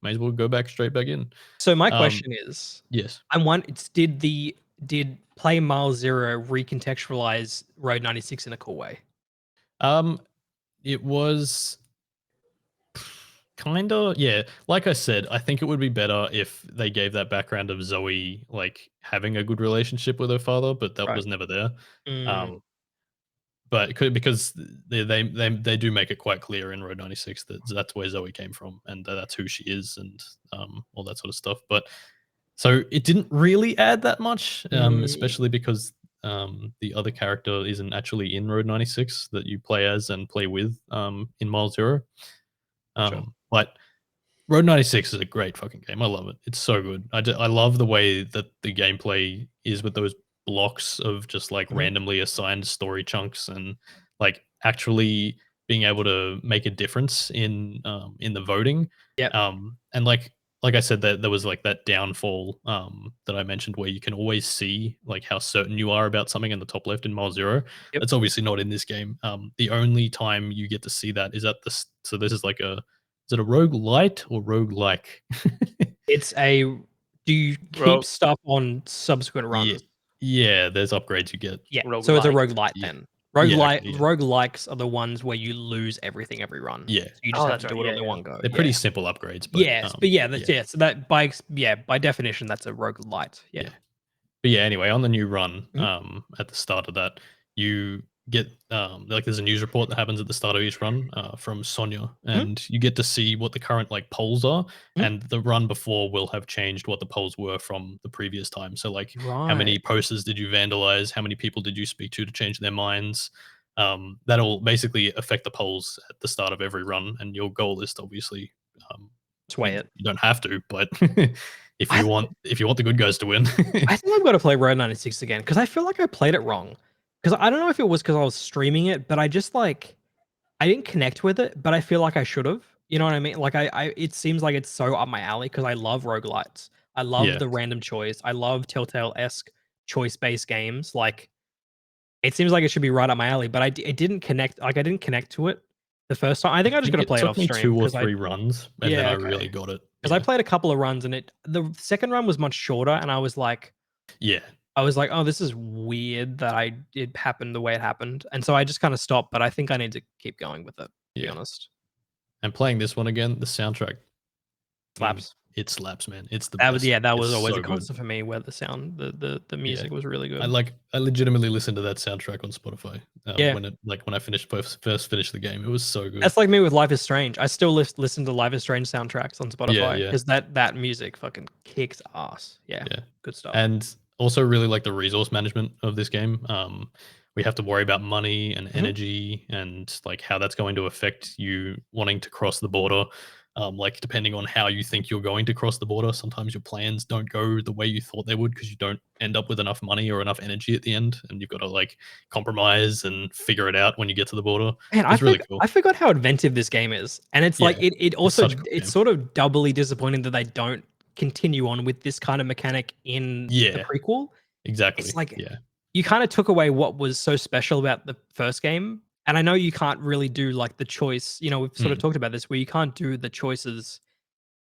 May as well go straight back in. So my Um, question is, yes. I want it's did play Mile Zero recontextualize Road 96 in a cool way? Um, it was kinda, yeah. Like I said, I think it would be better if they gave that background of Zoe like having a good relationship with her father, but that Right. was never there. Mm, Um, but it could because they do make it quite clear in Road 96 that that's where Zoe came from and that's who she is and all that sort of stuff. But so it didn't really add that much, mm, especially because the other character isn't actually in Road 96 that you play as and play with in Mile Zero. gotcha. But Road 96 is a great fucking game. I love it. It's so good. I love the way that the gameplay is with those blocks of just like randomly assigned story chunks and like actually being able to make a difference in the voting. Yep. And like I said, that there was like that downfall that I mentioned where you can always see like how certain you are about something in the top left in Mile Zero. Yep. That's obviously not in this game. The only time you get to see that is at the so this is like a is it a rogue light or rogue like? It's a do you keep Rogue- stuff on subsequent Yeah, runs? yeah. There's upgrades you get. Yeah. So it's a Roguelike. roguelite Yeah. then. Yeah, okay, yeah. Roguelikes are the ones where you lose everything every run. Yeah. So you just Oh, have that's to do right. it all Yeah, in yeah. one go. They're pretty simple upgrades. But, Yes, but yeah, that's So that by definition, that's a roguelite. Yeah. Yeah. But yeah, anyway, on the new run, Mhm. at the start of that, you get like there's a news report that happens at the start of each run from Sonia, and you get to see what the current like polls are, and the run before will have changed what the polls were from the previous time. So like how many Right. posters did you vandalize? How many people did you speak to change their minds? That'll basically affect the polls at the start of every run, and your goal is to obviously Sway it. you don't have to, but if I you think- want the good guys to win. I think I've got to play Road 96 again because I feel like I played it wrong. Because I don't know if it was because I was streaming it, but I just like I didn't connect with it, but I feel like I should have. You know what I mean? Like I it seems like it's so up my alley because I love roguelites. I love Yeah. the random choice. I love Telltale-esque choice-based games. Like it seems like it should be right up my alley, but it didn't connect. Like I didn't connect to it the first time. I think I just got to play it off took me stream 2 or 'cause 3 runs, and then Yeah, I okay. really got it. because I played a couple of runs and the second run was much shorter, and I was like, Yeah. oh, this is weird that it happened the way it happened, and so I just kind of stopped. But I think I need to keep going with it. To be Yeah. honest, And playing this one again, the soundtrack slaps. it slaps, man. It's the That best. was that was It's always so a good. constant for me, where the sound, the music was really good. I legitimately listened to that soundtrack on Spotify. Yeah. When I first finished the game, it was so good. That's like me with Life is Strange. I still listen to Life is Strange soundtracks on Spotify yeah. because that music fucking kicks ass. Yeah, Yeah. good stuff. And also really like the resource management of this game. We have to worry about money and energy and like how that's going to affect you wanting to cross the border. Like depending on how you think you're going to cross the border, sometimes your plans don't go the way you thought they would because you don't end up with enough money or enough energy at the end, and you've got to like compromise and figure it out when you get to the border. Man, It's really cool. I forgot how inventive this game is, and it's like Yeah, it also such a good game. it's sort of doubly disappointing that they don't continue on with this kind of mechanic in the Yeah. prequel. Exactly. It's like yeah, you kind of took away what was so special about the first game, and I know you can't really do like the choice. You know, we've sort of talked about this where you can't do the choices.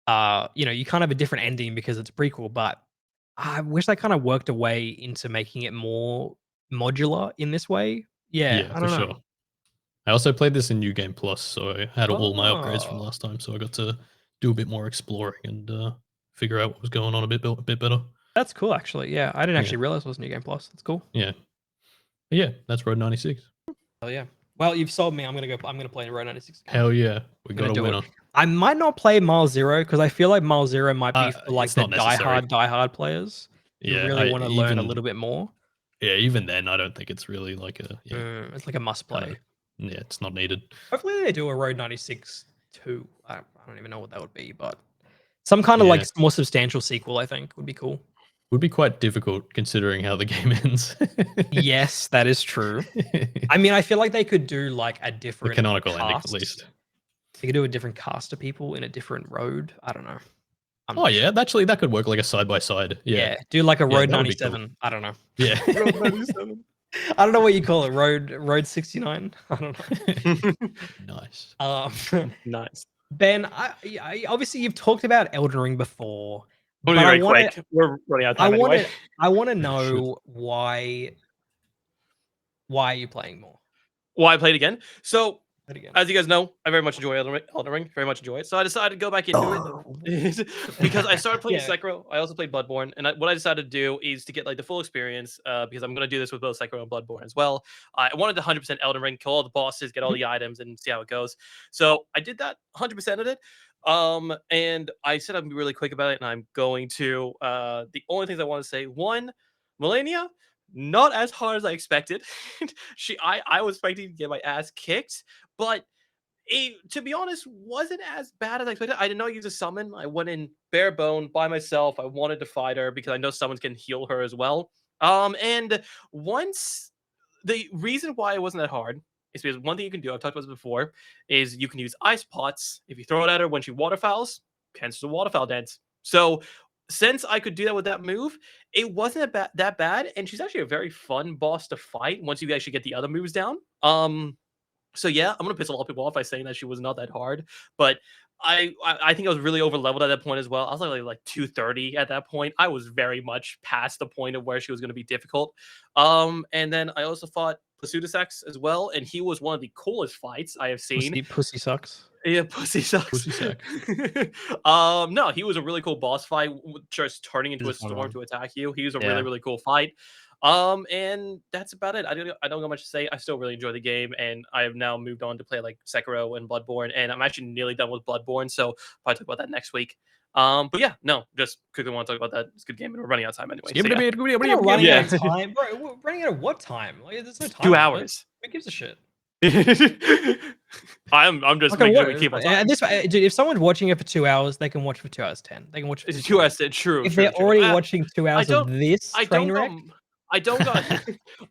You know, you can't have a different ending because it's a prequel, but I wish they kind of worked a way into making it more modular in this way. Yeah, I for don't know. sure. I also played this in New Game Plus, so I had all my upgrades from Oh. last time, so I got to do a bit more exploring and figure out what was going on a bit better. That's cool, actually. Yeah, I didn't Yeah. actually realize it was New Game Plus. That's cool. Yeah, but yeah, that's Road 96. Oh yeah. Well, you've sold me. I'm gonna play Road 96. Again. Hell yeah, we gonna got a do it. winner. I might not play Mile Zero because I feel like Mile Zero might be for like it's the not necessary. diehard players who Yeah, really want to learn a little bit more. Yeah, even then, I don't think it's really like a It's like a must play. kinda- yeah, it's not needed. Hopefully they do a Road 96 2. I don't even know what that would be, but some kind of like Yeah. more substantial sequel, I think, would be cool. Would be quite difficult considering how the game ends. Yes, that is true. I mean, I feel like they could do like a The different canonical ending, at cast. least. They could do a different cast of people in a different road. I don't know. I'm Oh not yeah, actually that could work like a side by side. Yeah, do like a Yeah, Road that would be cool. 97. I don't know. yeah. Road 97. I don't know what you call it. Road 69. I don't know. Nice. Nice. Ben, I obviously you've talked about Elden Ring before. We'll but be I very wanna- quick. We're running out of I time want anyway. to. I want to Should. know why. Why are you playing more? Why I played again? So, Play it again. as you guys know, I very much enjoy Elden Ring. Very much enjoy it. So I decided to go back into it because I started playing Yeah. Sekiro. I also played Bloodborne, and what I decided to do is to get like the full experience because I'm going to do this with both Sekiro and Bloodborne as well. I wanted to 100% Elden Ring, kill all the bosses, get all the items, and see how it goes. So I did that 100% of it. And I said I'm really quick about it, and I'm going to. The only things I want to say: one, Melania, not as hard as I expected. I was expecting to get my ass kicked, but It, to be honest, wasn't as bad as I expected. I did not use a summon. I went in bare bone by myself. I wanted to fight her because I know summons can heal her as well. And once the reason why it wasn't that hard is because one thing you can do, I've talked about this before, is you can use ice pots. If you throw it at her when she waterfowls, cancels the waterfowl dance. So since I could do that with that move, it wasn't that bad, and she's actually a very fun boss to fight once you actually get the other moves down. So yeah, I'm gonna piss a lot of people off by saying that she was not that hard, but I think I was really over leveled at that point as well. I was like 230 at that point. I was very much past the point of where she was gonna be difficult. And then I also fought Plasudasex as well, and he was one of the coolest fights I have seen. Pussy sucks. Yeah, pussy sucks. Pussy sack. No, he was a really cool boss fight, just turning into He's a a fun storm one. to attack you. He was a Yeah. really cool fight. And that's about it. I don't got much to say. I still really enjoy the game, and I have now moved on to play like Sekiro and Bloodborne, and I'm actually nearly done with Bloodborne, so probably talk about that next week. But yeah, no, just quickly want to talk about that. It's a good game, and we're running out of time anyway. So yeah. We're not running Yeah. out of time, bro. We're running out of what time? Like, there's no time. 2 limit. hours. Who gives a shit? I'm just Okay, making sure what, we keep on and time. this, dude, if someone's watching it for 2 hours, they can watch for 2 hours 10. They can watch it for It's 2 2 hours. hours. True. If true, they're true. already watching 2 hours of don't- this I train don't wreck, got I don't got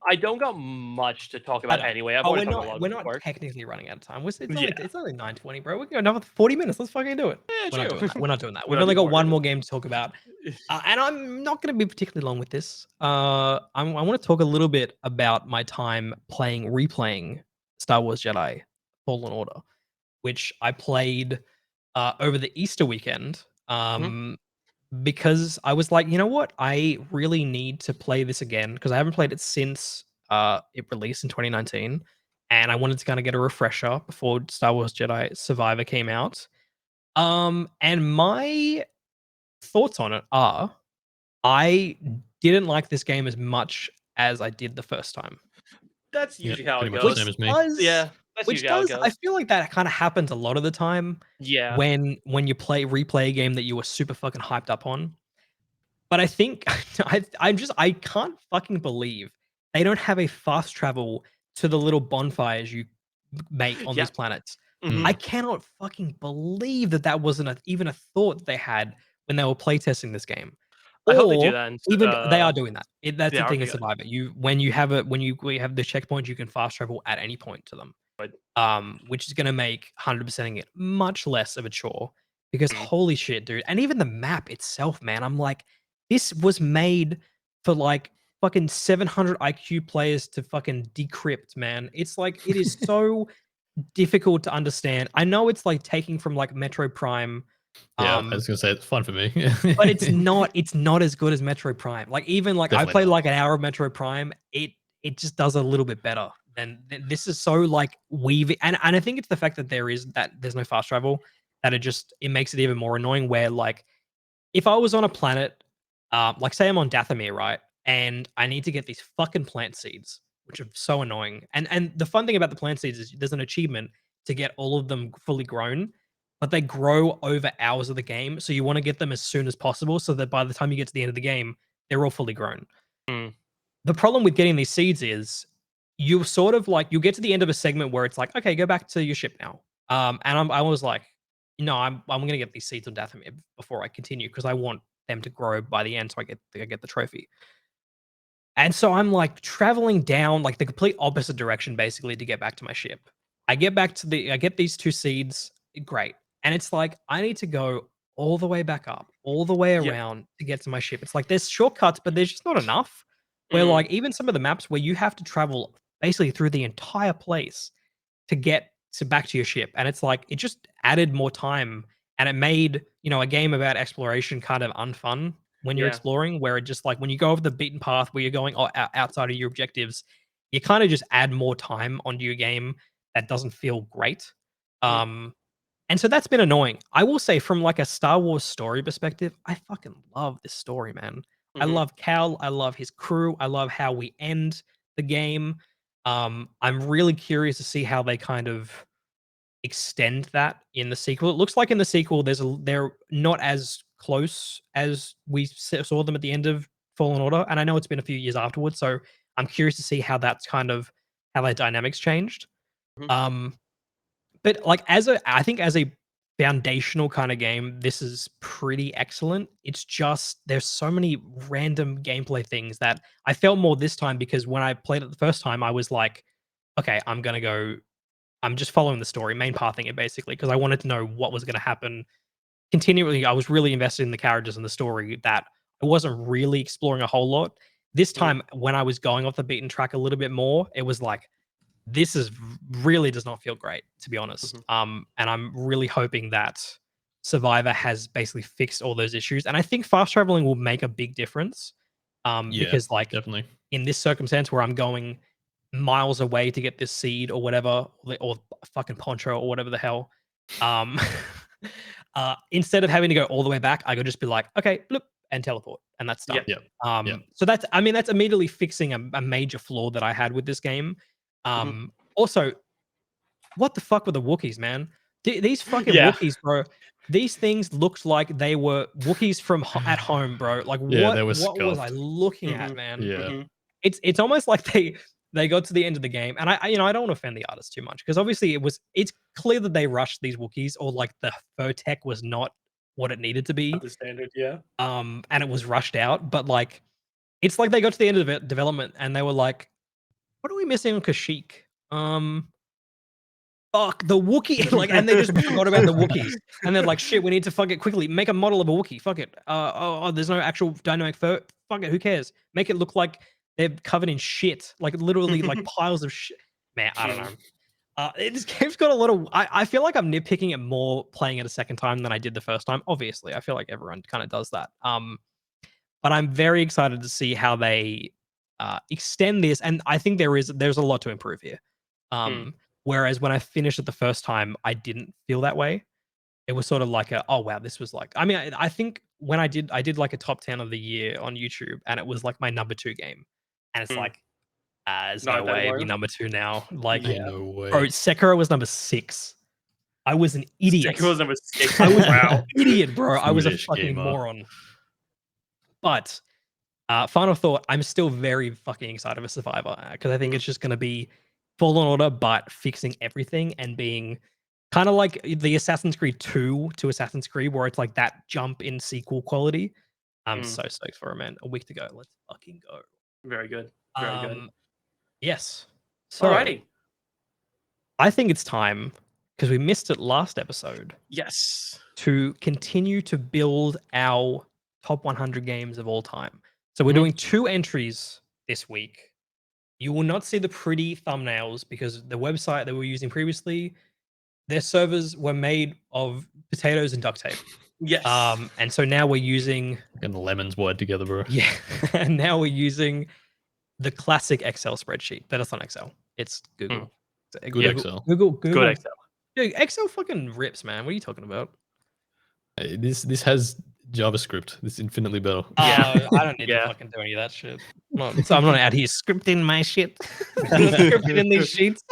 I don't got much to talk about know. anyway. I've oh, already we're talked a lot not. We're about not work. technically running out of time. It's Yeah. only 9:20, bro. We can go another 40 minutes. Let's fucking do it. Yeah, We're not true. doing that. We're not doing that. We're We've not only doing got more one of more it. game to talk about, and I'm not going to be particularly long with this. I want to talk a little bit about my time replaying Star Wars Jedi Fallen Order, which I played over the Easter weekend. Because I was like, you know what? I really need to play this again because I haven't played it since it released in 2019, and I wanted to kind of get a refresher before Star Wars Jedi Survivor came out. And my thoughts on it are, I didn't like this game as much as I did the first time. That's Yeah, usually how it pretty much the goes. same as me. Yeah, that's Which usually how it does, I goes. feel like that kind of happens a lot of the time Yeah. when you replay a game that you were super fucking hyped up on. But I think I can't fucking believe they don't have a fast travel to the little bonfires you make on Yeah. these planets. Mhm. I cannot fucking believe that wasn't even a thought they had when they were playtesting this game. I hope they do Or that. even they are doing that. That's they the are thing in good. Survivor. When you have the checkpoints, you can fast travel at any point to them. Right. Which is gonna make 100%ing it much less of a chore. Because Mhm. holy shit, dude. And even the map itself, man, I'm like, this was made for like fucking 700 IQ players to fucking decrypt, man. It's like it is so difficult to understand. I know it's like taking from like Metro Prime, Yeah, I was gonna say it's fun for me. but it's not as good as Metro Prime. Like even like I Definitely played not. like an hour of Metro Prime, it just does a little bit better. Than this is so like weaving, and I think it's the fact that there's no fast travel that it makes it even more annoying. Where like if I was on a planet, like say I'm on Dathomir, right, and I need to get these fucking plant seeds, which are so annoying. And the fun thing about the plant seeds is there's an achievement to get all of them fully grown, but they grow over hours of the game, so you want to get them as soon as possible, so that by the time you get to the end of the game, they're all fully grown. Mm. The problem with getting these seeds is you sort of like you get to the end of a segment where it's like, okay, go back to your ship now. And I was like, no, I'm gonna get these seeds on Dathomir before I continue because I want them to grow by the end so I get the trophy. And so I'm like traveling down like the complete opposite direction basically to get back to my ship. I get these two seeds, great. And it's like I need to go all the way back up, all the way Yep. around to get to my ship. It's like there's shortcuts, but there's just not enough. Where Mhm. like even some of the maps where you have to travel basically through the entire place to get back to your ship. And it's like it just added more time and it made, a game about exploration kind of unfun when you're Yeah. exploring, where it just like when you go over the beaten path where you're going outside of your objectives, you kind of just add more time onto your game that doesn't feel great. Mm. And so that's been annoying. I will say from like a Star Wars story perspective, I fucking love this story, man. I Mhm. love Cal, I love his crew, I love how we end the game. I'm really curious to see how they kind of extend that in the sequel. It looks like in the sequel they're not as close as we saw them at the end of Fallen Order, and I know it's been a few years afterwards, so I'm curious to see how that's kind of how their dynamics changed. Mhm. Um, But like I think as a foundational kind of game, this is pretty excellent. It's just there's so many random gameplay things that I felt more this time because when I played it the first time, I was like, okay, I'm just following the story, main pathing it basically, because I wanted to know what was gonna happen continually. I was really invested in the characters and the story that I wasn't really exploring a whole lot. This time, when I was going off the beaten track a little bit more, it was like, this is really does not feel great, to be honest. And I'm really hoping that Survivor has basically fixed all those issues. And I think fast traveling will make a big difference. Yeah, Because like definitely. in this circumstance where I'm going miles away to get this seed or whatever, or fucking poncho or whatever the hell. Um, instead of having to go all the way back, I could just be like, okay, look, and teleport, and that's done. Yeah. Yeah. So that's, I mean, that's immediately fixing a major flaw that I had with this game. Also, what the fuck were the Wookiees, man? These fucking Yeah. Wookiees, bro. These things looked like they were Wookiees from at home, bro. Like Yeah, they were what was I scuffed. looking at, man? Yeah. It's almost like they got to the end of the game, and I I don't want to offend the artist too much because obviously it's clear that they rushed these Wookiees or like the fur tech was not what it needed to be. The standard, yeah. And it was rushed out, but like it's like they got to the end of development and they were like, what are we missing on Kashyyyk? Fuck the Wookiee, like, and they just forgot about the Wookiees, and they're like, shit, we need to fuck it quickly, make a model of a Wookiee, fuck it. There's no actual dynamic fur, fuck it, who cares? Make it look like they're covered in shit, like literally like piles of shit. Man, I don't know. This game's got a lot of. I feel like I'm nitpicking it more playing it a second time than I did the first time. Obviously, I feel like everyone kind of does that. But I'm very excited to see how they extend this, and I think there's a lot to improve here. Whereas when I finished it the first time, I didn't feel that way. It was sort of like oh wow, this was like. I mean, I think when I did like a top 10 of the year on YouTube, and it was like my number 2 game, and it's like, there's Not no that way it'd anymore. be number 2 now. Like, Yeah. No way. bro, Sekiro was number 6. I was an idiot. Sekiro was number 6. I was Wow. an idiot, bro. I was a Foolish fucking gamer. moron. But final thought, I'm still very fucking excited for Survivor because I think it's just going to be Fallen Order, but fixing everything and being kind of like the Assassin's Creed 2 to Assassin's Creed, where it's like that jump in sequel quality. I'm so stoked for it, man. A week to go. Let's fucking go. Very good. Very good. Yes. So, Alrighty. I think it's time, because we missed it last episode, Yes. to continue to build our top 100 games of all time. So we're doing 2 entries this week. You will not see the pretty thumbnails because the website that we were using previously, their servers were made of potatoes and duct tape. Yes. And so now we're using And the lemons wired together, bro. yeah, and now we're using the classic Excel spreadsheet. But it's not Excel. It's Google. Good Excel. Google. Good Excel. Dude, Excel fucking rips, man. What are you talking about? Hey, this has JavaScript. This is infinitely better. Yeah. I don't need to fucking do any of that shit. I'm not out here scripting my shit. Scripting these sheets.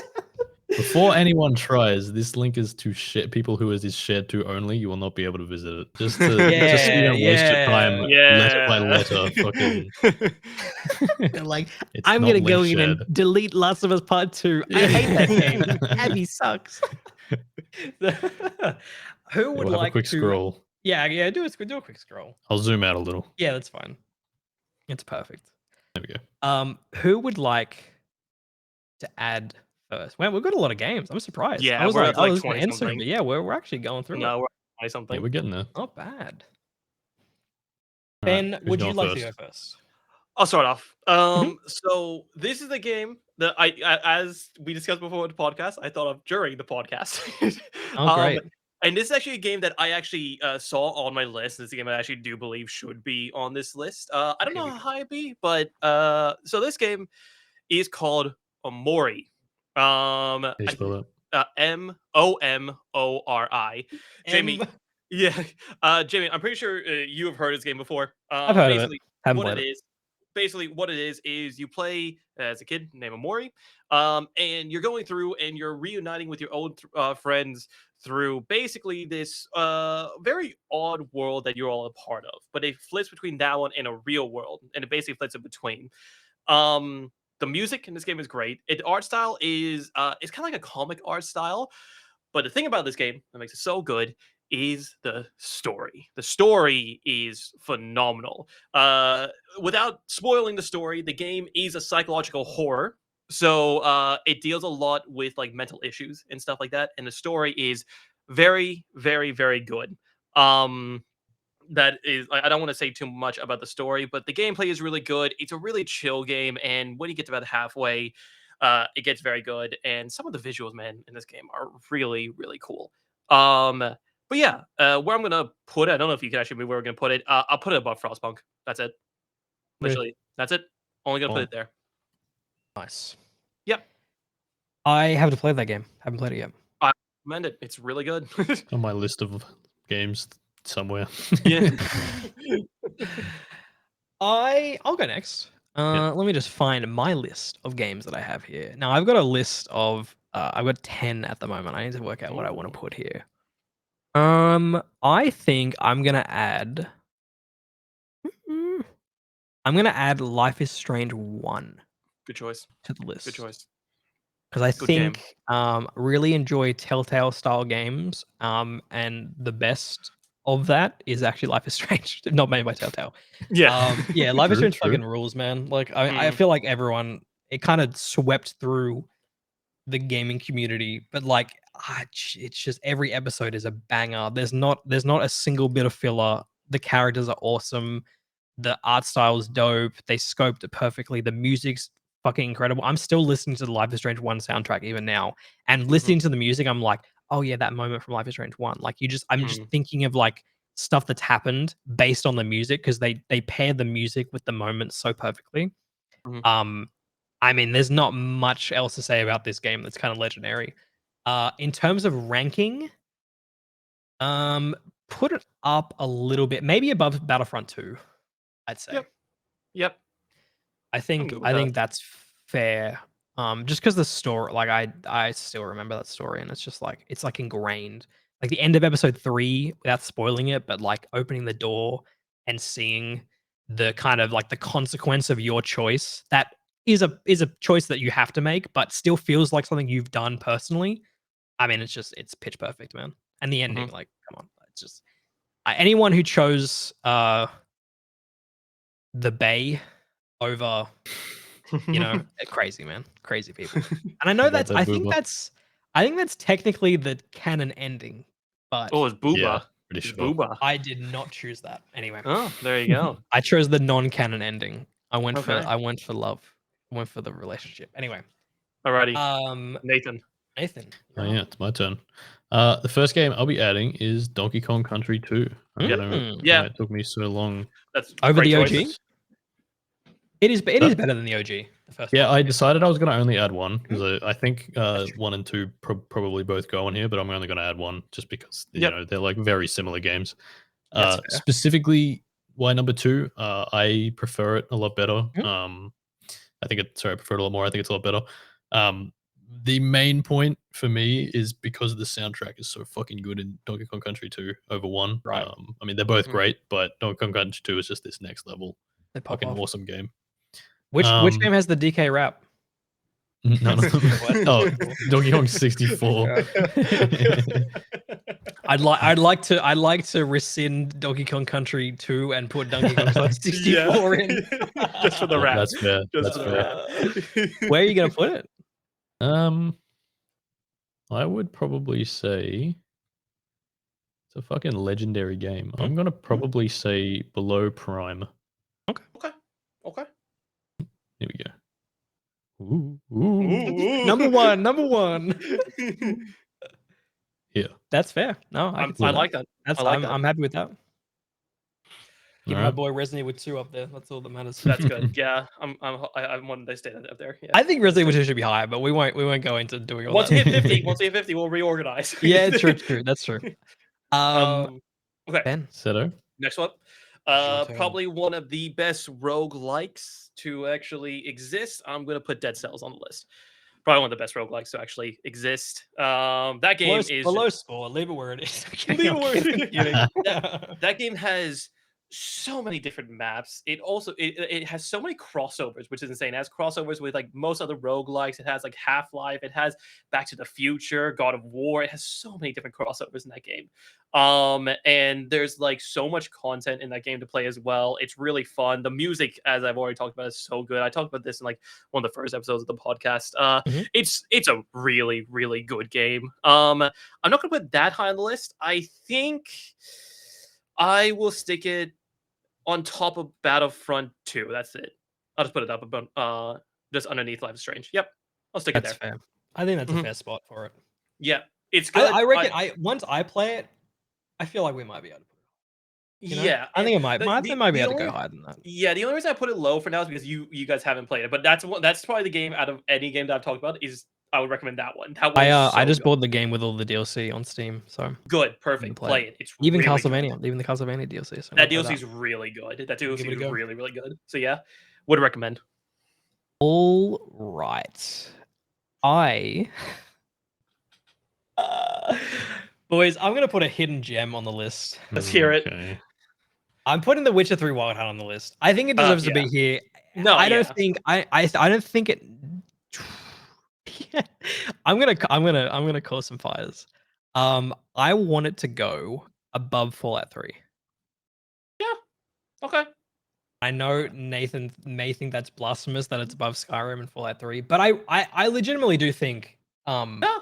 Before anyone tries, this link is to people who it is shared to only. You will not be able to visit it. Just so you don't waste your time letter by letter. Fucking. Like, It's I'm not gonna go link in and shared. delete Last of Us Part 2. I hate that game. Abby sucks. Who would We'll have like a quick to scroll. Yeah, do a quick scroll. I'll zoom out a little. Yeah, that's fine. It's perfect. There we go. Who would like to add first? Well, we've got a lot of games. I'm surprised. Yeah, I was we're like, at, like, this is gonna 20 end soon, something. but yeah, we're actually going through it. No, we're at something. Yeah, we're getting there. Not bad. All right, Ben, who's would you going like first? to go first? I'll start off. So this is the game that I as we discussed before the podcast, I thought of during the podcast. Oh, great. And this is actually a game that I actually saw on my list. It's a game I actually do believe should be on this list. I don't know how high it'd be, but so this game is called Omori. How do you spell that? Momori. Jamie, yeah, Jamie, I'm pretty sure you have heard this game before. I've heard of it. Basically, Haven't what played it it. is. Basically, what it is you play as a kid named Omori, and you're going through and you're reuniting with your old friends through basically this very odd world that you're all a part of. But it flips between that one and a real world, and it basically flips in between. The music in this game is great. The art style is it's kind of like a comic art style, But the thing about this game that makes it so good is the story. The story is phenomenal. Without spoiling the story, the game is a psychological horror. So it deals a lot with like mental issues and stuff like that. And the story is very, very, very good. That is, I don't want to say too much about the story, but the gameplay is really good. It's a really chill game, and when you get to about halfway, it gets very good. And some of the visuals, man, in this game are really, really cool. But yeah, where I'm gonna put it, I don't know if you can actually move where we're gonna put it. I'll put it above Frostpunk. That's it. Yeah. Literally, that's it. Only gonna put Cool. it there. Nice. Yep. I have to play that game. Haven't played it yet. I recommend it. It's really good. On my list of games somewhere. Yeah. I'll go next. Yeah. Let me just find my list of games that I have here. Now I've got a list of I've got 10 at the moment. I need to work out what I want Ooh. to put here. I think I'm gonna add. I'm gonna add Life is Strange 1 Good choice. to the list. Good choice. Because I Good game. think really enjoy Telltale style games. And the best of that is actually Life is Strange, not made by Telltale. Yeah. Yeah, Life is True, Strange true. fucking rules, man. Like I Mm. feel like everyone it kind of swept through the gaming community, but like it's just every episode is a banger. There's not a single bit of filler. The characters are awesome. The art style is dope. They scoped it perfectly. The music's fucking incredible. I'm still listening to the Life is Strange 1 soundtrack even now. And listening to the music, I'm like, oh yeah, that moment from Life is Strange 1. Like I'm just thinking of like stuff that's happened based on the music because they pair the music with the moment so perfectly. Mhm. I mean, there's not much else to say about this game that's kind of legendary. In terms of ranking, put it up a little bit, maybe above Battlefront 2, I'd say. Yep. I think good with that. that's fair. Just because the story, like I still remember that story, and it's just like it's like ingrained. Like the end of episode 3, without spoiling it, but like opening the door and seeing the kind of like the consequence of your choice that is a choice that you have to make, but still feels like something you've done personally. I mean, it's pitch perfect, man. And the ending, like, come on, it's just anyone who chose the Bay over crazy, man. Crazy people. And I know Got that I think booba. that's technically the canon ending, but Oh, it's Booba. Yeah, pretty It's sure. Booba. I did not choose that. Anyway, Oh, there you go. I chose the non-canon ending. I went for Okay. love. I went for the relationship. Anyway, Alrighty. Nathan, Oh you're up. yeah, it's my turn. The first game I'll be adding is Donkey Kong Country 2. I don't know Yeah. why it took me so long. That's Over great the choice. OG? It is better than the OG. The first Yeah, one. I decided I was going to only add one because I think 1 and 2 probably both go on here, but I'm only going to add one just because you know they're like very similar games. That's fair. Specifically, why number 2? I prefer it a lot better. I prefer it a lot more. I think it's a lot better. The main point for me is because the soundtrack is so fucking good in Donkey Kong Country 2 over 1. Right. I mean, they're both great, but Donkey Kong Country 2 is just this next level. They pop Fucking off. awesome game. Which game has the DK rap? None of them. Oh, Donkey Kong 64. I'd like to rescind Donkey Kong Country 2 and put Donkey Kong 64 in. Just for the rap. That's fair. Just That's for fair. the rap. Where are you gonna put it? I would probably say it's a fucking legendary game. I'm gonna probably say below Prime. Okay. Here we go. Ooh. Number one. Yeah. That's fair. No, I like that. I'm happy with that. Give my Alright. boy Resident Evil 2 up there. That's all that matters. That's good. Yeah, I'm one they stay up there. Yeah. I think Resident Evil 2 should be higher, but we won't go into doing all Once that. we hit 50, we'll reorganize. Yeah, true. That's true. Okay. Ben. Seto. Next one. your turn. Probably one of the best roguelikes to actually exist. I'm gonna put Dead Cells on the list. Probably one of the best roguelikes to actually exist. That game is below score. Leave it where it is. Leave it where it is. That game has so many different maps. It also it has so many crossovers, which is insane. It has crossovers with like most other roguelikes. It has like Half-Life, it has Back to the Future, God of War. It has so many different crossovers in that game. And there's like so much content in that game to play as well. It's really fun. The music, as I've already talked about, is so good. I talked about this in like one of the first episodes of the podcast. Mhm. It's a really, really good game. I'm not gonna put that high on the list. I think I will stick it on top of Battlefront 2. That's it. I'll just put it up about just underneath Life is Strange. Yep. I'll stick That's it there. fair. I think that's a Mhm. fair spot for it. Yeah. It's good. I reckon once I play it, I feel like we might be able to put it. You know? Yeah. I And think it might the be the able to go only higher than that. yeah, the only reason I put it low for now is because you guys haven't played it. But that's probably the game out of any game that I've talked about is I would recommend that one. That one is I so just good. bought the game with all the DLC on Steam, so Good, I'm gonna perfect. play Play it. it. It's Even really Castlevania, good. even the Castlevania DLC. So I'm That gonna play DLC that. is really good. That Give it DLC a is go. really, really good. So yeah, would recommend. All right. I boys, I'm gonna put a hidden gem on the list. Let's hear it. Okay. I'm putting The Witcher 3 Wild Hunt on the list. I think it deserves to Yeah. be here. No, I don't yeah. think I don't think it. I'm gonna cause some fires. I want it to go above Fallout 3. Yeah. Okay. I know Nathan may think that's blasphemous that it's above Skyrim and Fallout 3, but I legitimately do think Yeah.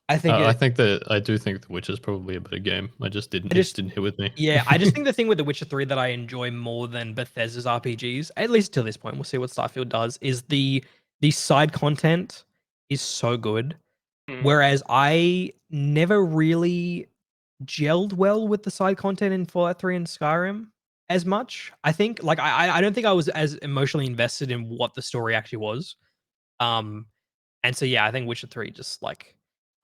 I think I it think that I do think The Witcher is probably a better game. I just didn't. I It just just didn't hit with me. yeah, I just think the thing with The Witcher 3 that I enjoy more than Bethesda's RPGs, at least till this point, we'll see what Starfield does, is the side content is so good. Mhm. Whereas I never really gelled well with the side content in Fallout 3 and Skyrim as much. I think like I don't think I was as emotionally invested in what the story actually was. Um and so yeah, I think Witcher 3 just like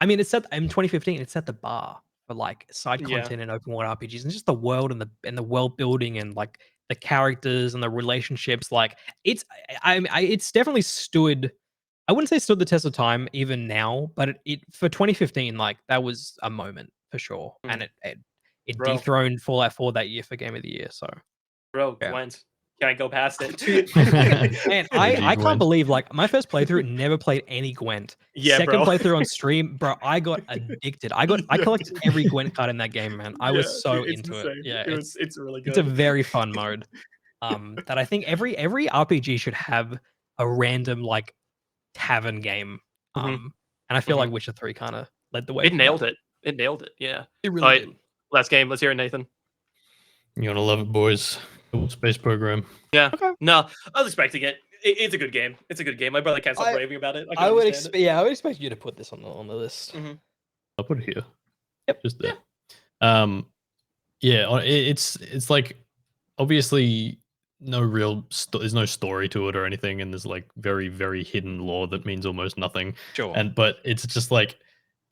I mean it's set in 2015, it set the bar for like side Yeah. content and open world RPGs and just the world and the world building and like the characters and the relationships. Like it's it's definitely stood I wouldn't say stood the test of time even now, but it for 2015, like that was a moment for sure, and Mhm. it Bro. dethroned Fallout 4 that year for Game of the Year. So Bro, yeah, Gwent. Can't go past it. man, OG I can't Gwent. believe like my first playthrough never played any Gwent. Yeah, Second bro. playthrough on stream, bro, I got addicted. I Yeah. collected every Gwent card in that game, man. I Yeah, was so dude, it's into it. insane. Yeah, It's really it's a good. very fun mode. That I think every RPG should have a random like tavern game. Mhm. And I feel like Mhm. Witcher 3 kind of led the way It for that. nailed it. It nailed it. Yeah. It All really right. did. Last game. Let's hear it, Nathan. You're gonna love it, boys. Kerbal Space Program. Yeah. Okay. No, I was expecting it. It's a good game. It's a good game. My brother can't stop I raving about it. I can I would understand it. yeah, I would expect you to put this on the list. Mhm. I'll put it here. Yep. Just there. Yeah. It's like obviously no real. There's no story to it or anything, and there's like very very hidden lore that means almost nothing. Sure. But it's just like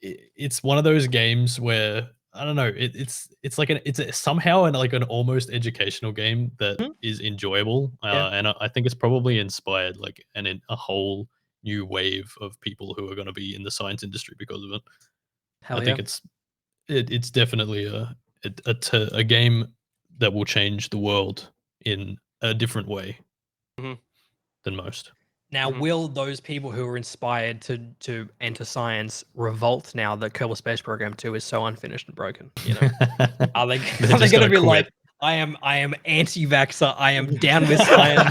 it's one of those games where I don't know. It's like somehow like an almost educational game that Mhm. is enjoyable, Yeah. and I think it's probably inspired like in a whole new wave of people who are going to be in the science industry because of it. Hell I think yeah. it's definitely a game that will change the world in a different way Mhm. than most. Now, Mhm. will those people who are inspired to enter science revolt now that Kerbal Space Program 2 is so unfinished and broken? You know, are they They're are they just going to gonna be quit. like, I am anti-vaxxer. I am down with science.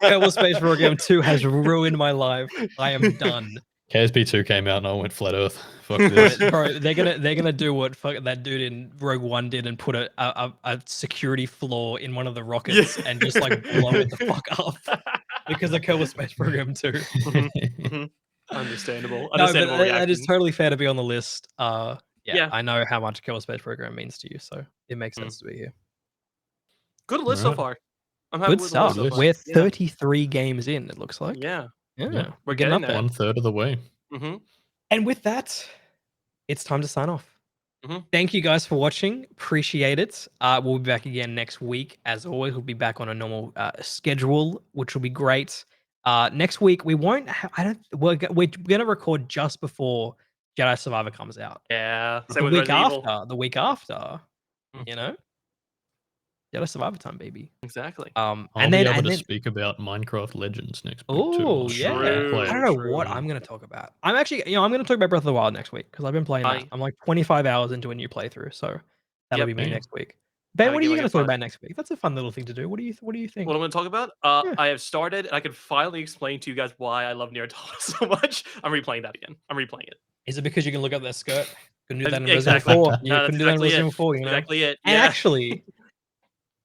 Kerbal Space Program 2 has ruined my life. I am done. KSP2 came out and I went flat Earth. Fuck this. Bro, they're gonna do what fuck that dude in Rogue One did and put a security flaw in one of the rockets and just like blow it the fuck up because of Kerbal Space Program 2. Mhm. Mhm. Understandable. No, but Understandable that is reaction. totally fair to be on the list. Yeah, Yeah. I know how much Kerbal Space Program means to you, so it makes Mm. sense to be here. Good list so Alright. far. I'm happy Good with the list stuff. so far. We're Yeah. 33 games in, it looks like. Yeah. Yeah, Yeah. we're getting up getting there. there. 1/3 of the way. Mhm. And with that, it's time to sign off. Mhm. Thank you guys for watching. Appreciate it. We'll be back again next week. As always, we'll be back on a normal schedule, which will be great. Next week we won't. I don't. We're gonna record just before Jedi Survivor comes out. Yeah. The Same with week Resident Evil. after. The week after. Mm. You know. Jedi Survivor time, baby. Exactly. I'll And be then able and to then speak about Minecraft Legends next week too. oh I'll yeah, True, I don't know true. what I'm gonna talk about. I'm actually, I'm gonna talk about Breath of the Wild next week because I've been playing that. I I'm like 25 hours into a new playthrough, so that'll Yep. be me Damn. next week. Ben, Gotta what are give you it a gonna talk fun. about next week? That's a fun little thing to do. What do you think? What I'm going to talk about? Yeah. I have started, and I can finally explain to you guys why I love Nier Automata so much. I'm replaying that again. I'm replaying it. Is it because you can look up their skirt? Couldn't do that in Resident Exactly. 4. No, You That's couldn't do that in exactly it. Resident 4, you know? Exactly it. And Yeah. actually,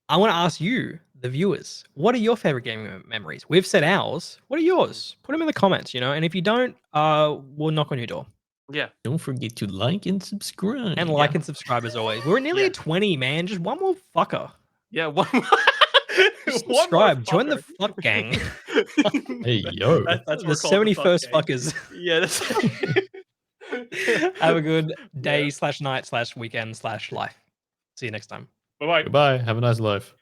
I want to ask you, the viewers, what are your favorite gaming memories? We've said ours. What are yours? Put them in the comments, And if you don't, we'll knock on your door. Yeah. Don't forget to like and subscribe. And like and subscribe as always. We're nearly Yeah. at 20, man. Just one more fucker. Yeah. One Just more subscribe. Join the fucker. fuck gang. Hey, yo. That's what The we're called, the fuck 71st gang. fuckers. Yeah. That's... Have a good Yeah. day /night/weekend/life. See you next time. Bye-bye. Goodbye. Have a nice life.